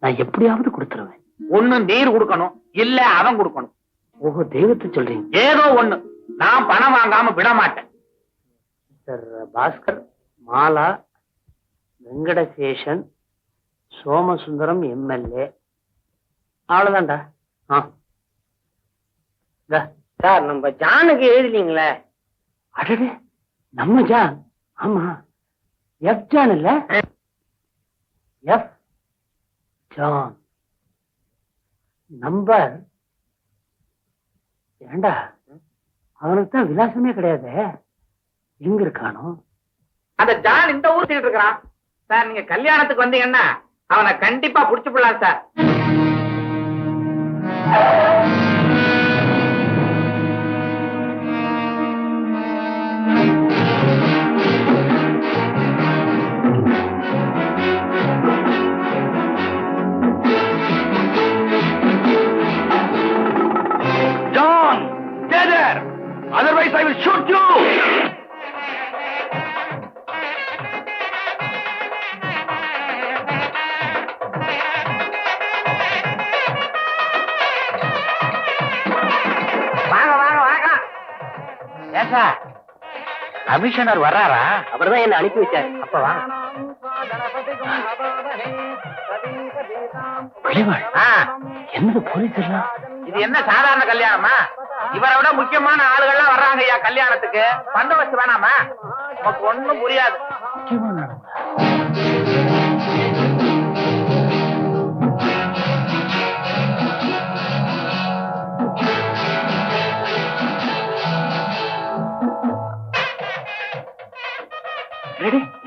நான் எப்படியாவது கொடுத்துருவேன். ஒண்ணு நீர் கொடுக்கணும், இல்ல அவன் கொடுக்கணும். ஓஹோ, தெய்வத்தை சொல்றீங்க. ஏதோ ஒண்ணு. நான் பணம் வாங்காம விட மாட்டேன். சார் பாஸ்கர், மாலா, வெங்கடசேஷன், சோமசுந்தரம் எம்எல்ஏ, அவ்வளவுதான்டா. சார், நம்ம ஜானுக்கு எழுதலீங்களே. அடடே, நம்ம ஜான். ஆமா, எஃப் ஜான் இல்ல? F John number. ஏண்டா, அவனுக்கு தான் விலாசமே கிடையாது. எங்க இருக்கானோ? அந்த ஜான் இந்த ஊர் இருக்கிறான் சார். நீங்க கல்யாணத்துக்கு வந்தீங்கன்னா அவனை கண்டிப்பா புடிச்சு போடலாம் sir. John, stay there. Otherwise I will shoot you. Commissioner வர்றாரா? அவர்தான் என்ன அனுப்பி வச்சாரு. அப்ப வாங்க. பிள்ளைவாள், என்னது போலீஸ் எல்லாம்? இது என்ன சாதாரண கல்யாணமா? இவரை விட முக்கியமான ஆளுகள்லாம் வர்றாங்க ஐயா கல்யாணத்துக்கு. பந்தோபஸ்து வேணாமா? நமக்கு ஒண்ணும் புரியாது. முக்கியமான ஆளுங்களா?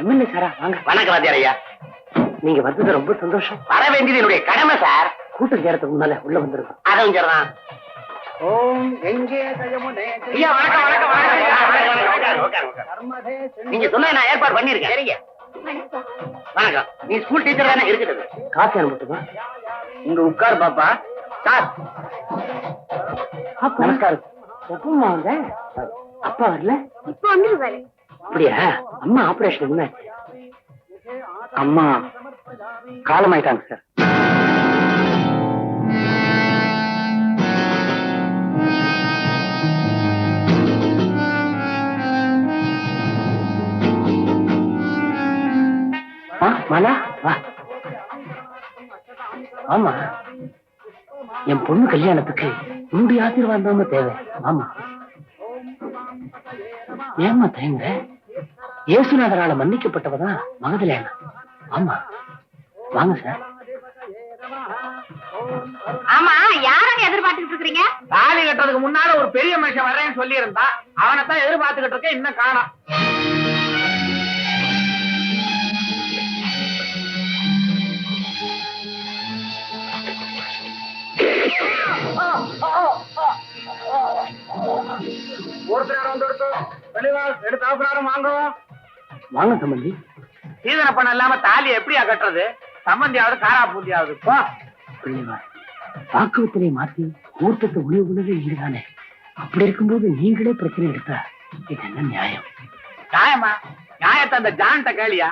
எம்எல்ஏ சாரா, வாங்க. வணக்கம் வாத்தியார் ஐயா. நீங்க வந்தது ரொம்ப சந்தோஷம். வர வேண்டியது என்னுடைய கடமை சார். கூட்டம் சேரத்துக்கு முன்னால உள்ள வந்துருக்கோம். அதுவும் சரிதான். ஓம் எங்கே தயமுனே ஐயா, வணக்கம் வணக்கம் வணக்கம். நீங்க சொன்ன நான் ஏற்பாடு பண்ணிருக்கேன். சரிங்க. வணக்கம். நீ ஸ்கூல் டீச்சர் தானே இருக்கிறது? காசு அனுப்பிட்டுமா? இங்க உட்கார் பாப்பா. சார் நமஸ்காரம். எப்பமா வந்த? அப்பா வரல? இப்ப வந்துருவாரு. அப்படியா? அம்மா ஆபரேஷன் என்ன? அம்மா காலமாயிட்டாங்க சார். மாலா வா. ஆமா, என் பொண்ணு கல்யாணத்துக்கு உன்னுடைய ஆசீர்வாதம் தேவை. ஆமா, ஏமா தயங்குற? இயேசுநாதரால மன்னிக்கப்பட்டவதான் மகதலேனா. ஆமா, வாங்க சார். ஆமா, யாரங்க எதிர்பார்த்துட்டு இருக்கீங்க? தாலி கட்டுறதுக்கு முன்னால ஒரு பெரிய மனுஷன் வர்றேன்னு சொல்லி இருந்தா அவனைத்தான் எதிர்பார்த்துக்கிட்டு இருக்கேன். இன்னும் காணோம். வாங்க சம்பந்தி. சீதன பணம் இல்லாம தாலி எப்படியா கட்டுறது? சம்பந்தியாவது காரா பூந்தியாவது போ. வாக்குவத்திலே மாத்தி ஊர்த்தத்தை உணவு உணவு நீங்கதானே. அப்படி இருக்கும்போது நீங்களே பிரச்சனை எடுத்தா இது என்ன நியாயம்? நியாயமா? நியாயத்தை அந்த ஜான்ட்ட கேளியா?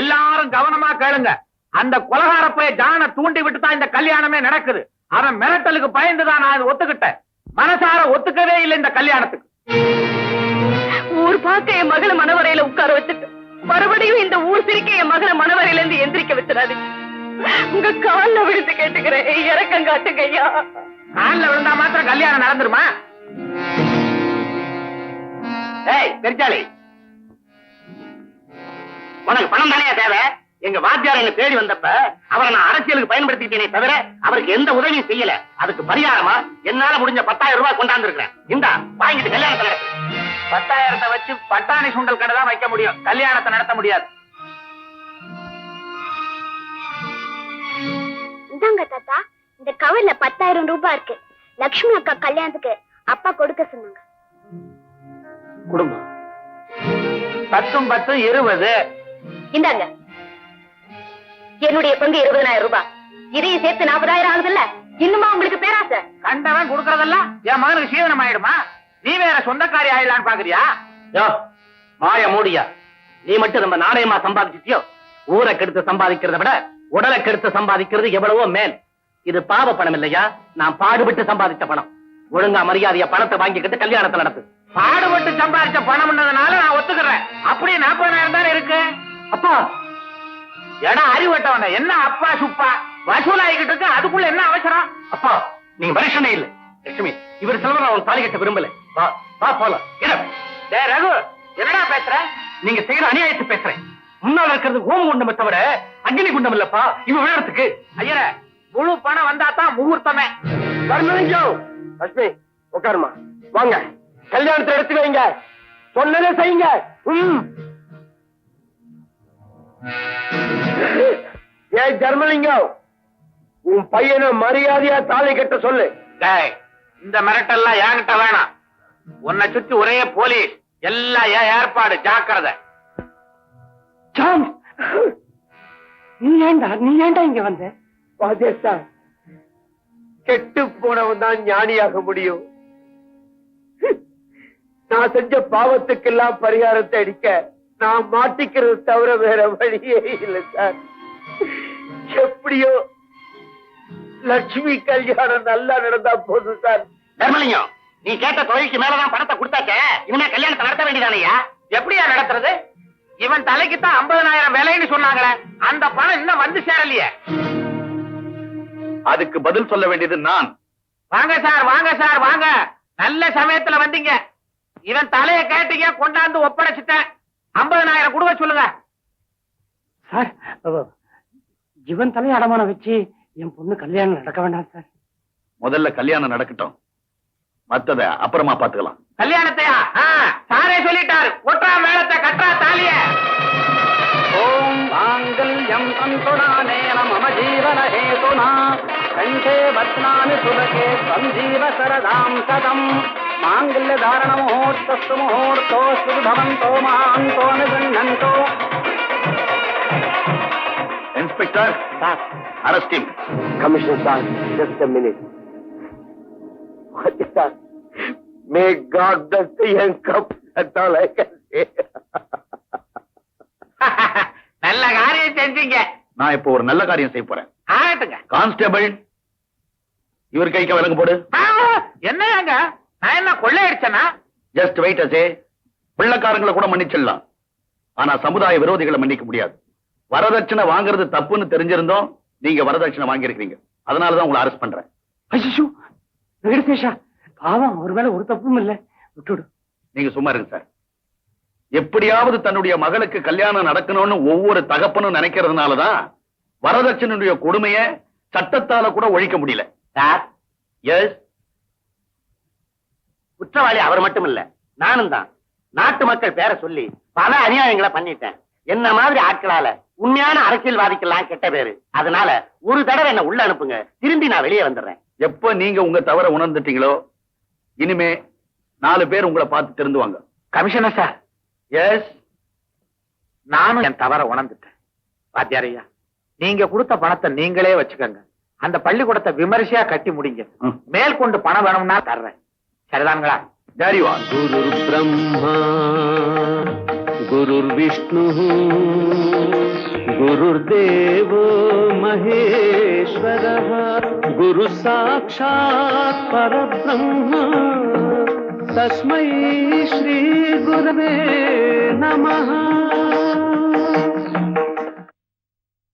எல்லாரும் கவனமா கேளுங்க. அந்த கொலகார போய் ஜான தூண்டி விட்டு தான் இந்த கல்யாணமே நடக்குது. அவன் மிரட்டலுக்கு பயந்துதான் நான் ஒத்துக்கிட்டேன். மனசார ஒத்துக்கவே இல்லை இந்த கல்யாணத்துக்கு. ஊர் பார்க்க என் மகளை மனவரையில உட்கார வச்சுட்டு மறுபடியும் இந்த ஊர் சிரிக்க என் மகளை மனவரையில இருந்து எந்திரிக்க வச்சிடாது. உங்க கால்ல விழுந்து கேட்டுக்கிறேன், இறக்கம் காட்டுங்க ஐயா. கால்ல விழுந்தா மாத்திரம் கல்யாணம் நடந்துருமா? ஏய் பெருச்சாளி, உனக்கு பணம் தானே தேவை? எங்க வாத்தியார் என்ன தேடி வந்தப்ப அவரை நான் அரசியலுக்கு பயன்படுத்திட்டேனே தவிர அவருக்கு எந்த உதவியும் செய்யல. அதுக்கு பரிகாரமா என்னால முடிஞ்ச 10,000 ரூபாய் கொண்டாந்து இருக்கிறேன். இந்தா வாங்கிட்டு கல்யாணத்தை நடத்து. 10,000 வச்சு பட்டாணி சுண்டல் கடை தான் வைக்க முடியும், கல்யாணத்தை நடத்த முடியாது. இந்தாங்க தாத்தா, இந்த கவர்ல 10,000 ரூபாய் இருக்கு. லட்சுமி அக்கா கல்யாணத்துக்கு அப்பா கொடுக்க சொன்னாங்க. குடும்பம் 10 10 20. இந்தாங்க என்னுடைய பங்கு 20,000 ரூபாய். இதையும் சேர்த்து 40,000 ஆகுதுல்ல. இன்னுமா உங்களுக்கு பேராசை? கண்டவன் கொடுக்கறதெல்லாம் என் மகனுக்கு சீதனம் ஆயிடுமா? நீ வேற சொந்தக்காரி ஆயிடலான்னு பாக்குறியா? யோ மாய மூடியா, நீ மட்டும் நம்ம நாணயமா சம்பாதிச்சிட்டியோ? ஊரை கெடுத்து சம்பாதிக்கிறத விட உடலை கெடுத்து சம்பாதிக்கிறது எவ்வளவோ மேல். இது பாவ பணம் இல்லையா? நான் பாடுபட்டு சம்பாதிச்ச பணம். ஒழுங்கா மரியாதையா பணத்தை வாங்கிக்கிட்டு கல்யாணத்தை நடத்து. பாடுபட்டு சம்பாதிச்ச பணம்ன்றதுனால நான் ஒத்துக்கிறேன். அப்படியே 40,000 தானே இருக்கு. அப்பா எடா அறிவட்டவன என்ன அப்பா சுப்பா வசூலாகிக்கிட்டு இருக்கு. அதுக்குள்ள என்ன அவசரம்? அப்பா நீங்க மனுஷனே இல்ல. லட்சுமி, இவர் செல்வன் அவன் தாலி கட்ட விரும்பல. வா வா போலாம். டேய் ரகு, என்னடா பேசுற? நீங்க செய்யற அநியாயத்தை பேசுறேன். முன்னால இருக்கிறது ஓம குண்டம் தவிர அக்னி குண்டம் இல்லப்பா. இவ விழறதுக்கு ஐயரே, முழு பணம் வந்தா தான் முகூர்த்தமே. லட்சுமி உட்காருமா. வாங்க கல்யாணத்தை எடுத்து வைங்க. சொன்னதே செய்யுங்க. ஏன் ஜர்மலிங்கம், உன் பையனை மரியாதையா தாலி கட்ட சொல்லு. டேய், இந்த மிரட்டெல்லாம் என்கிட்ட வேணாம். உன்னை சுத்தி ஒரே போலீஸ், எல்லாம் ஏன் ஏற்பாடு, ஜாக்கிரதை. ஜான், நீ ஏண்டா இங்க வந்த? பாதேசா, கெட்டு போனவன் தான் ஞானியாக முடியும். நான் செஞ்ச பாவத்துக்கெல்லாம் பரிகாரத்தை அடிக்க நான் மாட்டிக்கிறது தவிர வேற வழியே இல்லை சார். எப்படியோ லட்சுமி கல்யாணம் நல்லா நடந்தா போதும் சார். தர்மலிங்கம், நீ கேட்ட தொகைக்கு மேலதான் பணத்தை கொடுத்தாக்க இவனே கல்யாணத்தை நடத்த வேண்டியதானையா? எப்படியா நடத்துறது? இவன் தலைக்குத்தான் 50,000 விலைன்னு சொன்னாங்களே, அந்த பணம் இன்னும் வந்து சேரலையே. அதுக்கு பதில் சொல்ல வேண்டியது நான். வாங்க சார், வாங்க சார், வாங்க. நல்ல சமயத்துல வந்தீங்க. இவன் தலைய கேட்டீங்க, கொண்டாந்து ஒப்படைச்சிட்டேன். 50,000 கொடுக்க சொல்லுங்க. சார், இவன் தலையை அடமானம் வச்சு என் பொண்ணு கல்யாணம் நடக்க வேண்டாம் சார். முதல்ல கல்யாணம் நடக்கட்டும், மத்தத அப்புறமா பாத்துக்கலாம். கல்யாணத்தையா? சாரே சொல்லிட்டாரு. ஒற்றா மேளத்தை, கற்றா தாலிய. ஓம் மாங்கல்யம் தந்துநானேன மம ஜீவன ஹேதுனா கண்டே பத்னானி சுபகே சஞ்சீவ சரதாம் சதம் மாங்கல்ய தாரண முகூர்த்தஸ்து முகூர்த்தோஸ்து பவந்தோ மகாந்தோ நிகண்ணந்தோ inspector arrest him. Commissioner sir, just a minute. Sir, may God bless the young couple. That's all I can say. நல்ல காரியம் செஞ்சீங்க. நான் இப்போ ஒரு நல்ல காரியம் செய்ய போறேன். ஆகட்டுங்க. கான்ஸ்டபிள், இவர் கைக்கு விலங்கு போடு. என்னங்க நான் என்ன கொள்ளையடிச்சனா? ஜஸ்ட் வெயிட் அசே. பிள்ளைக்காரங்களை கூட மன்னிச்சிடலாம், ஆனா சமுதாய விரோதிகளை மன்னிக்க முடியாது. வரதட்சணை வாங்குறது தப்புன்னு தெரிஞ்சிருந்தோம், நீங்க வரதட்சணை வாங்கியிருக்கீங்க. அதனாலதான் உங்களை அரெஸ்ட் பண்றேன். ஐயோ வெங்கடேஷா, பாவம், அவர் மேல ஒரு தப்பும் இல்ல, விட்டுடு. நீங்க சும்மா இருங்க சார். எப்படியாவது தன்னுடைய மகளுக்கு கல்யாணம் நடக்கணும்னு ஒவ்வொரு தகப்பனும் நினைக்கிறதுனாலதான் வரதட்சணையுடைய கொடுமையை சட்டத்தால கூட ஒழிக்க முடியல. சார், எஸ், குற்றவாளி அவர் மட்டும் இல்ல, நானும் தான். நாட்டு மக்கள் பேரை சொல்லி பல அநியாயங்களை பண்ணிட்டேன். என்ன மாதிரி ஆட்களால உண்மையான அரசியல்வாதிக்கெல்லாம் கெட்ட பேரு. அதனால ஒரு தடவை என்ன உள்ள அனுப்புங்க, திரும்பி நான் வெளியே வந்துடுறேன். எப்ப நீங்க உங்க தவற உணர்ந்துட்டீங்களோ, இனிமே 4 பேர் உங்களை பார்த்து திருந்துவாங்க. கமிஷனர் சார், எஸ், நானும் என் தவற உணர்ந்துட்டேன். வாத்தியாரையா, நீங்க கொடுத்த பணத்தை நீங்களே வச்சுக்கோங்க. அந்த பள்ளிக்கூடத்தை விமரிசையா கட்டி முடிங்க. மேற்கொண்டு பணம் வேணும்னா தர்றேன். சரிதானுங்களா? ஜாரிவா. குருர் பிரம்மா குருர் விஷ்ணு குருர் தேவோ மகேஸ்வரः குரு சாட்சாத் பரபிரம்ம தஸ்மை ஸ்ரீ குரவே நமः.